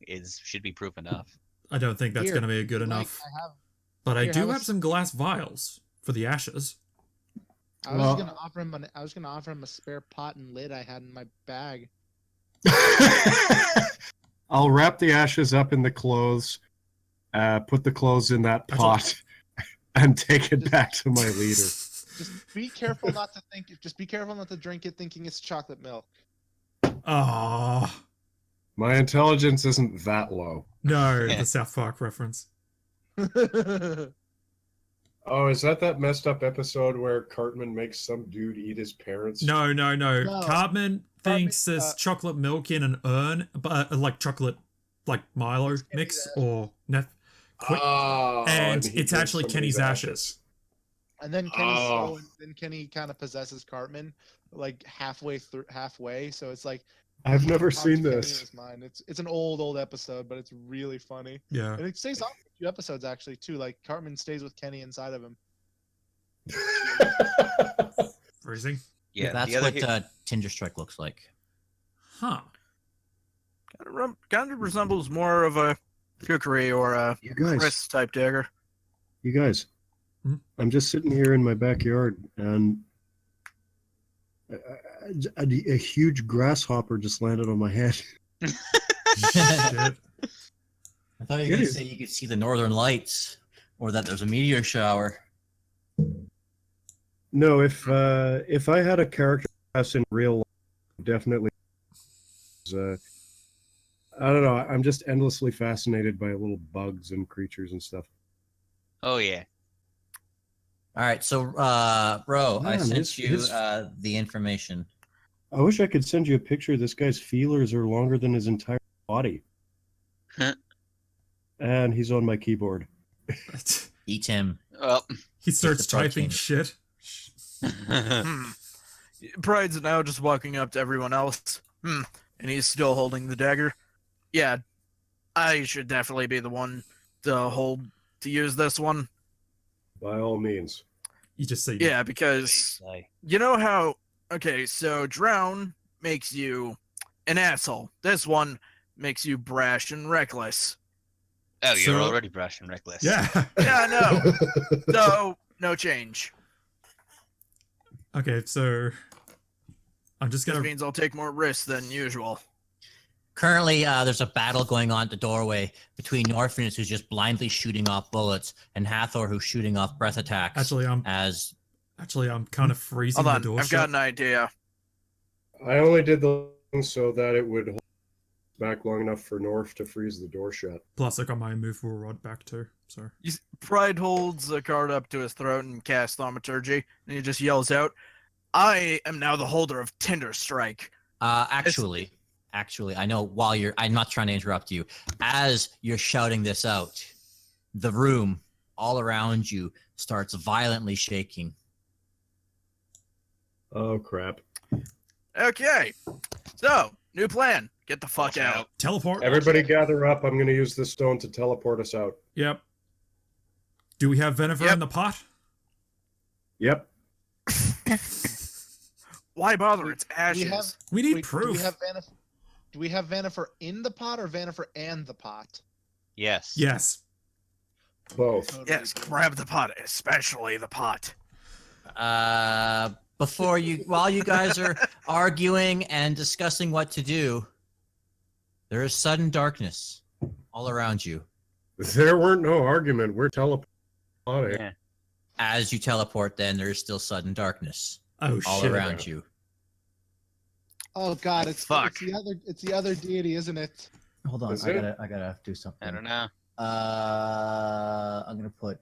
should be proof enough. I don't think that's Here, going to be good Like, enough. I But I here, do have a have s- some glass vials for the ashes. was Well- gonna offer him. I was gonna offer him a spare pot and lid I had in my bag. I'll wrap the ashes up in the clothes, put the clothes in that That's all- pot, and take it back to my leader. Just be careful not to think. Just be careful not to drink it thinking it's chocolate milk. Oh, My intelligence isn't that low. no, the South Park reference. Oh, is that messed up episode where Cartman makes some dude eat his parents? No. No. Cartman thinks there's uh, chocolate milk in an urn, but like chocolate, like Milo mix or Oh, and he it's drinks actually somebody's Kenny's ashes. And then Oh. Kenny kind of possesses Cartman, like halfway. So it's like I've never haunts seen Kenny in this. his mind. It's an old episode, but it's really funny. Yeah. And it stays on for a few episodes actually too. Like Cartman stays with Kenny inside of him. Freezing. Yeah, That's the other what Tinder Strike looks like. Huh. Kind of resembles more of a kukri or a You guys, Chris type dagger. you guys. Hmm? I'm just sitting here in my backyard, and a huge grasshopper just landed on my head. Shit. I thought you were going Yeah. to say you could see the northern lights or that there's a meteor shower. No, if I had a character class in real life, definitely. I don't know. I'm just endlessly fascinated by little bugs and creatures and stuff. Oh yeah. All right, so Ro, I Man, sent his- you his- the information. I wish I could send you a picture. This guy's feelers are longer than his entire body. And he's on my keyboard. Eat him. Well. He starts the protein. typing shit. Pride's now just walking up to everyone else. And he's still holding the dagger. Yeah, I should definitely be the one to use this one. By all means. You just say, Yeah, because you know how, okay, so drown makes you an asshole. This one makes you brash and reckless. Oh, you're So- already brash and reckless. Yeah. Yeah, I know. So, no change. Okay, so I'm just This gonna. means I'll take more risks than usual. Currently, there's a battle going on at the doorway between Norfinas, who's just blindly shooting off bullets, and Hathor, who's shooting off breath attacks. Actually, as Actually, I'm kind of freezing Hold the on, door I've shut. got an idea. I only did the thing so that it would hold back long enough for Norf to freeze the door shut. Plus, I got my immovable rod back too. So Pride holds the card up to his throat and casts thaumaturgy, and he just yells out, "I am now the holder of Tinder Strike." Actually, I know I'm not trying to interrupt you. As you're shouting this out, the room all around you starts violently shaking. Oh, crap. Okay, so new plan. Get the fuck out. teleport. Everybody gather up. I'm going to use this stone to teleport us out. Yep. Do we have vinegar Yep. in the pot? Yep. Why bother? It's We ashes. have, We need wait, proof. do we have Vanifer in the pot or Vanifer and the pot? Yes. Yes. Both. Yes, grab the pot, especially the pot. While you guys are arguing and discussing what to do, there is sudden darkness all around you. There weren't no argument. We're teleporting. Yeah. As you teleport, then there is still sudden darkness Oh all shit. around you. Oh God, Fuck. it's the other deity, isn't it? Hold on, Is I it? gotta do something. I don't know. I'm gonna put. Is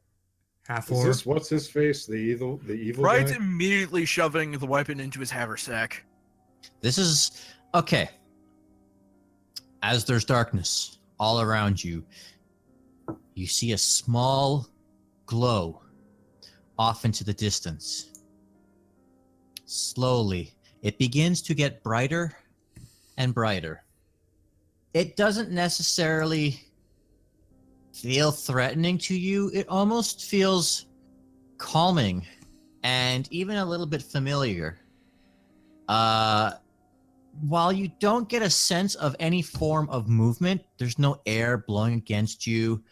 Hathor. this what's his face? The evil Right, guy? immediately shoving the weapon into his haversack. This is okay. As there's darkness all around you, you see a small glow off into the distance. Slowly, it begins to get brighter and brighter. It doesn't necessarily feel threatening to you. It almost feels calming and even a little bit familiar. While you don't get a sense of any form of movement, there's no air blowing against you.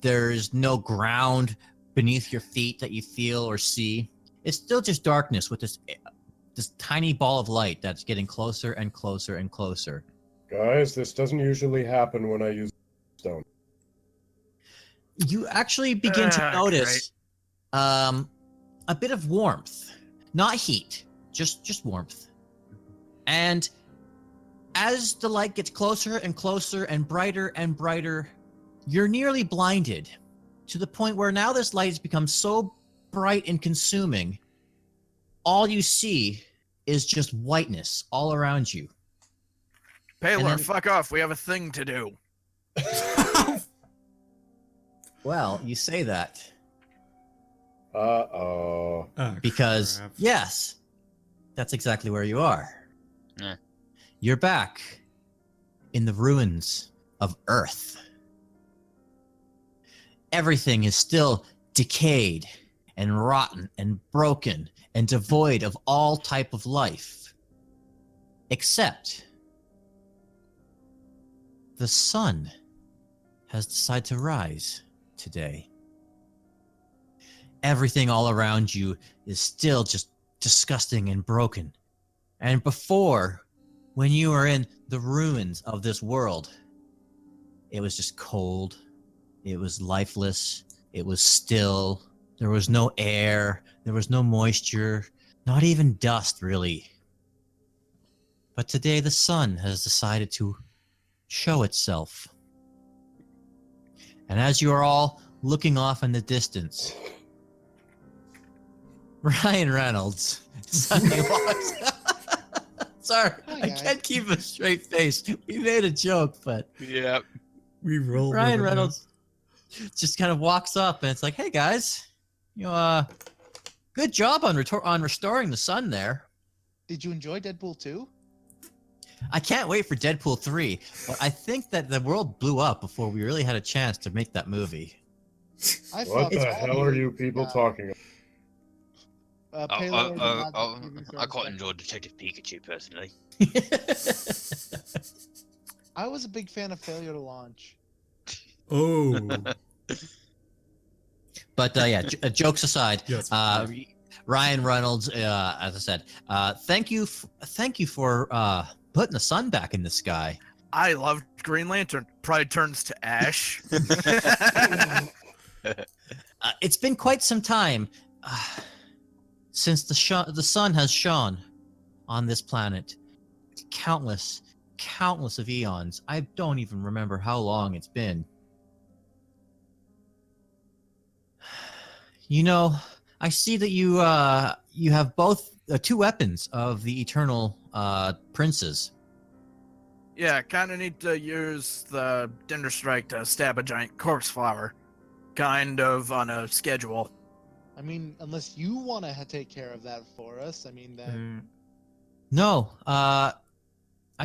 There's no ground beneath your feet that you feel or see. It's still just darkness with this tiny ball of light that's getting closer and closer and closer. Guys, this doesn't usually happen when I use stone. You actually begin to notice a bit of warmth, not heat, just warmth. And as the light gets closer and closer and brighter, you're nearly blinded to the point where now this light has become so bright and consuming, all you see is just whiteness all around you. Paylor, then- fuck off. We have a thing to do. Well, you say that Uh-oh. Oh, because, crap. yes, that's exactly where you are. Yeah. You're back in the ruins of Earth. Everything is still decayed and rotten and broken and devoid of all type of life. Except the sun has decided to rise today. Everything all around you is still just disgusting and broken. And before, when you were in the ruins of this world, it was just cold. It was lifeless. It was still. There was no air. There was no moisture. Not even dust, really. But today the sun has decided to show itself. And as you are all looking off in the distance, Ryan Reynolds suddenly walks. Sorry, Hi, I guys. can't keep a straight face. We made a joke, but Yep. We roll. Ryan with it now. Reynolds just kind of walks up and it's like, "Hey guys, good job on restoring the sun there. Did you enjoy Deadpool 2? I can't wait for Deadpool 3, but I think that the world blew up before we really had a chance to make that movie." I What thought the all hell are you people talking about? Paylor did not give you I quite satisfaction. enjoyed Detective Pikachu personally. I was a big fan of Failure to Launch. Oh. But yeah, jokes aside, Yes. Ryan Reynolds, as I said, thank you for putting the sun back in the sky. I loved Green Lantern. Pride turns to ash. It's been quite some time. since the sun has shone on this planet, countless of eons. I don't even remember how long it's been. You know, I see that you have both two weapons of the eternal princes. Yeah, kind of need to use the Dinder Strike to stab a giant corpse flower. Kind of on a schedule. I mean, unless you want to take care of that for us, I mean, then... No, I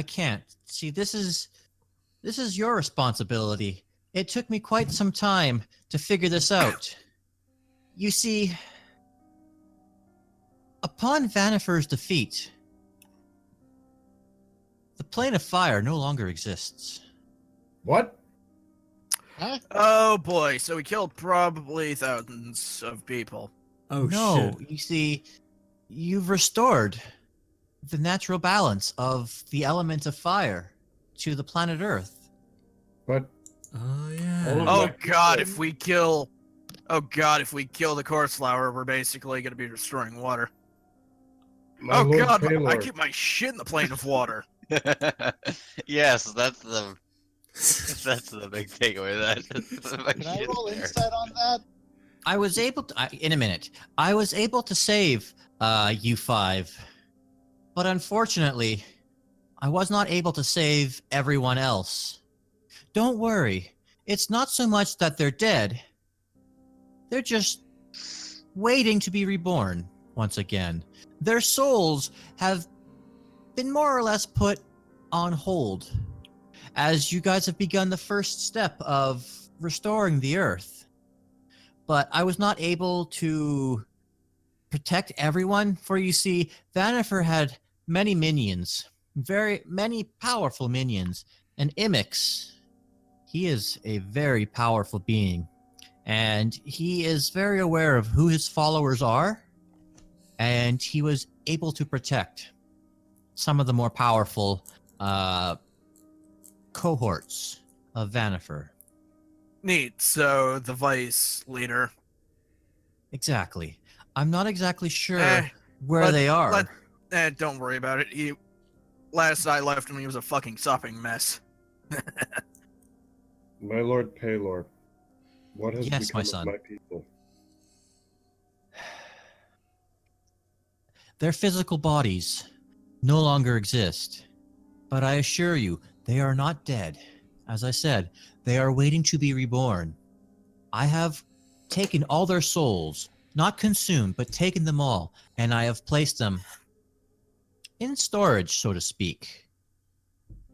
can't. See, this is your responsibility. It took me quite some time to figure this out. You see, upon Vanifer's defeat, the plane of fire no longer exists. What? Huh? Oh boy, so we killed probably thousands of people. Oh, No, shit. you see, you've restored the natural balance of the element of fire to the planet Earth. But Oh, yeah. Oh god, if we kill the corpse flower, we're basically gonna be destroying water. my Oh Lord god, I Paylor, keep my shit in the plane of water. Yes, that's the big takeaway. That Can I roll insight on that? I was able to, in a minute, I was able to save U5, but unfortunately, I was not able to save everyone else. Don't worry, it's not so much that they're dead. They're just waiting to be reborn once again. Their souls have been more or less put on hold as you guys have begun the first step of restoring the Earth. But I was not able to protect everyone, for you see, Vanifer had many minions, very many powerful minions, and Imix, he is a very powerful being, and he is very aware of who his followers are, and he was able to protect some of the more powerful cohorts of Vanifer. Neat, so the vice leader. Exactly. I'm not exactly sure Eh, where they are. Don't worry about it. Last I left him, he was a fucking sopping mess. my Lord Paylor, what has Yes, my become son. of my people? Their physical bodies no longer exist. But I assure you, they are not dead. As I said, they are waiting to be reborn. I have taken all their souls, not consumed, but taken them all, and I have placed them in storage, so to speak.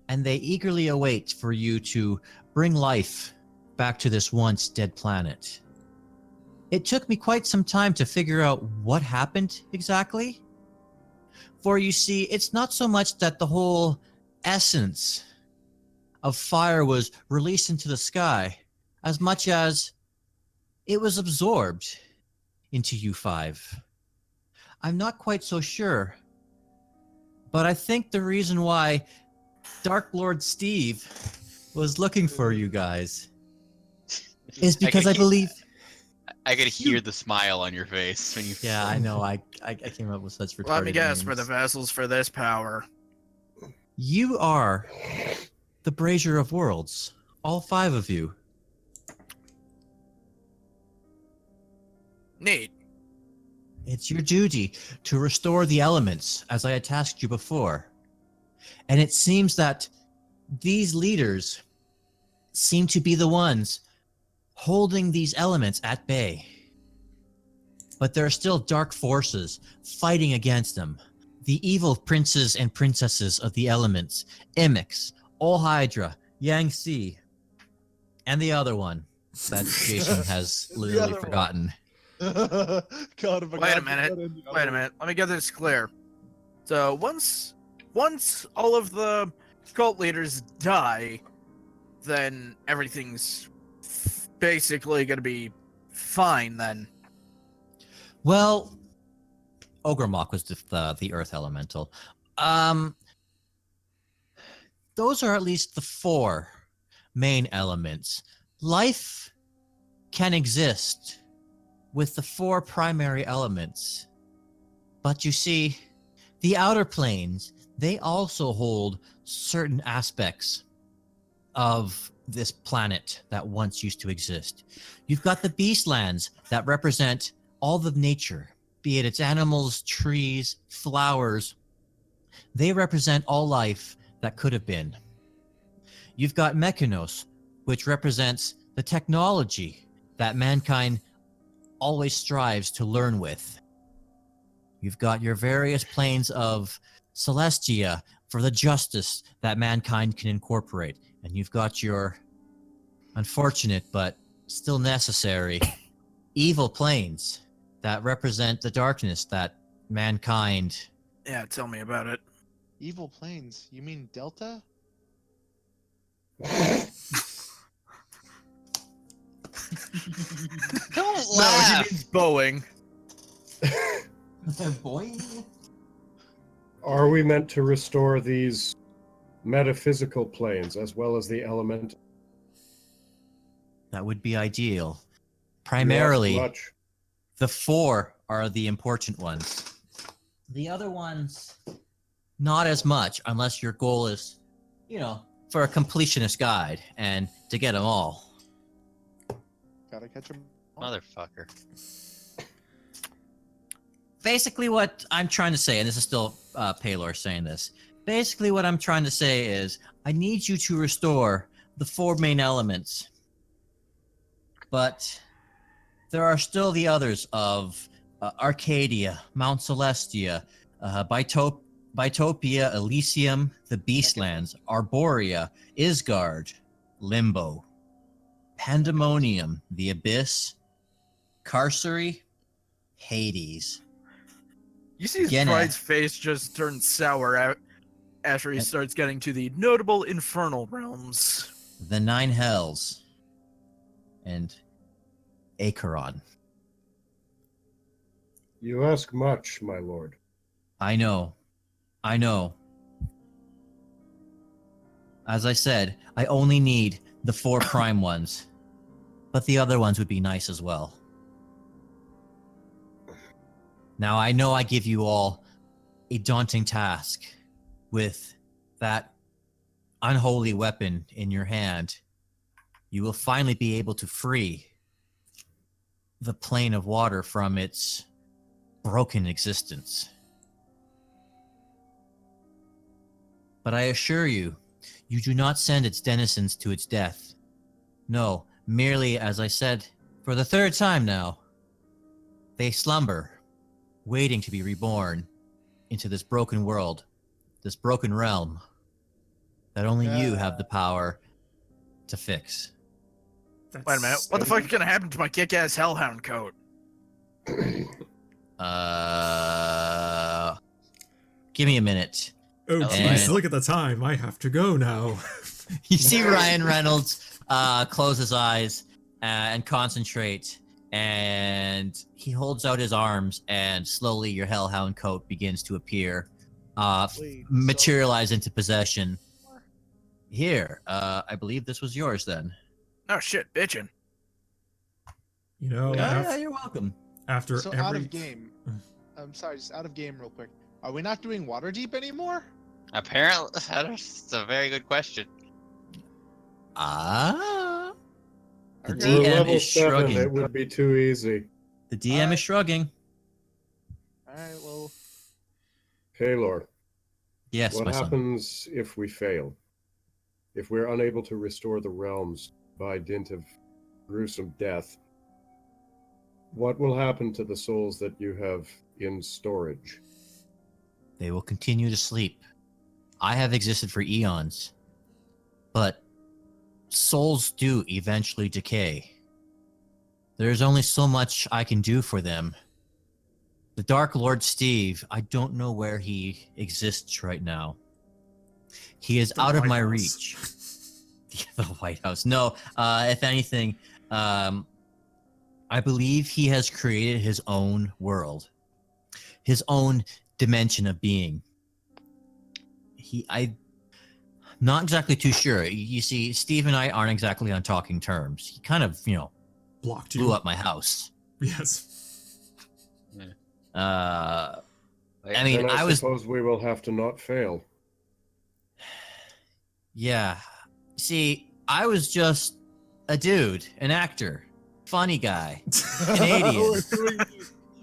And they eagerly await for you to bring life back to this once dead planet. It took me quite some time to figure out what happened exactly. For you see, it's not so much that the whole essence of fire was released into the sky, as much as it was absorbed into U5. I'm not quite so sure, but I think the reason why Dark Lord Steve was looking for you guys is because I believe... I could hear the smile on your face when you. Yeah, I know. I came up with such retarded Let me guess, we're the names. vessels for this power. You are the Brazier of Worlds. All 5 of you. Neat. It's your duty to restore the elements, as I had tasked you before. And it seems that these leaders seem to be the ones holding these elements at bay. But there are still dark forces fighting against them. The evil princes and princesses of the elements, Imix, Ol Hydra, Yangtze, and the other one that Jason has literally other forgotten. God, if I Wait a got minute. that in the Wait a other- minute. Let me get this clear. So once all of the cult leaders die, then everything's basically gonna be fine then. Well, Ogremok was the Earth Elemental. Those are at least the 4 main elements. Life can exist with the 4 primary elements. But you see, the outer planes, they also hold certain aspects of this planet that once used to exist. You've got the beastlands that represent all the nature, be it its animals, trees, flowers. They represent all life that could have been. You've got Mechanos, which represents the technology that mankind always strives to learn with. You've got your various planes of Celestia for the justice that mankind can incorporate. And you've got your unfortunate but still necessary evil planes that represent the darkness that mankind... Yeah, tell me about it. Evil planes? You mean Delta? Don't No, laugh. he means Boeing. Boy. Are we meant to restore these metaphysical planes as well as the element? That would be ideal. You ask Primarily, much. the 4 are the important ones. The other ones, not as much, unless your goal is, for a completionist guide and to get them all. Gotta catch him. Motherfucker. Basically, what I'm trying to say, and this is still Paylor saying this, basically what I'm trying to say is, I need you to restore the 4 main elements. But there are still the others of Arcadia, Mount Celestia, Bitopia, Elysium, the Beastlands, Arborea, Isgard, Limbo, Pandemonium, the Abyss, Carcery, Hades. You see his Again, bride's face just turn sour after he starts getting to the notable infernal realms. The 9 Hells, and Acheron. You ask much, my lord. I know. As I said, I only need the 4 prime ones, but the other ones would be nice as well. Now, I know I give you all a daunting task with that unholy weapon in your hand. You will finally be able to free the plane of water from its broken existence. But I assure you, you do not send its denizens to its death. No, merely, as I said, for the 3rd time now, they slumber, waiting to be reborn into this broken world, this broken realm, that only you have the power to fix. Wait a minute, what the fuck is gonna happen to my kick-ass hellhound coat? Give me a minute. Oh, And- please, look at the time. I have to go now. You see Ryan Reynolds close his eyes and concentrate, and he holds out his arms, and slowly your hellhound coat begins to appear, Wait, materialize into possession. Here, I believe this was yours then. Oh shit, bitchin'. You know, Yeah, you're welcome. after So every... out of game. I'm sorry, just out of game real quick. Are we not doing Waterdeep anymore? Apparently, that's a very good question. The We're DM level is 7. shrugging. It would be too easy. The DM is shrugging. Alright, well, Paylor, Yes, what my son. happens if we fail? If we're unable to restore the realms by dint of gruesome death, what will happen to the souls that you have in storage? They will continue to sleep. I have existed for eons. But souls do eventually decay. There's only so much I can do for them. The Dark Lord Steve, I don't know where he exists right now. He is The out of White my House. reach. The White House. No, if anything, I believe he has created his own world, his own dimension of being. I'm not exactly too sure. You see, Steve and I aren't exactly on talking terms. He kind of, Blocked you. blew up my house. Yes. I mean, Then I was suppose we will have to not fail. yeah. See, I was just a dude, an actor, funny guy, Canadian.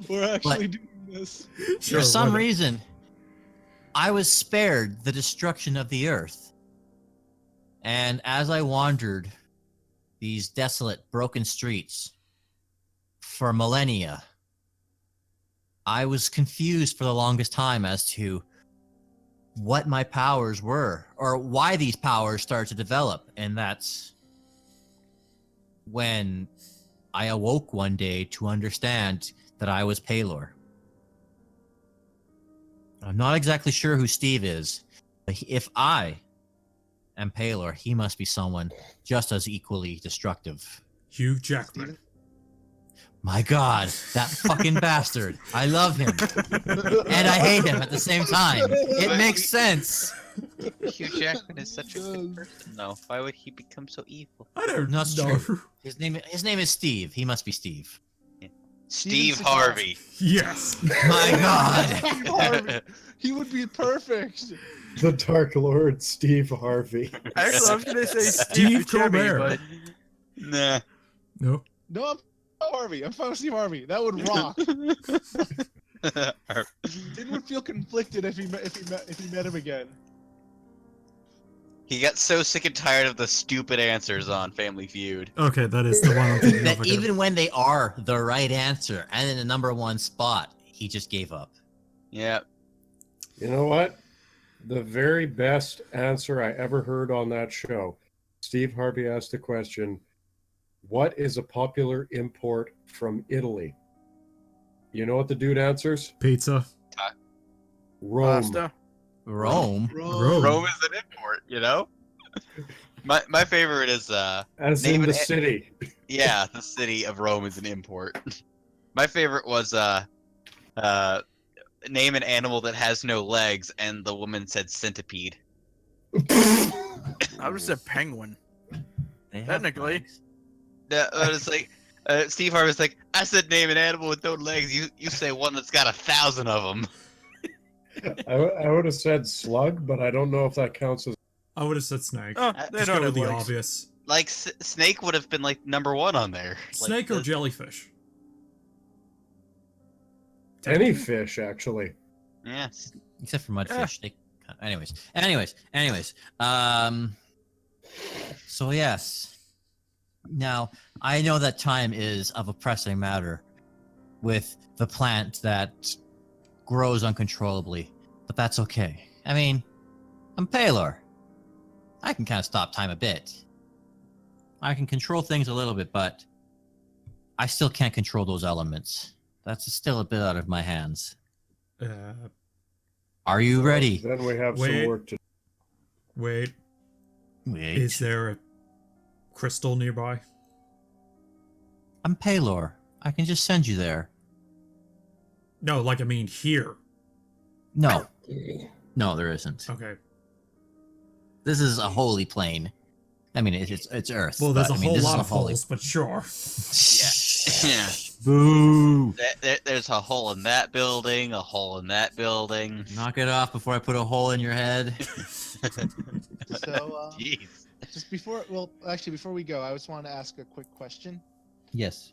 We're actually But- doing this. Sure, For some whatever. reason, I was spared the destruction of the earth. And as I wandered these desolate, broken streets for millennia, I was confused for the longest time as to what my powers were or why these powers started to develop. And that's when I awoke one day to understand that I was Palor. I'm not exactly sure who Steve is, but if I am Palor, he must be someone just as equally destructive. Hugh Jackman. My God, that fucking bastard. I love him. And I hate him at the same time. It makes sense. Hugh Jackman is such a good person, though. Why would he become so evil? I don't Not know. His name is Steve. He must be Steve. Steve Seagal. Harvey. Yes. My God. Steve Harvey. He would be perfect. The Dark Lord, Steve Harvey. Actually, I was gonna say Steve Steve Buscemi, Colbert. but Nah. No. No, I'm Harvey. I'm fine with Steve Harvey. That would rock. Dynn would feel conflicted if he met him again. He got so sick and tired of the stupid answers on Family Feud. Okay, that is the one I'm thinking of. That Okay. even when they are the right answer and in the number one spot, he just gave up. Yeah. You know what? The very best answer I ever heard on that show, Steve Harvey asked the question, what is a popular import from Italy? You know what the dude answers? Pizza. Rome. pasta. Rome. Rome. Rome is an import, you know? My favorite is As Name in an the a- city. yeah, the city of Rome is an import. My favorite was name an animal that has no legs, and the woman said centipede. I would say penguin. They have Technically. legs. Yeah, it's like Steve Harvey's like, I said name an animal with no legs. You say one that's got 1,000 of them. I would have said slug, but I don't know if that counts as. I would have said snake. Oh, they Just don't go have with the legs. obvious. Like snake would have been like #1 on there. Snake or the- jellyfish? Any fish, actually. Yes. Except for mudfish. Anyways. So yes. Now, I know that time is of a pressing matter with the plant that grows uncontrollably, but that's okay. I mean, I'm Palor. I can kind of stop time a bit. I can control things a little bit, but I still can't control those elements. That's still a bit out of my hands. Are you ready? Then we have Wait. some work to. Wait, Wait. is there a crystal nearby? I'm Palor. I can just send you there. No, like I mean here. No. No, there isn't. Okay. This is a holy plane. I mean, it's Earth. Well, there's but, a I mean, whole this is lot a of holy... holes, but sure. Yeah. Boo! There's a hole in that building, a hole in that building. Knock it off before I put a hole in your head. So, Jeez. just before we go, I just wanted to ask a quick question. Yes.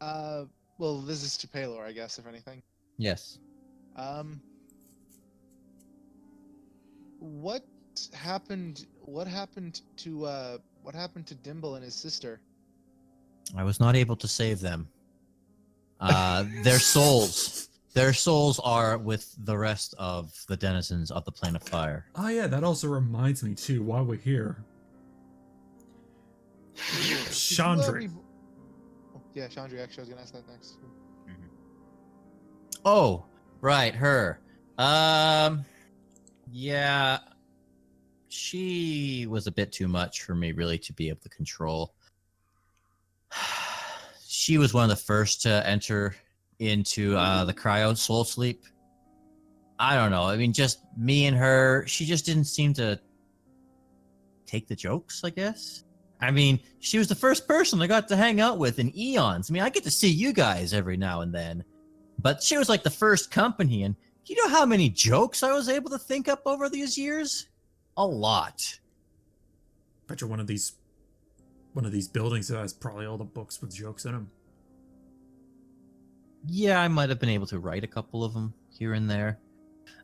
Well, this is to Palor, I guess, if anything. Yes. What happened? What happened to Dimble and his sister? I was not able to save them. Their souls are with the rest of the denizens of the plane of fire. Oh yeah, that also reminds me too, while we're here. Chandra. Oh, yeah, Chandra. Actually, I was gonna ask that next. Oh, right, her. Yeah. She was a bit too much for me really to be able to control. She was one of the first to enter into the cryo soul sleep. I don't know. I mean, just me and her, she just didn't seem to take the jokes, I guess. I mean, she was the first person I got to hang out with in eons. I mean, I get to see you guys every now and then. But she was like the first company, and Do you know how many jokes I was able to think up over these years? A lot. Bet you're one of these buildings that has probably all the books with jokes in them. Yeah, I might have been able to write a couple of them here and there.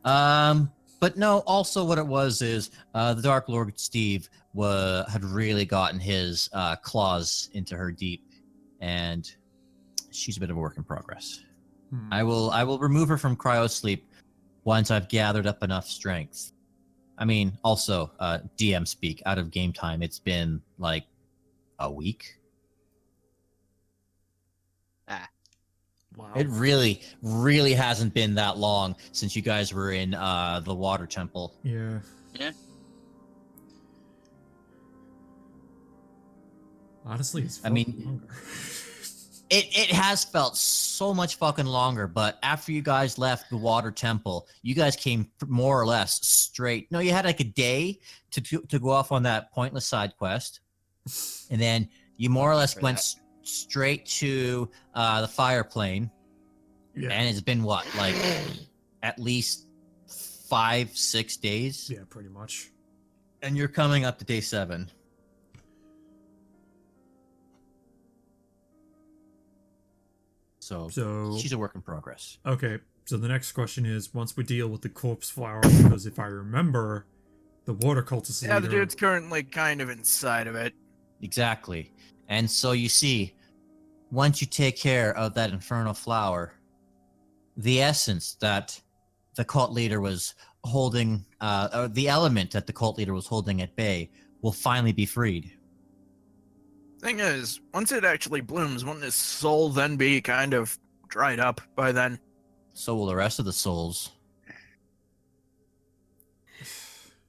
But no, also what it was is the Dark Lord Steve had really gotten his claws into her deep, and she's a bit of a work in progress. I will remove her from cryosleep once I've gathered up enough strength. I mean, also, DM speak, out of game time, it's been like a week. Wow. It really, really hasn't been that long since you guys were in the water temple. Yeah. Yeah. Honestly, it's I mean, longer. It has felt so much fucking longer, but after you guys left the water temple, you guys came more or less straight. No, you had like a day to go off on that pointless side quest, and then you more or less went straight to the fire plane. Yeah. And it's been what, like at least 5-6 days? Yeah, pretty much. And you're coming up to day 7. So she's a work in progress. Okay, so the next question is, once we deal with the corpse flower, because if I remember, the water cultist Yeah, the leader... dude's currently kind of inside of it. Exactly. And so you see, once you take care of that infernal flower, the essence that the cult leader was holding, or the element that the cult leader was holding at bay, will finally be freed. Thing is, once it actually blooms, won't his soul then be kind of dried up by then? So will the rest of the souls.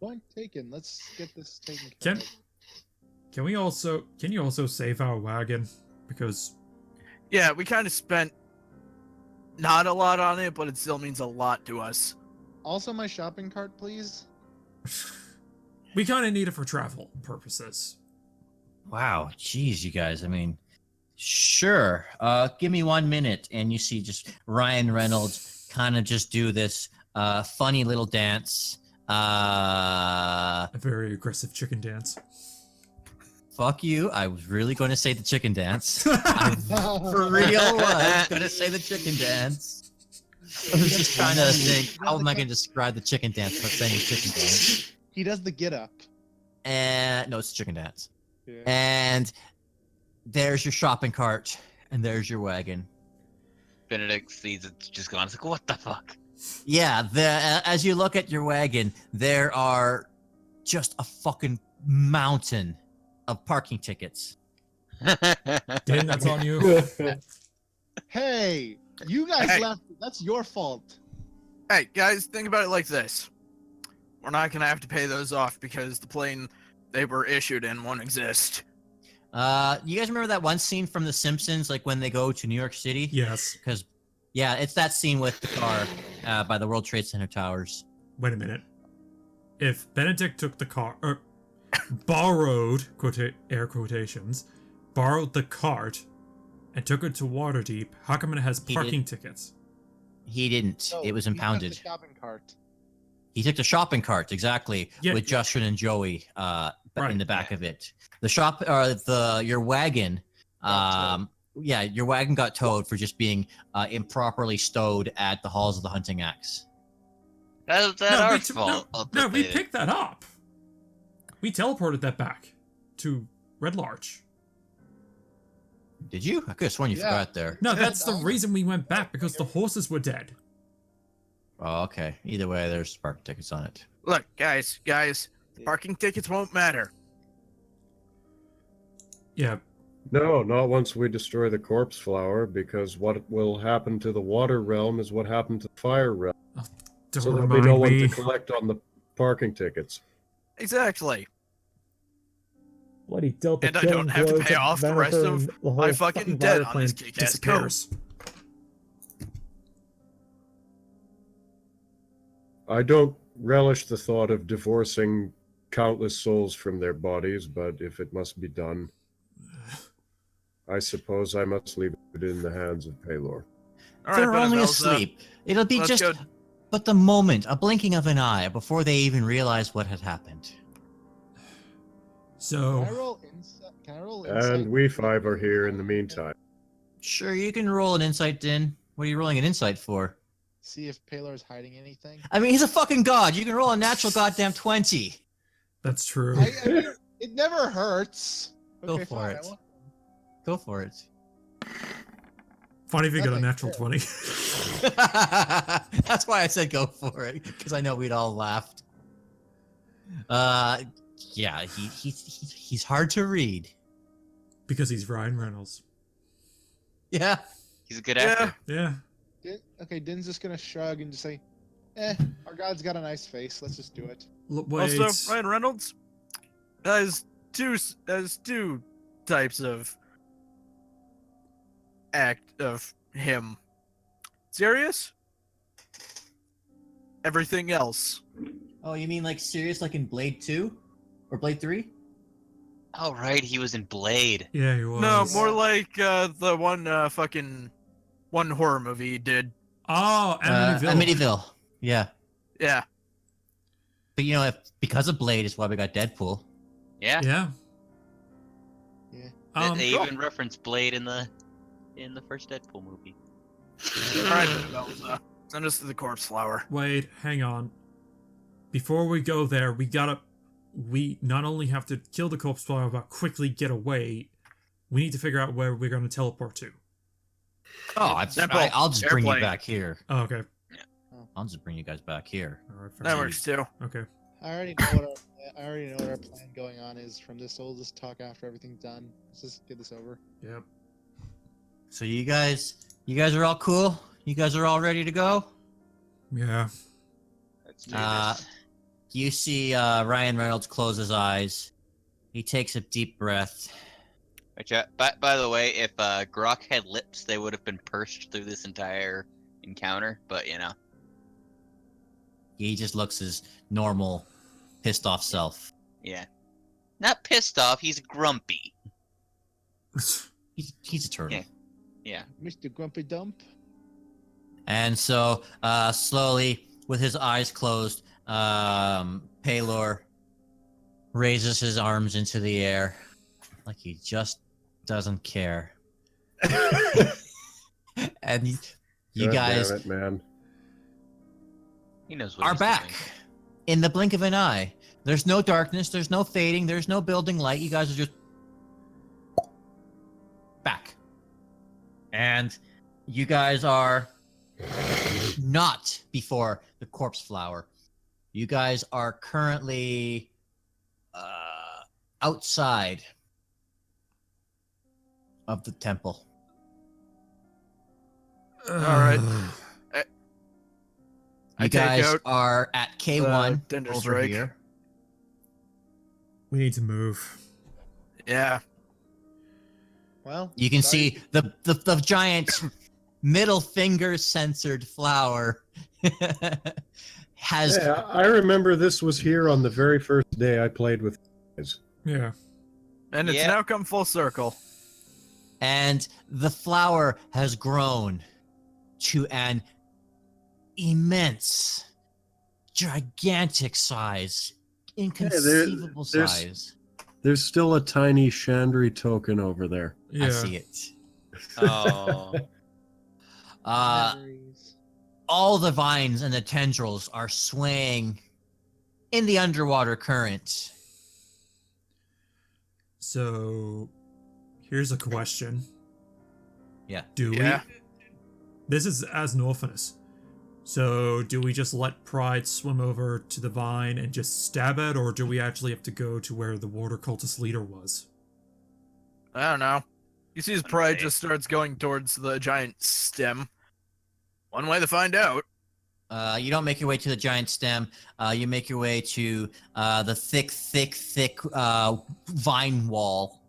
Point taken. Let's get this taken care Can of. you also save our wagon? Because Yeah, we kind of spent not a lot on it, but it still means a lot to us. Also, my shopping cart, please. we kind of need it for travel purposes. Wow, geez, you guys. I mean, sure. Give me 1 minute, and you see just Ryan Reynolds kind of just do this funny little dance. A very aggressive chicken dance. Fuck you. I was really going to say the chicken dance. I for real was going to say the chicken dance. I was just trying to think, how am I going to describe the chicken dance without saying the chicken dance? He does the get up. And no, it's the chicken dance. Yeah. And there's your shopping cart, and there's your wagon. Benedict sees it's just gone. It's like, what the fuck? Yeah, as you look at your wagon, there are just a fucking mountain of parking tickets. Dynn, that's on you. Hey, you guys Hey. left. That's your fault. Hey, guys, think about it like this. We're not going to have to pay those off because the plane they were issued in won't exist. You guys remember that one scene from The Simpsons, like when they go to New York City? Yes. Because, yeah, it's that scene with the car by the World Trade Center towers. Wait a minute. If Benedict took the car, or borrowed, air quotations, borrowed the cart and took it to Waterdeep, how come it has He parking did. tickets? He didn't. No, It was he took impounded. The shopping cart. He took the shopping cart, exactly, Yeah. with Justin and Joey Right. in the back of it. The shop, or your wagon, Got yeah, your wagon got towed for just being improperly stowed at the Halls of the Hunting Axe. That's our fault. No, we picked that up. We teleported that back to Red Larch. Did you? I could have sworn you Yeah. forgot there. No, that's the reason we went back, because the horses were dead. Oh, okay. Either way, there's parking tickets on it. Look, guys, parking tickets won't matter. Yeah, No, not once we destroy the corpse flower, because what will happen to the water realm is what happened to the fire realm. don't So there'll be remind no one me. to collect on the parking tickets. Exactly. What he dealt the And I killing don't have to blows pay at off the rest Venifer of and the my whole fucking debt fire on this plan kick-ass coat. Disappears. I don't relish the thought of divorcing countless souls from their bodies, but if it must be done, I suppose I must leave it in the hands of Paylor. All right, They're but only Elsa, asleep. It'll be let's just go. but the moment, a blinking of an eye, before they even realized what had happened. So Can I roll insight? Can I roll insight? And we 5 are here in the meantime. Sure, you can roll an insight, Dynn. What are you rolling an insight for? See if Paylor is hiding anything. I mean, he's a fucking god. You can roll a natural goddamn 20. that's true. I mean, it never hurts. Go Okay, for fine, it. I won't. Go for it. Funny if you got a Nothing. natural 20. That's why I said go for it, because I know we'd all laughed. Yeah, he's hard to read. Because he's Ryan Reynolds. Yeah. He's a good actor. Yeah. Okay, Dynn's just gonna shrug and just say, our god's got a nice face. Let's just do it. Wait. Also, Ryan Reynolds has two types of act of him. Serious. Everything else. Oh, you mean like serious, like in Blade 2 or Blade 3? Oh, right, he was in Blade. Yeah, he was. No, more like the one horror movie he did. Oh, Amityville. Amityville. Yeah, Yeah. but you know, because of Blade is why we got Deadpool. Yeah. Yeah. Yeah. They cool. even referenced Blade in the first Deadpool movie. Alright, send us to the corpse flower. Wait, hang on. Before we go there, we not only have to kill the corpse flower, but quickly get away. We need to figure out where we're going to teleport to. Oh, I'll just bring you Airplane. back here. Oh, okay. I'll just bring you guys back here. All right. That works too. Okay. I already know what our plan going on is from this. So we'll just talk after everything's done. Let's just get this over. Yep. So you guys are all cool. You guys are all ready to go. Yeah. Let's do Uh, this. You see Ryan Reynolds close his eyes. He takes a deep breath. Which, by the way, if Groc had lips, they would have been pursed through this entire encounter. But you know, He just looks his normal, pissed off self. yeah, not pissed off. He's grumpy. He's a turtle. Yeah. Yeah. Mr. Grumpy Dump. And so, slowly, with his eyes closed, Paylor raises his arms into the air like he just doesn't care. And you God guys damn it, man. He knows what are he's back doing. in the blink of an eye. There's no darkness. There's no fading. There's no building light. You guys are just back. And you guys are not before the corpse flower. You guys are currently outside of the temple. All right. I You take guys out are at K1 Dender over Strike. here. We need to move. Yeah. Well, You can sorry. see the giant middle finger censored flower has Yeah, I remember this was here on the very first day I played with you guys. Yeah. And it's Yeah. now come full circle. and the flower has grown to an immense, gigantic size, inconceivable there's- size. There's still a tiny Chandri token over there. Yeah. I see it. Oh. Memories. All the vines and the tendrils are swaying in the underwater current. So, here's a question. Yeah. Do Yeah. we? This is as Norfinas. So, do we just let Pride swim over to the vine and just stab it, or do we actually have to go to where the water cultist leader was? I don't know. You see his pride just starts going towards the giant stem. One way to find out. You don't make your way to the giant stem. You make your way to the thick vine wall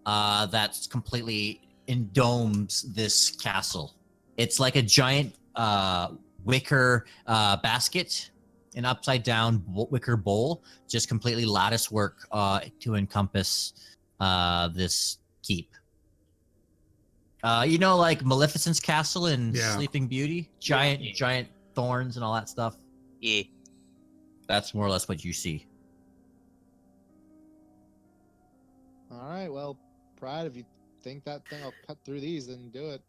that's completely endomes this castle. It's like a giant wicker basket, an upside down wicker bowl, just completely lattice work to encompass this keep. You know, like Maleficent's castle in Yeah. Sleeping Beauty? Giant thorns and all that stuff. Yeah. That's more or less what you see. All right, well, Pride, if you think that thing will cut through these, then do it.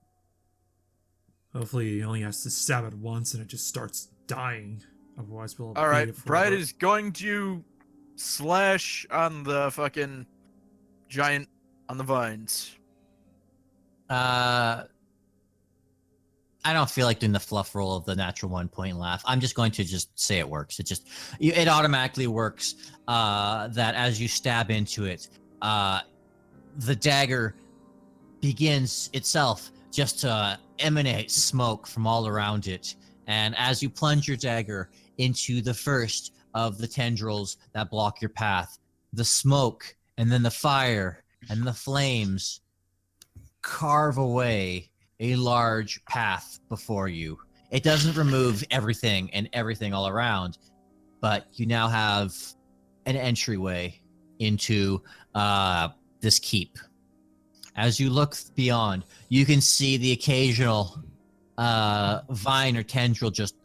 Hopefully he only has to stab it once and it just starts dying. Otherwise we'll All right, beat it Bride forever. is going to slash on the fucking giant on the vines. I don't feel like doing the fluff roll of the natural 1 point laugh. I'm just going to just say it works. It automatically works. That as you stab into it, the dagger begins itself just to emanate smoke from all around it. And as you plunge your dagger into the first of the tendrils that block your path, the smoke and then the fire and the flames carve away a large path before you. It doesn't remove everything and everything all around, but you now have an entryway into this keep. As you look beyond, you can see the occasional vine or tendril just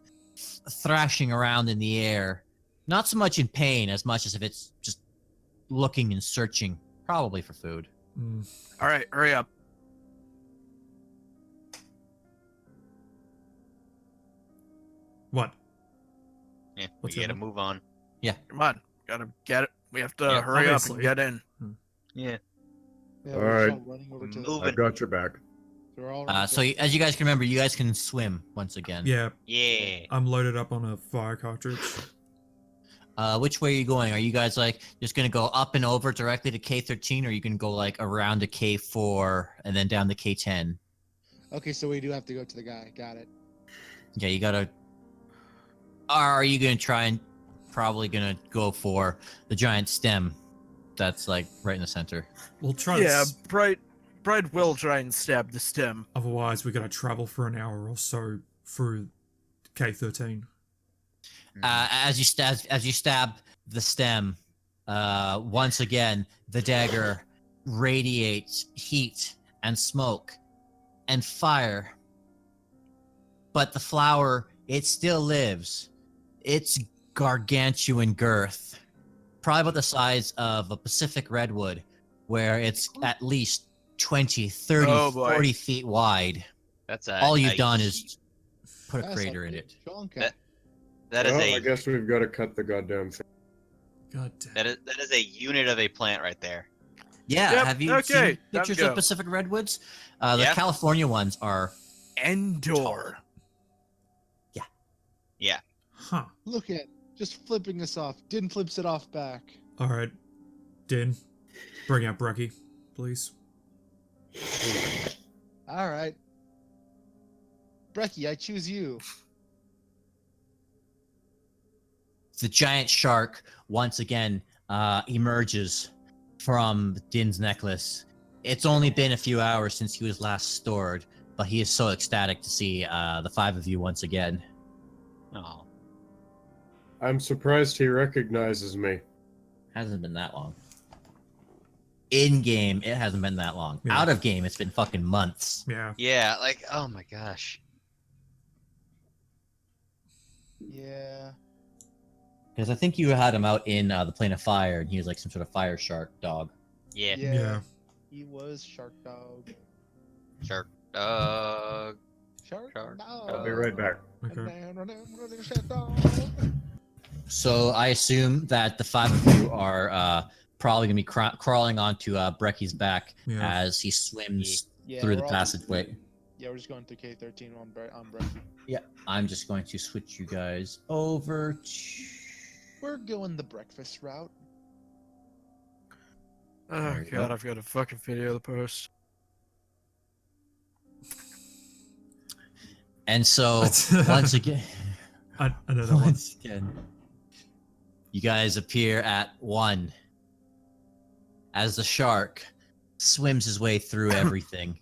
thrashing around in the air. Not so much in pain as much as if it's just looking and searching, probably for food. All right, hurry up. What? Yeah, we What's gotta that? move on. Come on, gotta get it. We have to Yeah, hurry up obviously. and get in. Yeah. Yeah, All we're just right. all running over to Move I've got your back. So we're all running So as you guys can remember, you guys can swim once again. Yeah, Yeah. I'm loaded up on a fire cartridge. Which way are you going? Are you guys like just gonna go up and over directly to K13, or you can go like around to K4 and then down to K10? Okay, so we do have to go to the guy. Got it. Yeah, you gotta. Or are you gonna try and probably gonna go for the giant stem that's like right in the center? We'll try Yeah, to. Bride will try and stab the stem. Otherwise, we gotta travel for an hour or so through K13. As you stab the stem, once again the dagger radiates heat and smoke and fire. But the flower, it still lives. It's gargantuan girth, probably about the size of a Pacific redwood, where it's at least 20, 30, Oh, boy. 40 feet wide. That's a, All you've a- done is put a That's crater in big it. chunk. That is Well, a I guess we've got to cut the goddamn thing. God damn. that is a unit of a plant right there. Yeah, Yep, have you okay, seen time to pictures go. of Pacific redwoods? The Yeah. California ones are Endor. Yeah. Huh. Look at just flipping us off. Didn't flips it off back. All right, Dynn, bring out Brecky, please. All right. Brecky, I choose you. the giant shark once again emerges from Dynn's necklace. It's only been a few hours since he was last stored, but he is so ecstatic to see the five of you once again. Oh. I'm surprised he recognizes me. Hasn't been that long. In game, it hasn't been that long. Yeah. Out of game, it's been fucking months. Yeah. Yeah, like, oh my gosh. Yeah. Because I think you had him out in the Plane of Fire, and he was like some sort of fire shark dog. Yeah. Yeah. He was Shark Dog. Shark dog. Shark Shark Dog. I'll be right back. Okay. Shark Dog. So I assume that the five of you are probably going to be crawling onto Brecky's back Yeah. as he swims Yeah, through the we're all- passageway. Yeah, we're just going through K13 on Brecky. Yeah, I'm just going to switch you guys over to... We're going the breakfast route. Oh There you god, go. I've got a fucking video to post. And so, once again... Another one. Once again, you guys appear at 1 as the shark swims his way through everything.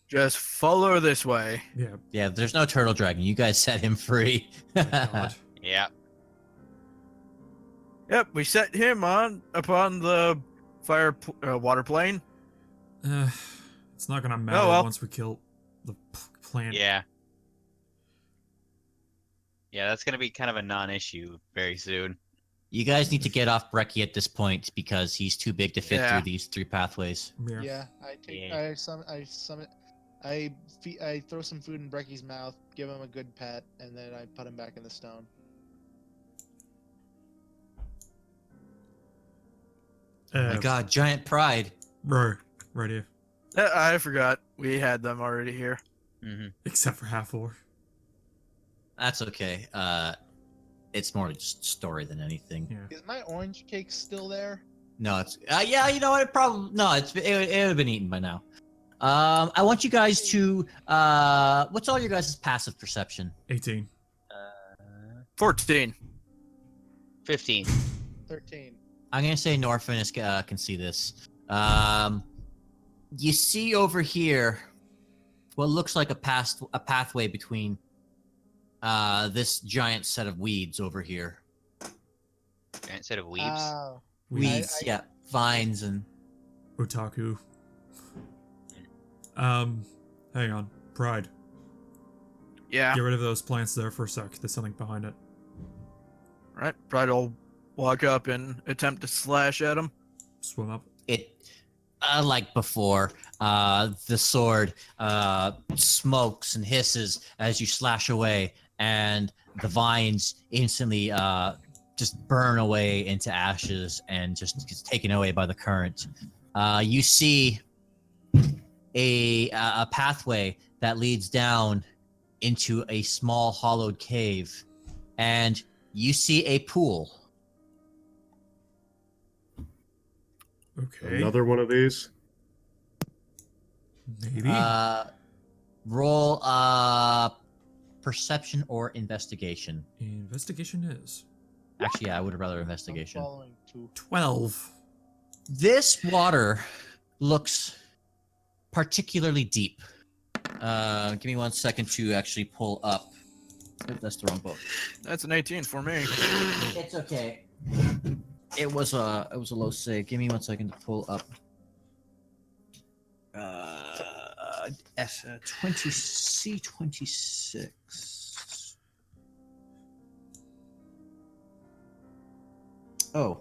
Just follow this way. Yeah. Yeah, there's no turtle dragon. You guys set him free. My God. Yeah. Yep, we set him on upon the water plane. It's not gonna matter Oh, well. once we kill the plant. Yeah. Yeah, that's gonna be kind of a non-issue very soon. You guys need to get off Brecky at this point because he's too big to fit Yeah. through these 3 pathways. Yeah. Yeah, I take Yeah. I throw some food in Brecky's mouth, give him a good pet, and then I put him back in the stone. Oh my god, giant pride. Right here. I forgot we had them already here. Mm-hmm. Except for Hathor. That's okay. It's more just story than anything. Yeah. Is my orange cake still there? No, it's yeah. You know what? It probably no. It would have been eaten by now. I want you guys to what's all your guys' passive perception? 18. 14. 15. 13. I'm gonna say Norfinas can see this. You see over here what looks like a pathway between this giant set of weeds over here. Giant set of weebs. Oh. Weeds, yeah, vines and. Otaku. Hang on. Pride. Yeah. Get rid of those plants there for a sec. There's something behind it. Right. Probably will walk up and attempt to slash at him. Swim up. It like before, the sword smokes and hisses as you slash away, and the vines instantly just burn away into ashes and just gets taken away by the current. You see a pathway that leads down into a small hollowed cave, and you see a pool. Okay. Another one of these. Maybe. Roll perception or investigation. Investigation is. Actually, yeah, I would have rather I'm investigation. following too. 12. This water looks particularly deep. Give me 1 second to actually pull up. Oh, that's the wrong book. That's an 18 for me. It's okay. It was a low save. Give me 1 second to pull up. 20 C26. Oh,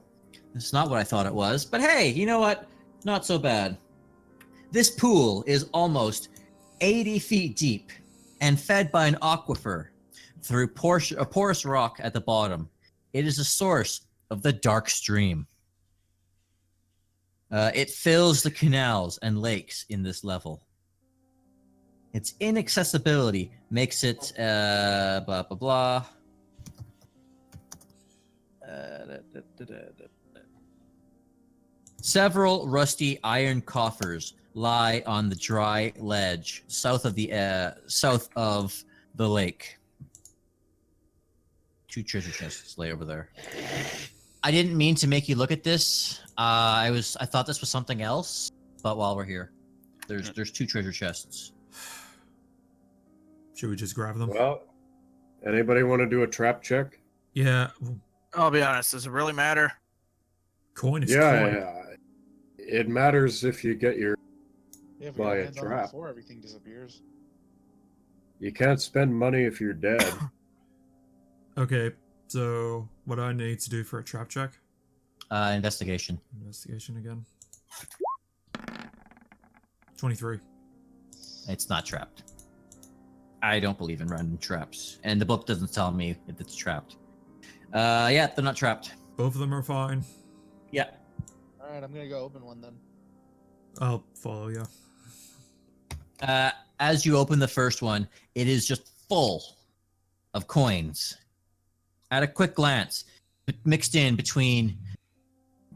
it's not what I thought it was. But hey, you know what? Not so bad. This pool is almost 80 feet deep and fed by an aquifer through a porous rock at the bottom. It is a source of the dark stream. It fills the canals and lakes in this level. Its inaccessibility makes it blah blah blah. Several rusty iron coffers lie on the dry ledge south of the lake. 2 treasure chests lay over there. I didn't mean to make you look at this. I thought this was something else, but while we're here, there's 2 treasure chests. Should we just grab them? Well, anybody want to do a trap check? Yeah. I'll be honest. Does it really matter? Coin is Yeah, coin. yeah. It matters if you get your. Yeah, if we By got a hands on trap. before everything disappears. You can't spend money if you're dead. Okay, so what do I need to do for a trap check? Investigation. Investigation again. 23. It's not trapped. I don't believe in random traps, and the book doesn't tell me if it's trapped. Yeah, they're not trapped. Both of them are fine. Yeah. All right, I'm gonna go open one then. I'll follow you. As you open the first one, it is just full of coins. At a quick glance, mixed in between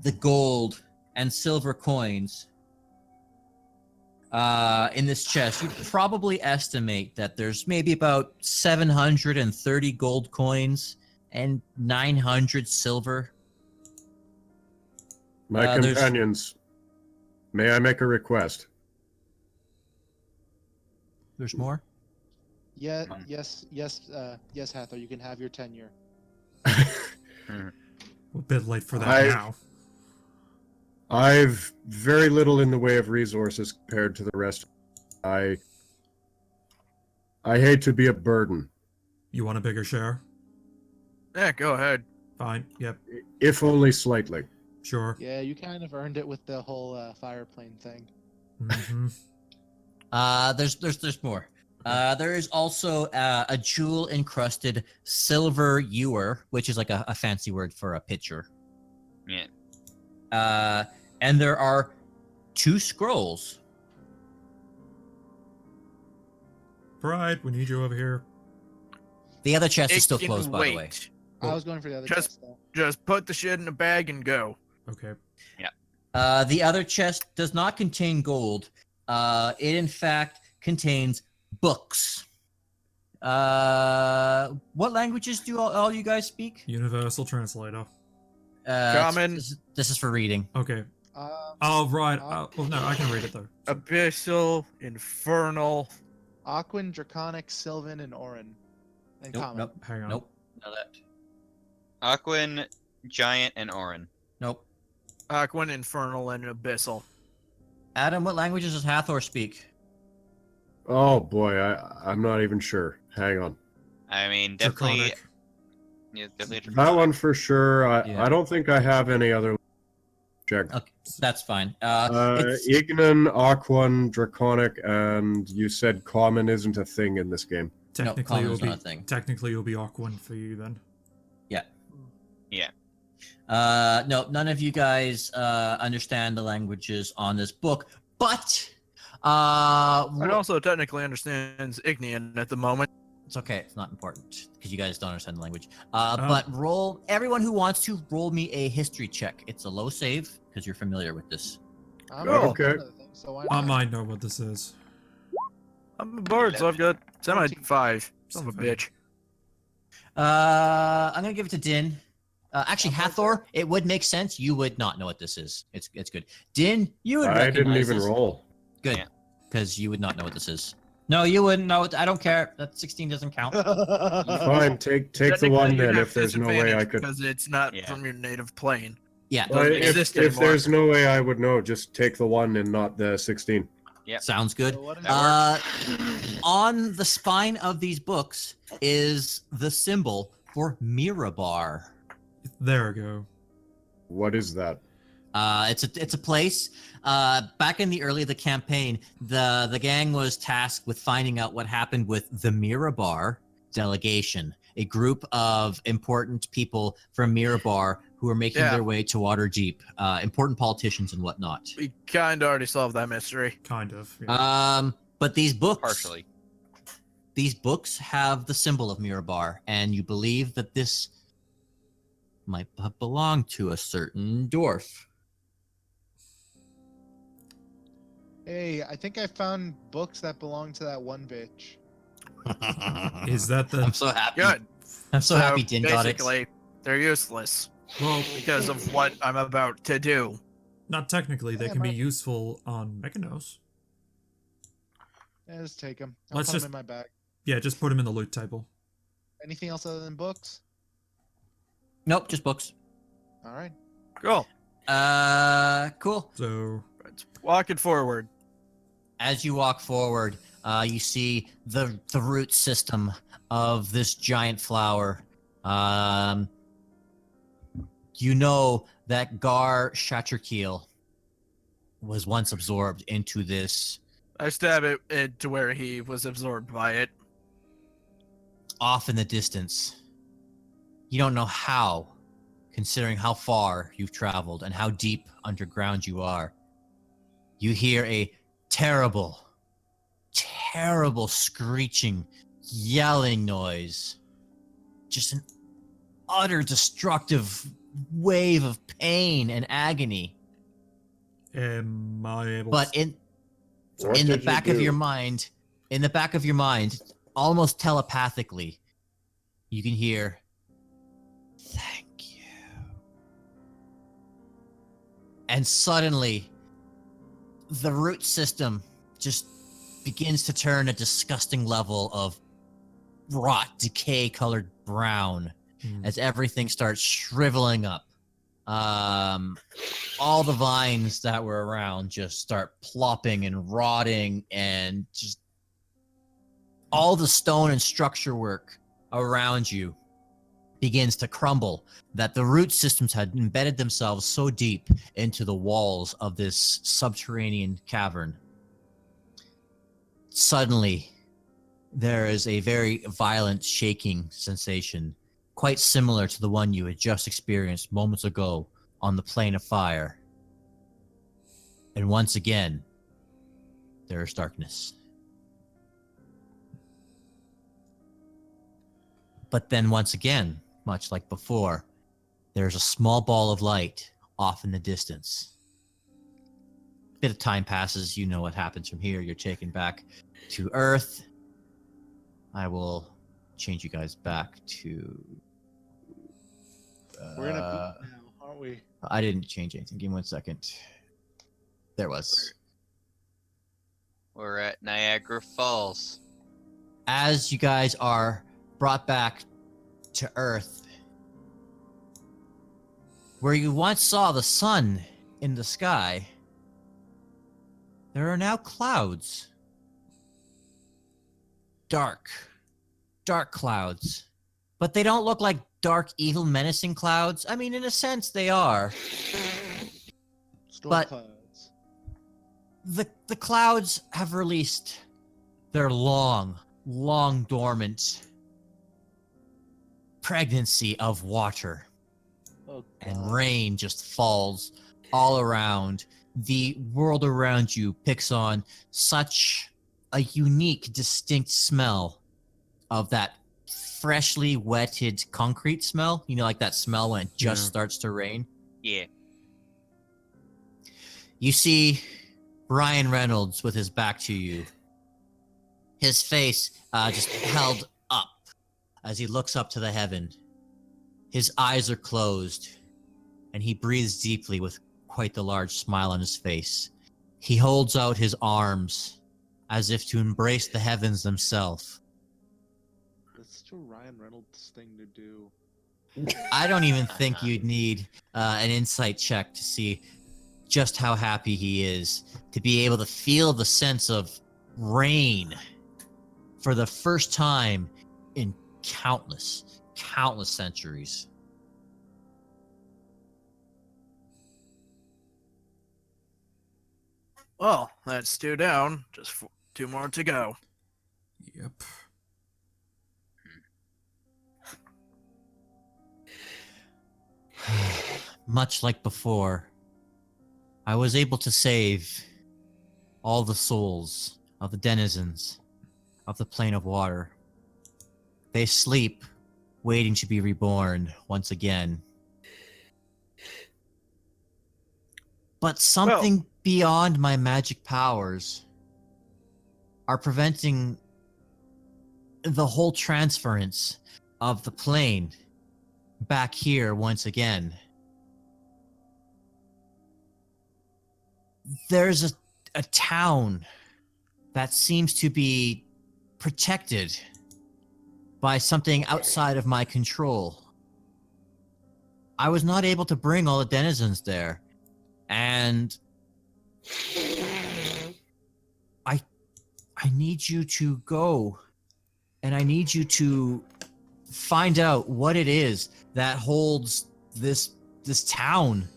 the gold and silver coins in this chest, you'd probably estimate that there's maybe about 730 gold coins and 900 silver. My There's- companions, may I make a request? There's more? Yeah, yes, Hathor, you can have your tenure. We're a bit late for that I- now. I've very little in the way of resources compared to the rest. I I hate to be a burden. You want a bigger share? Yeah, go ahead. Fine. Yep. If only slightly. Sure. Yeah, you kind of earned it with the whole fire plane thing. Mm-hmm. There's more. There is also a jewel encrusted silver ewer, which is like a fancy word for a pitcher. Yeah. And there are 2 scrolls. Pride, we need you over here. The other chest is It still can closed, by the way. wait. I was going for the other Just- chest, though. Just put the shit in a bag and go. Okay. The other chest does not contain gold. It in fact contains books. What languages do all you guys speak? Universal translator. Common. This is for reading. Okay. Oh, right. Uh, Well, no, I can read it, though. Abyssal, infernal. Aquan, Draconic, Sylvan, and Orin. And Nope, common. nope, Hang on. nope. None of that. Aquan, Giant, and Orin. Nope. Aquan, infernal, and abyssal. Adam, what languages does Hathor speak? Oh boy, I'm not even sure. Hang on. I mean, definitely. Draconic. Yeah, definitely. That Draconic. one for sure. Yeah. I don't think I have any other. Check. Okay, that's fine. It's- Ignan, Aquan, Draconic, and you said common isn't a thing in this game. no, Technically, common's not a thing. it'll be Aquan for you then. No, none of you guys understand the languages on this book, but And also technically understands Ignean at the moment. it's okay. It's not important because you guys don't understand the language. But roll everyone who wants to roll me a history check. It's a low save because you're familiar with this. I'm Cool. not Okay. one of the things, so why I not? might know what this is. I'm a bard, so I've got semi-5. Son of a bitch. I'm gonna give it to Dynn. Actually, Hathor, it would make sense. You would not know what this is. It's good. Dynn, you would I didn't recognize even this. roll. Good, Yeah. because you would not know what this is. No, you wouldn't know it. I don't care. That 16 doesn't count. Fine, take the Technically, one you then. have If there's no way I disadvantage could. because it's not Yeah. from your native plane. Yeah, Well, doesn't if exist if anymore. there's no way I would know, just take the one and not the 16. Yep. sounds good. So what is On the spine of these books is the symbol for Mirabar. There we go. What is that? It's a place. Back in the early of the campaign, the gang was tasked with finding out what happened with the Mirabar delegation, a group of important people from Mirabar who were making Yeah. their way to Waterdeep, important politicians and whatnot. We kind of already solved that mystery. Kind of. Yeah. But these books, Partially. these books have the symbol of Mirabar, and you believe that this might have belonged to a certain dwarf. Hey, I think I found books that belong to that one bitch. Is that the? I'm so happy. Good. I'm so happy Dynn got it. Basically, they're useless Well, because of what I'm about to do. not technically. They Yeah, can be my- useful on Mechanos. Yeah, just take them. I'll Let's put 'em just- in my bag. Yeah, just put them in the loot table. Anything else other than books? Nope, just books. All right. Cool. Cool. So Let's walk it forward. As you walk forward, you see the root system of this giant flower. You know that Gar Shatterkeel was once absorbed into this I stab it to where he was absorbed by it. off in the distance. You don't know how, considering how far you've traveled and how deep underground you are. You hear a terrible, terrible screeching, yelling noise. Just an utter destructive wave of pain and agony. am I able? But in What in the did you back of do? your mind, almost telepathically, you can hear, "Thank you." And suddenly, the root system just begins to turn a disgusting level of rot, decay-colored brown Hmm. as everything starts shriveling up. All the vines that were around just start plopping and rotting and just all the stone and structure work around you begins to crumble, that the root systems had embedded themselves so deep into the walls of this subterranean cavern. Suddenly, there is a very violent shaking sensation, quite similar to the one you had just experienced moments ago on the plane of fire. And once again, there is darkness. But then once again, much like before, there's a small ball of light off in the distance. A bit of time passes, you know what happens from here. You're taken back to Earth. I will change you guys back to... We're in a beat now, aren't we? I didn't change anything. Give me 1 second. There was. We're at Niagara Falls. As you guys are brought back to Earth, where you once saw the sun in the sky, there are now clouds. Dark clouds. But they don't look like dark, evil, menacing clouds. I mean, in a sense, they are. Storm But- clouds. The clouds have released their long dormant pregnancy of water, Oh, and God. rain just falls all around. The world around you picks on such a unique, distinct smell of that freshly wetted concrete smell. You know, like that smell when it just Yeah. starts to rain. Yeah. You see Ryan Reynolds with his back to you. His face just held up as he looks up to the heaven. His eyes are closed, and he breathes deeply with quite the large smile on his face. He holds out his arms as if to embrace the heavens themselves. That's such a Ryan Reynolds thing to do. I don't even think you'd need an insight check to see just how happy he is to be able to feel the sense of rain for the first time in countless centuries. Well, that's 2 down. Just 2 more to go. Yep. Much like before, I was able to save all the souls of the denizens of the plane of water. They sleep, waiting to be reborn once again. But something beyond my magic powers are preventing the whole transference of the plane back here once again. There's a town that seems to be protected by something outside of my control. I was not able to bring all the denizens there, and I need you to go, and I need you to find out what it is that holds this town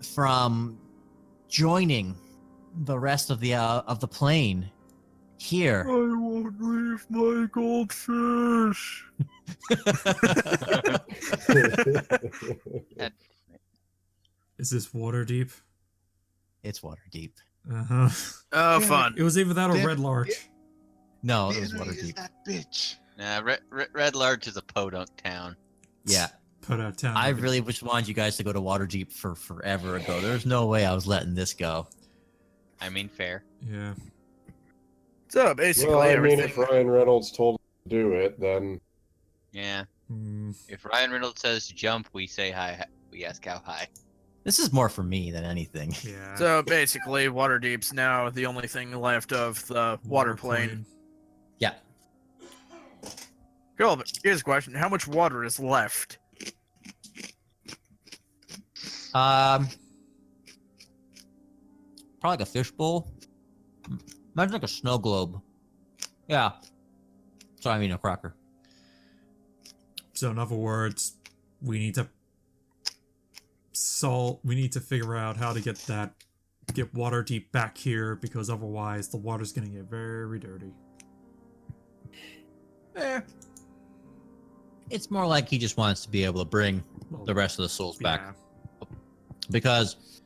from joining the rest of the plane here. I won't leave my goldfish. Is this water deep? It's water deep. Uh-huh. Oh, fun. It was either that or Damn. Red Larch. No, The it was enemy water is deep. that bitch. Nah, Red Larch is a podunk town. Yeah, Put out town. I really just wanted you guys to go to Waterdeep for forever ago. There's no way I was letting this go. I mean, fair. Yeah. So basically, Well, I mean, everything. if Ryan Reynolds told us to do it, then Yeah. Mm, If Ryan Reynolds says jump, we say hi. We ask how high. This is more for me than anything. yeah. So basically, Waterdeep's now the only thing left of the water plane. Yeah. Cool, but here's a question: how much water is left? Probably like a fishbowl. Imagine like a snow globe. Yeah. Sorry, I mean a Crocker. So in other words, we need to figure out how to get water deep back here, because otherwise the water's gonna get very dirty. It's more like he just wants to be able to bring the rest of the souls back. Yeah. Because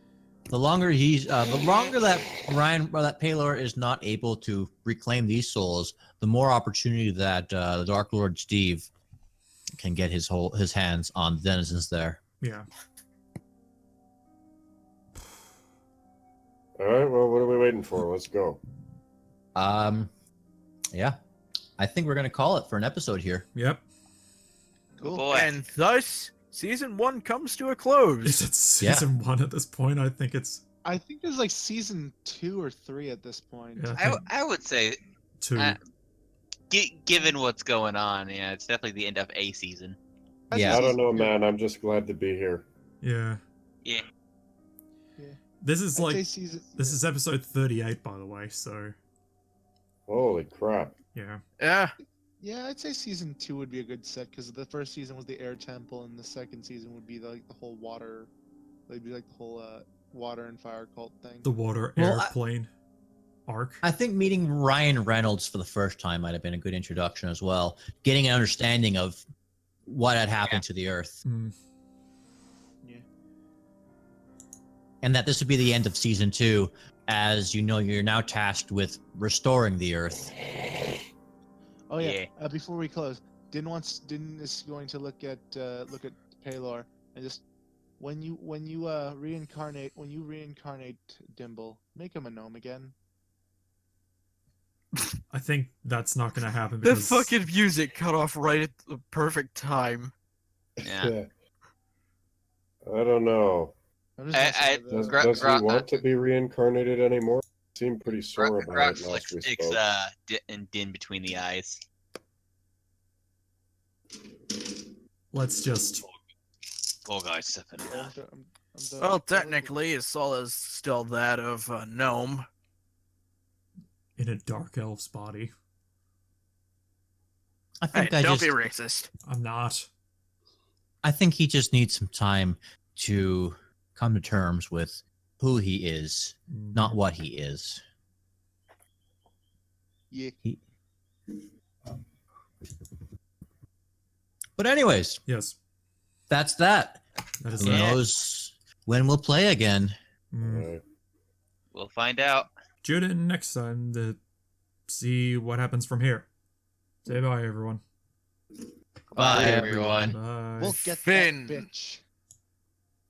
the longer that Palor is not able to reclaim these souls, the more opportunity that the Dark Lord Steve can get his hands on the denizens there. Yeah. All right. Well, what are we waiting for? Let's go. Yeah. I think we're gonna call it for an episode here. Yep. Cool. Boy. And thus, season 1 comes to a close. Is it season 1 at this point? I think it's I think there's like season 2 or 3 at this point. Yeah. I would say, 2. given what's going on, yeah, it's definitely the end of a season. Yeah. I don't know, man. I'm just glad to be here. Yeah. Yeah. This is I'd say this is episode 38, by the way. So Holy crap. yeah. Yeah. Yeah, I'd say season 2 would be a good set because the first season was the air temple, and the second season would be like the whole water. They'd be like the whole water and fire cult thing. The water Well, airplane arc. I think meeting Ryan Reynolds for the first time might have been a good introduction as well. Getting an understanding of what had happened to the Earth. Mm. Yeah. And that this would be the end of season 2, as you know, you're now tasked with restoring the Earth. Oh yeah. Before we close, Dynn is going to look at Palor and just when you reincarnate Dimble, make him a gnome again. I think that's not going to happen The because fucking music cut off right at the perfect time. Yeah. I don't know. I'm just messing with that. Does he want to be reincarnated anymore? Seemed pretty sore about Groc it last we sticks spoke. and Dynn between the eyes. let's just Poor guy's sipping. I'm done. Well, technically, his soul is still that of a gnome. in a dark elf's body. I think Hey, don't be racist. I'm not. I think he just needs some time to come to terms with who he is, not what he is. Yeah. But anyways, Yes. that's that. That is Who that. knows when we'll play again? Mm. Right. We'll find out. Tune in next time to see what happens from here. Say bye, everyone. Bye, Bye, everyone. Bye. We'll get Finn. that bitch.